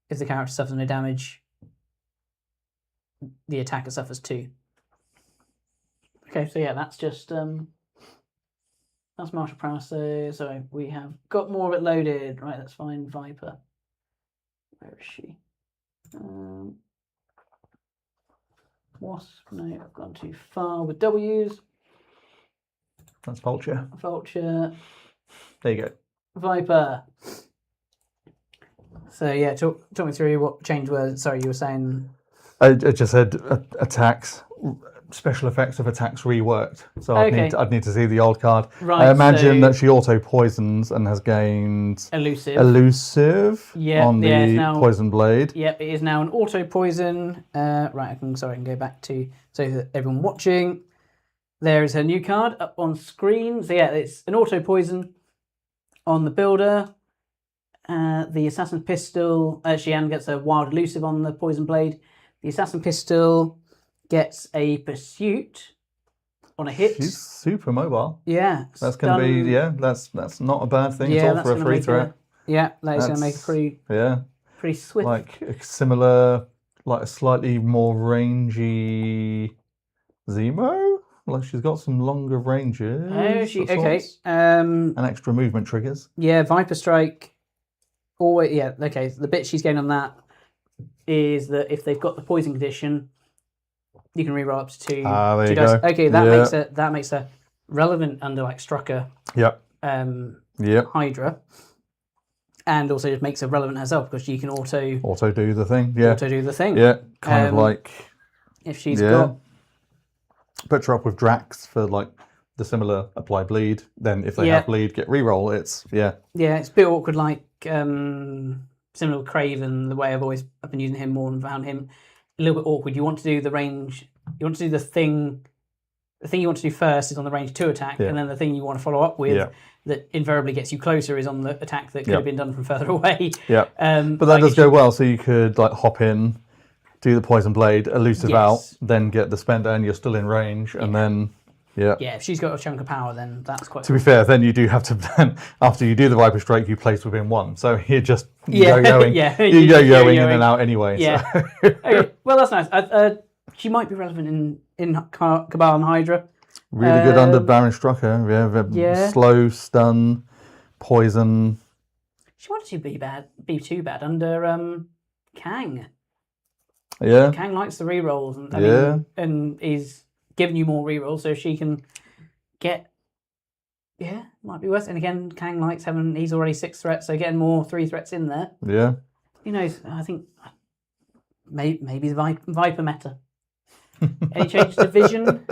If the character suffers no damage, the attacker suffers 2. Okay, so that's just that's martial prowess. So we have got more of it loaded. Right, let's find Viper. Where is she? Wasp. No, I've gone too far with W's. That's Vulture. Vulture. There you go. Viper. So talk me through what change was. Sorry, you were saying. I just said attacks, special effects of attacks reworked. So I'd need to see the old card. Right, I imagine that she auto poisons and has gained elusive on the poison blade. Yep, it is now an auto poison. Right, I can go back to so that everyone watching. There is her new card up on screen. So it's an auto poison on the builder. The assassin pistol. Shian gets a wild elusive on the poison blade. The assassin pistol gets a pursuit on a hit. She's super mobile. Yeah, that's going to be that's not a bad thing at all for a free threat. That is going to make a pretty swift. Like a similar, like a slightly more rangy Zemo. Like she's got some longer ranges. Oh, okay. And extra movement triggers. Yeah, Viper Strike. Always, okay. The bit she's getting on that is that if they've got the poison condition, you can reroll up to 2. There you dice. go. Okay, that makes her relevant under like Strucker. Yep. Hydra, and also just makes her relevant herself because she can auto do the thing. Yeah. Auto do the thing. Yeah. Kind of like if she's got. Put her up with Drax for like the similar apply bleed. Then if they have bleed, get reroll. It's Yeah, it's a bit awkward. Like similar with Craven, the way I've been using him more and found him a little bit awkward. You want to do the range. You want to do the thing. The thing you want to do first is on the range 2 attack, and then the thing you want to follow up with that invariably gets you closer is on the attack that could have been done from further away. Yeah. But that does go well. So you could like hop in, do the poison blade, elusive out, then get the spender, and you're still in range, and then Yeah. Yeah, if she's got a chunk of power, then that's quite. To be fair, then you do have to then after you do the Viper Strike, you place within 1. So you're just Yeah, yo-yoing, yeah, you're yo-yoing in and out anyway. Yeah. So. Okay, well that's nice. She might be relevant in Cabal and Hydra. Really good under Baron Strucker. Yeah, slow, stun, poison. She wanted to be too bad under Kang. Yeah. Kang likes the rerolls, and I mean, and is giving you more rerolls, so she can get. Yeah, might be worse. And again, Kang likes having. He's already 6 threats, so getting more 3 threats in there. Yeah. Who knows? I think maybe the Viper meta. Any change to vision?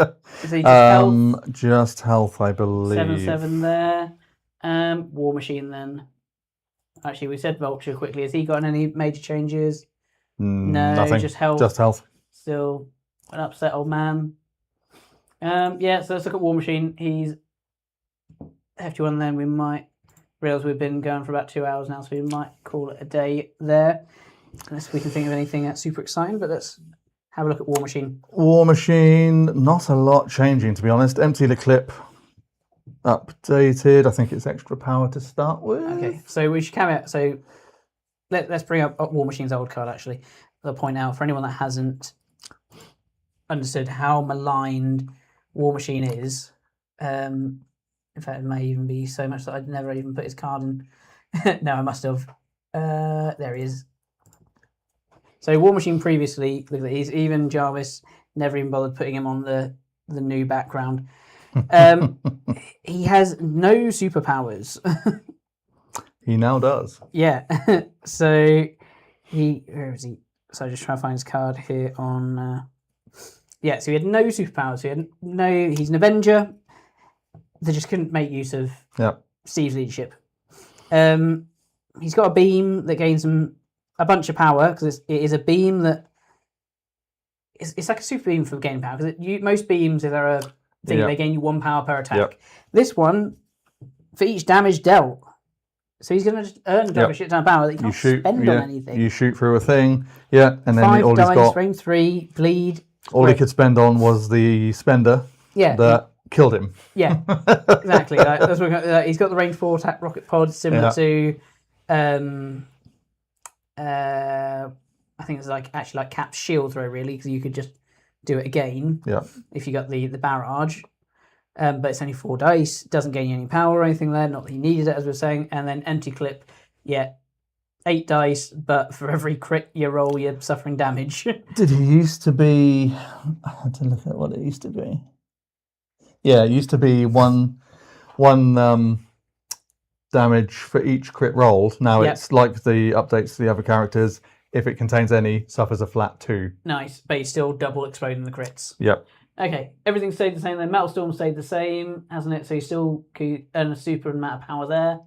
Is he just health? Just health, I believe. 7/7 there. War Machine then. Actually, we said Vulture quickly. Has he got any major changes? No, nothing. just health. Just health. Still an upset old man. Yeah, so let's look at War Machine. He's hefty one. Then we might realize we've been going for about 2 hours now, so we might call it a day there. Unless we can think of anything that's super exciting, but let's have a look at War Machine. War Machine, not a lot changing, to be honest. Empty the clip, updated. I think it's extra power to start with. Okay, so we should come out. So let's bring up War Machine's old card, actually. I'll point out for anyone that hasn't understood how maligned War Machine is. In fact, it may even be so much that I'd never even put his card in. No, I must have. There he is. So War Machine previously, look at these, even Jarvis never even bothered putting him on the new background. He has no superpowers. He now does. Yeah. So where is he? So I just try to find his card here on. Yeah. So he had no superpowers. He's an Avenger. They just couldn't make use of Steve's leadership. He's got a beam that gains him a bunch of power because it is a beam that it's like a super beam for gaining power because most beams if they're a thing they gain you 1 power per attack. This one for each damage dealt, so he's going to just earn a shit ton of power that you can't spend on anything. You shoot through a thing, and then 5 all dice, he's got frame 3, bleed. All he could spend on was the spender. That killed him. Yeah, exactly. That's what he's got the range 4 attack rocket pod similar to. I think it's like Cap's shield throw really because you could just do it again if you got the barrage, but it's only 4 dice, doesn't gain you any power or anything there, not that he needed it as we were saying. And then empty clip, 8 dice, but for every crit you roll you're suffering damage. Did he used to be, I had to look at what it used to be. It used to be one damage for each crit rolled. Now it's like the updates to the other characters. If it contains any, suffers a flat 2. Nice, but he's still double exploding the crits. Yep. Okay, everything stayed the same then. Metal Storm stayed the same, hasn't it? So you still could earn a super amount of power there.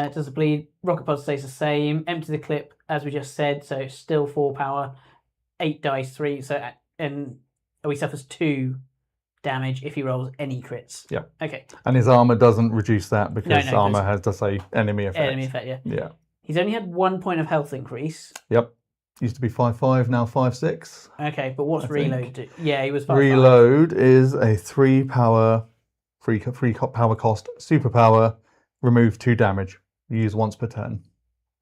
Does the bleed. Rocket Pod stays the same. Empty the clip, as we just said, so still 4 power. 8 dice, 3. So and he suffers 2 damage if he rolls any crits. Yeah. Okay. And his armor doesn't reduce that because armor has to say enemy effect. Enemy effect, yeah. Yeah. He's only had 1 point of health increase. Yep. Used to be 5/5, now 5/6. Okay, but what's reload do? Yeah, he was 5/5. Reload is a 3 power, free power cost, superpower, remove 2 damage. Use once per turn.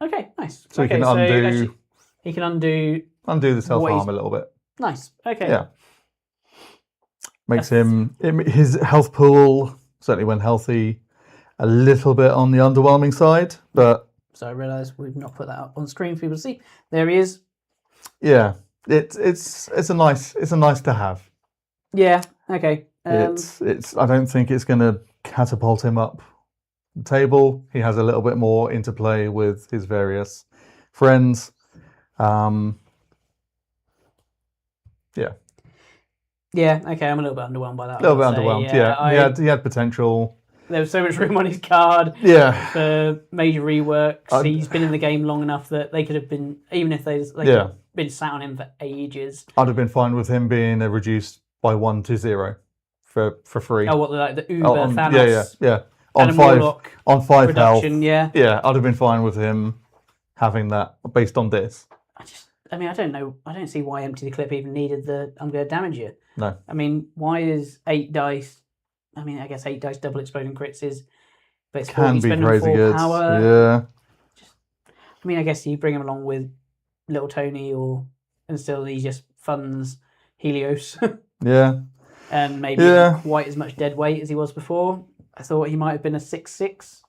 Okay, nice. So he can undo. He can undo the self harm a little bit. Nice. Okay. Yeah. Makes his health pool, certainly when healthy, a little bit on the underwhelming side, but. So I realise we've not put that up on screen for people to see. There he is. Yeah, it's a nice to have. Yeah. Okay. It's. I don't think it's going to catapult him up the table. He has a little bit more interplay with his various friends. Yeah. Yeah. Okay. I'm a little bit underwhelmed by that. A little bit underwhelmed. Yeah. He had potential. There was so much room on his card. Yeah. For major reworks. He's been in the game long enough that they could have been, even if they could have been sat on him for ages. I'd have been fine with him being reduced by 1 to 0 for free. Oh, what the Uber Thanos? Yeah. On 5 health. Yeah. Yeah, I'd have been fine with him having that based on this. I mean, I don't know. I don't see why Empty the Clip even needed the I'm going to damage you. No. I mean, why is 8 dice? I mean, I guess 8 dice double exploding crits is, but it's 40 Can be spending crazy 4 good. power. Yeah. I mean, I guess you bring him along with Little Tony, and still he just funds Helios, Yeah. and maybe Yeah. not quite as much dead weight as he was before. I thought he might have been a 6/6,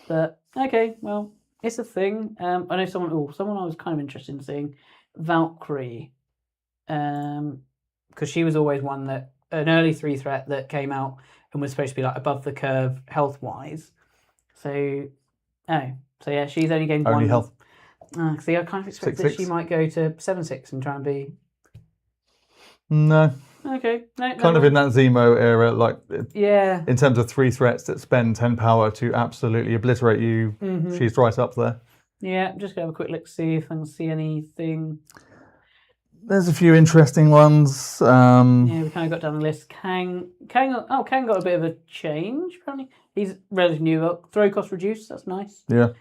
but okay, well, it's a thing. I know someone I was kind of interested in seeing, Valkyrie, because she was always one that an early 3 threat that came out and was supposed to be like above the curve health wise. So yeah, she's only gained Only one health. See, I kind of expect that she might go to 7/6 and try and be. No. Okay. No, Kind of in that Zemo era, like yeah. in terms of 3 threats that spend 10 power to absolutely obliterate you, she's right up there. Yeah, I'm just gonna have a quick look, see if I can see anything. There's a few interesting ones. Yeah, we kind of got down the list. Kang got a bit of a change. Apparently, he's relatively new. Throw cost reduced. That's nice. Yeah.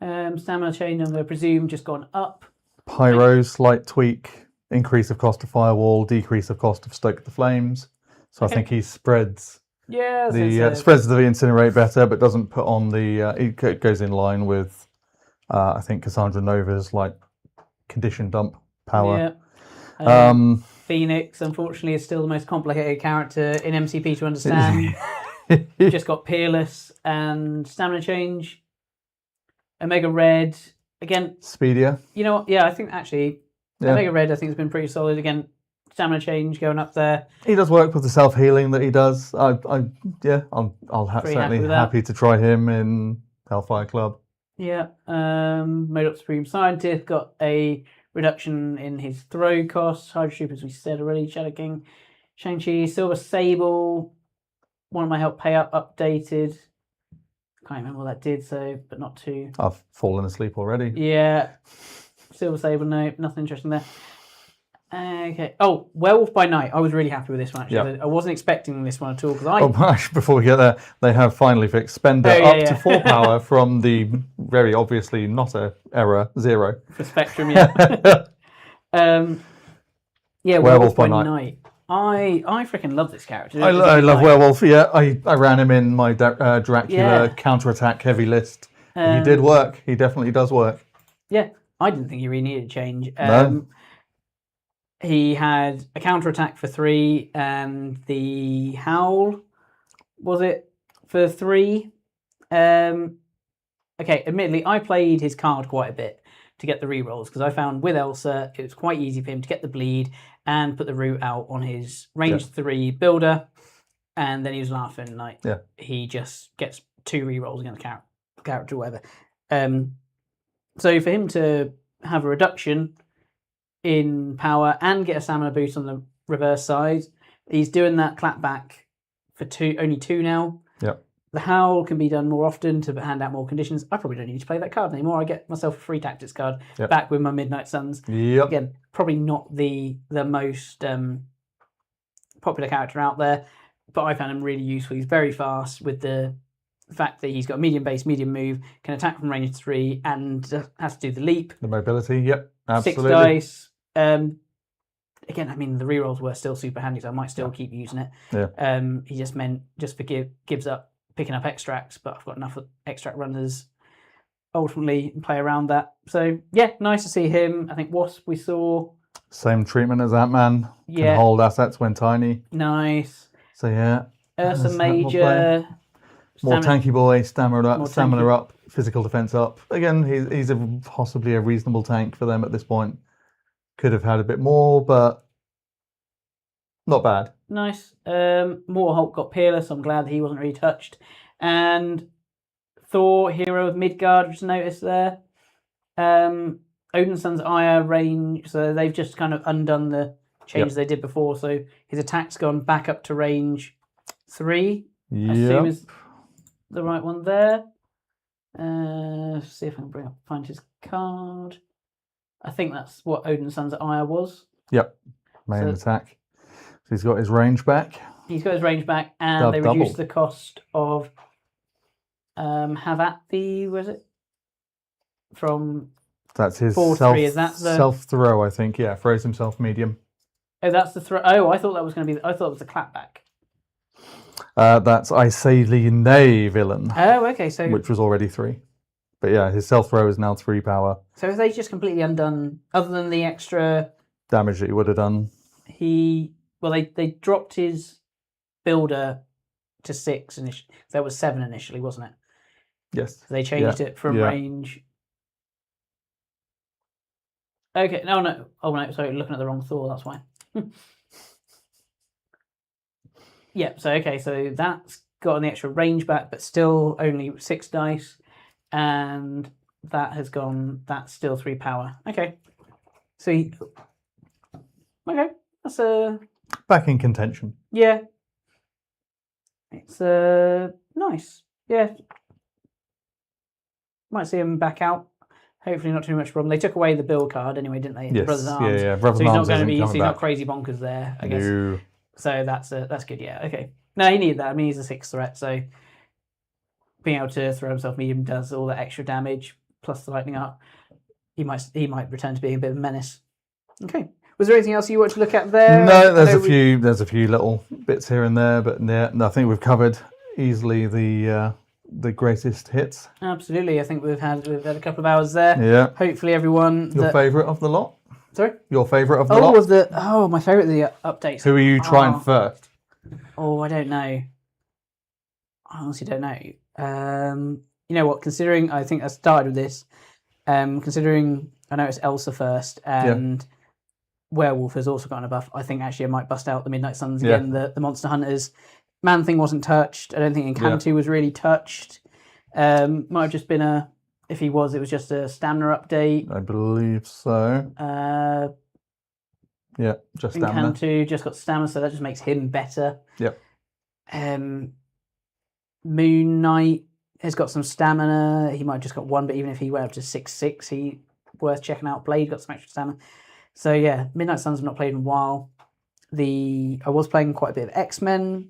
Stamina change, I'm going to presume, just gone up. Pyro, slight tweak, increase of cost of firewall, decrease of cost of stoke the flames. So I think he spreads spreads the incinerate better, but doesn't put on the. It goes in line with, I think Cassandra Nova's like condition dump power. Yeah. Phoenix, unfortunately, is still the most complicated character in MCP to understand. Just got Peerless and Stamina change. Omega Red, again. Speedier. You know what? Yeah, I think actually, Omega Red, I think, has been pretty solid. Again, Stamina change going up there. He does work with the self-healing that he does. I'll certainly happy to try him in Hellfire Club. Yeah. Mode Up Supreme Scientist got a reduction in his throw costs. Hydra Troop, as we said already. Shadow King, Shang-Chi, Silver Sable. One of my help pay up updated. Can't remember what that did, but not too. I've fallen asleep already. Yeah. Silver Sable, no, nothing interesting there. Okay. Oh, Werewolf by Night. I was really happy with this one, actually. Yep. I wasn't expecting this one at all. Before we get there, they have finally fixed Spender to 4 power from the very obviously not a error 0. For Spectrum, yeah. Werewolf by Night. I freaking love this character. I love Werewolf, yeah. I ran him in my Dracula counterattack heavy list. He did work. He definitely does work. Yeah, I didn't think he really needed a change. No. He had a counterattack for 3 and the Howl, was it, for 3. Okay, admittedly, I played his card quite a bit to get the rerolls because I found with Elsa, it was quite easy for him to get the bleed and put the root out on his range 3 builder, and then he was laughing like he just gets 2 rerolls against the character or whatever. So for him to have a reduction in power and get a stamina boost on the reverse side, he's doing that clapback for only 2 now. Yep. The Howl can be done more often to hand out more conditions. I probably don't need to play that card anymore. I get myself a free tactics card back with my Midnight Suns. Yep. Again, probably not the most popular character out there, but I found him really useful. He's very fast with the fact that he's got medium base, medium move, can attack from range 3, and has to do the leap. The mobility, yep, absolutely. 6 dice. Again, I mean, the rerolls were still super handy, so I might still keep using it. Yeah. He just gives up picking up extracts, but I've got enough extract runners ultimately play around that. So yeah, nice to see him. I think Wasp we saw. Same treatment as Ant-Man. Yeah. Can hold assets when tiny. Nice. So yeah. Ursa Major. More tanky boy, stamina up, physical defense up. Again, he's possibly a reasonable tank for them at this point. Could have had a bit more, but not bad. Nice. Morhulk got Peerless. I'm glad he wasn't really touched. And Thor, hero of Midgard, just noticed there. Odin's Son's Ire range. So they've just kind of undone the changes they did before. So his attack's gone back up to range 3. I assume is the right one there. See if I can find his card. I think that's what Odin's Son's Ire was. Yep. Main attack. So he's got his range back. He's got his range back, and they reduced the cost of have at the, was it? From That's his 4-3. Is that the self throw? I think. Yeah, throws himself medium. Oh, that's the throw. Oh, I thought that was going to be. I thought it was the clapback. That's I Say Thee Nay villain, Oh, okay. So which was already 3. But yeah, his self throw is now 3 power. So have they just completely undone, other than the extra Damage that he would have done. They dropped his builder to 6 initially. That was 7 initially, wasn't it? Yes. So they changed it from range. Okay, no. Oh no, sorry, looking at the wrong Thor, that's why. Yeah, so that's gotten the extra range back, but still only 6 dice. And that's still 3 power. Okay. Okay, that's back in contention. Yeah. It's nice. Yeah. Might see him back out. Hopefully not too much problem. They took away the build card anyway, didn't they? Yes. Brothers Arms. Yeah. Brothers so he's Arms not going to be. isn't So he's coming not back. crazy bonkers there, I guess. No. So that's good. Yeah. Okay. No, he needed that. I mean, he's a 6th threat, so being able to throw himself medium does all that extra damage plus the lightning up. He might return to being a bit of a menace. Okay. Was there anything else you want to look at there? No, there's a few little bits here and there, but yeah, I think we've covered easily the greatest hits. Absolutely. I think we've had a couple of hours there. Yeah. Hopefully everyone. Your favourite of the lot? Sorry? Your favourite of the lot? My favourite of the updates. Who are you trying first? Oh, I don't know. I honestly don't know. You know what? Considering I think I started with this, considering I know it's Elsa first and Werewolf has also gotten a buff, I think actually I might bust out the Midnight Suns again. The Monster Hunters. Man Thing wasn't touched. I don't think Encantu was really touched. Might have just been if he was, it was just a stamina update. I believe so. Just stamina. Encantu just got stamina, so that just makes him better. Yep. Moon Knight has got some stamina. He might have just got 1, but even if he went up to 6/6, he worth checking out. Blade got some extra stamina. So yeah, Midnight Suns have not played in a while. I was playing quite a bit of X-Men.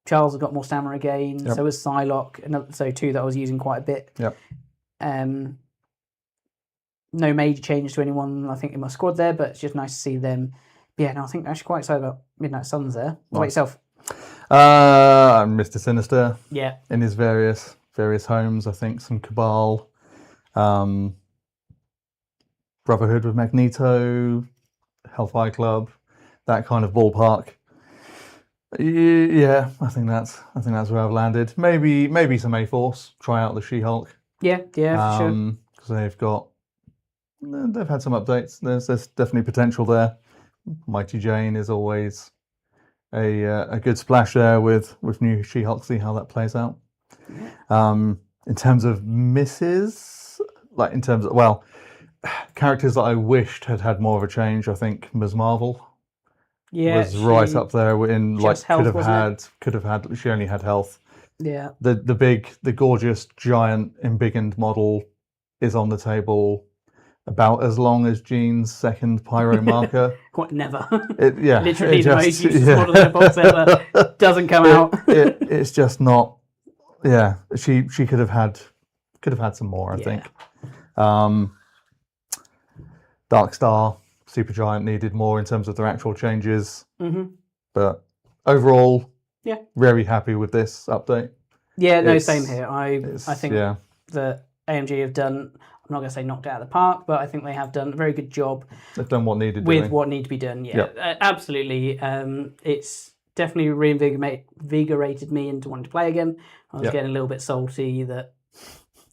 Charles has got more stamina again. So was Psylocke, and so 2 that I was using quite a bit. Yep. No major change to anyone, I think, in my squad there, but it's just nice to see them. Yeah, no, I think I'm actually quite excited about Midnight Suns there. What about yourself? Mr. Sinister. Yeah. In his various homes, I think some Cabal, Brotherhood with Magneto, Hellfire Club, that kind of ballpark. Yeah, I think that's where I've landed. Maybe some A-Force. Try out the She-Hulk. Yeah, for sure. Because they've had some updates. There's definitely potential there. Mighty Jane is always a good splash there with new She-Hulk. See how that plays out. In terms of misses, characters that I wished had more of a change. I think Ms. Marvel was right up there in could have had. She only had health. Yeah. The gorgeous giant embiggened model is on the table. About as long as Jean's second pyro marker. Quite never. Literally the most useless model in the box ever. Doesn't come out. It's just not. Yeah, she could have had some more. I think. Dark Star, Supergiant needed more in terms of their actual changes. Mm-hmm. But overall, very happy with this update. Yeah, no, same here. I think that AMG have done. I'm not going to say knocked it out of the park, but I think they have done a very good job. They've done what needed with what needed to be done. Yeah, absolutely. It's definitely reinvigorated me into wanting to play again. I was getting a little bit salty that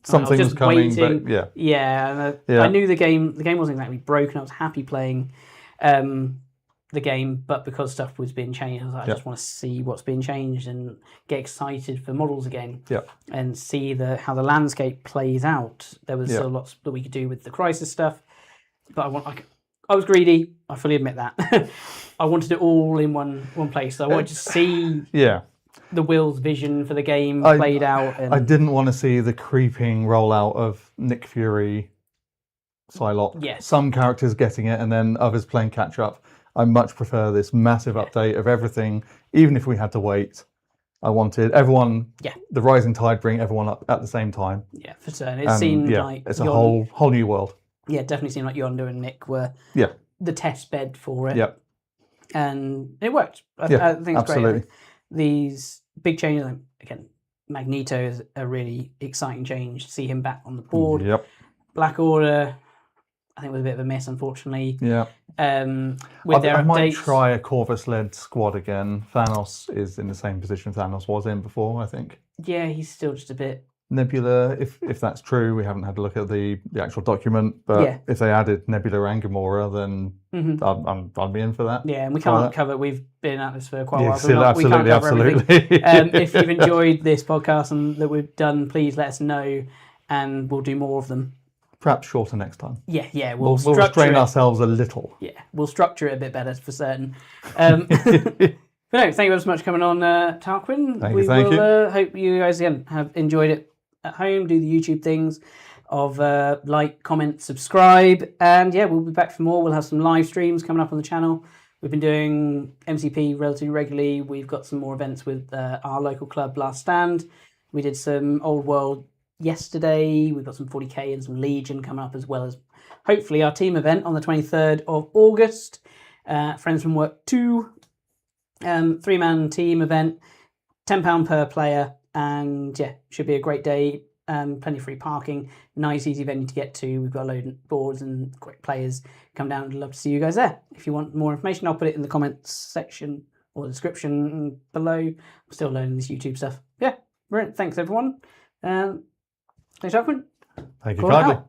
something was coming, but I knew the game wasn't exactly broken. I was happy playing the game, but because stuff was being changed, I was like, I just want to see what's being changed and get excited for models again. And see how the landscape plays out. There was still lots that we could do with the Crisis stuff, but I was greedy. I fully admit that. I wanted it all in one place. So I wanted to see the Will's vision for the game played out. And I didn't want to see the creeping rollout of Nick Fury, Psylocke. Yes. Some characters getting it and then others playing catch up. I much prefer this massive update of everything, even if we had to wait. I wanted everyone, Yeah. the rising tide, bring everyone up at the same time. Yeah, for certain. It seemed like it's a whole new world. Yeah, definitely seemed like Yondu and Nick were the test bed for it. Yeah. And it worked. I think it's absolutely. great. These big changes, again, Magneto is a really exciting change. See him back on the board. Yep. Black Order, I think was a bit of a miss, unfortunately. Yeah. With their I might updates, try a Corvus-led squad again. Thanos is in the same position Thanos was in before, I think. yeah, he's still just a bit. Nebula, if that's true, we haven't had a look at the actual document, but if they added Nebula and Gamora, then I'd be in for that. Yeah, and we can't cover. We've been at this for quite a while. So we can't cover everything. If you've enjoyed this podcast and that we've done, please let us know, and we'll do more of them. Perhaps shorter next time. Yeah. We'll restrain ourselves a little. Yeah, we'll structure it a bit better for certain. But no, thank you ever so much for coming on, Tarquin. Thank you. Hope you guys again have enjoyed it at home. Do the YouTube things of like, comment, subscribe, and we'll be back for more. We'll have some live streams coming up on the channel. We've been doing MCP relatively regularly. We've got some more events with our local club, Last Stand. We did some Old World yesterday. We've got some 40k and some Legion coming up, as well as hopefully our team event on the 23rd of August. Friends from Work 2, 3-man team event, £10 per player, and should be a great day. Plenty of free parking, nice easy venue to get to. We've got a load of boards and great players. Come down, I'd love to see you guys there. If you want more information, I'll put it in the comments section or the description below. I'm still learning this YouTube stuff. Brilliant. Thanks everyone. Thanks, Tarquin. Thank you kindly.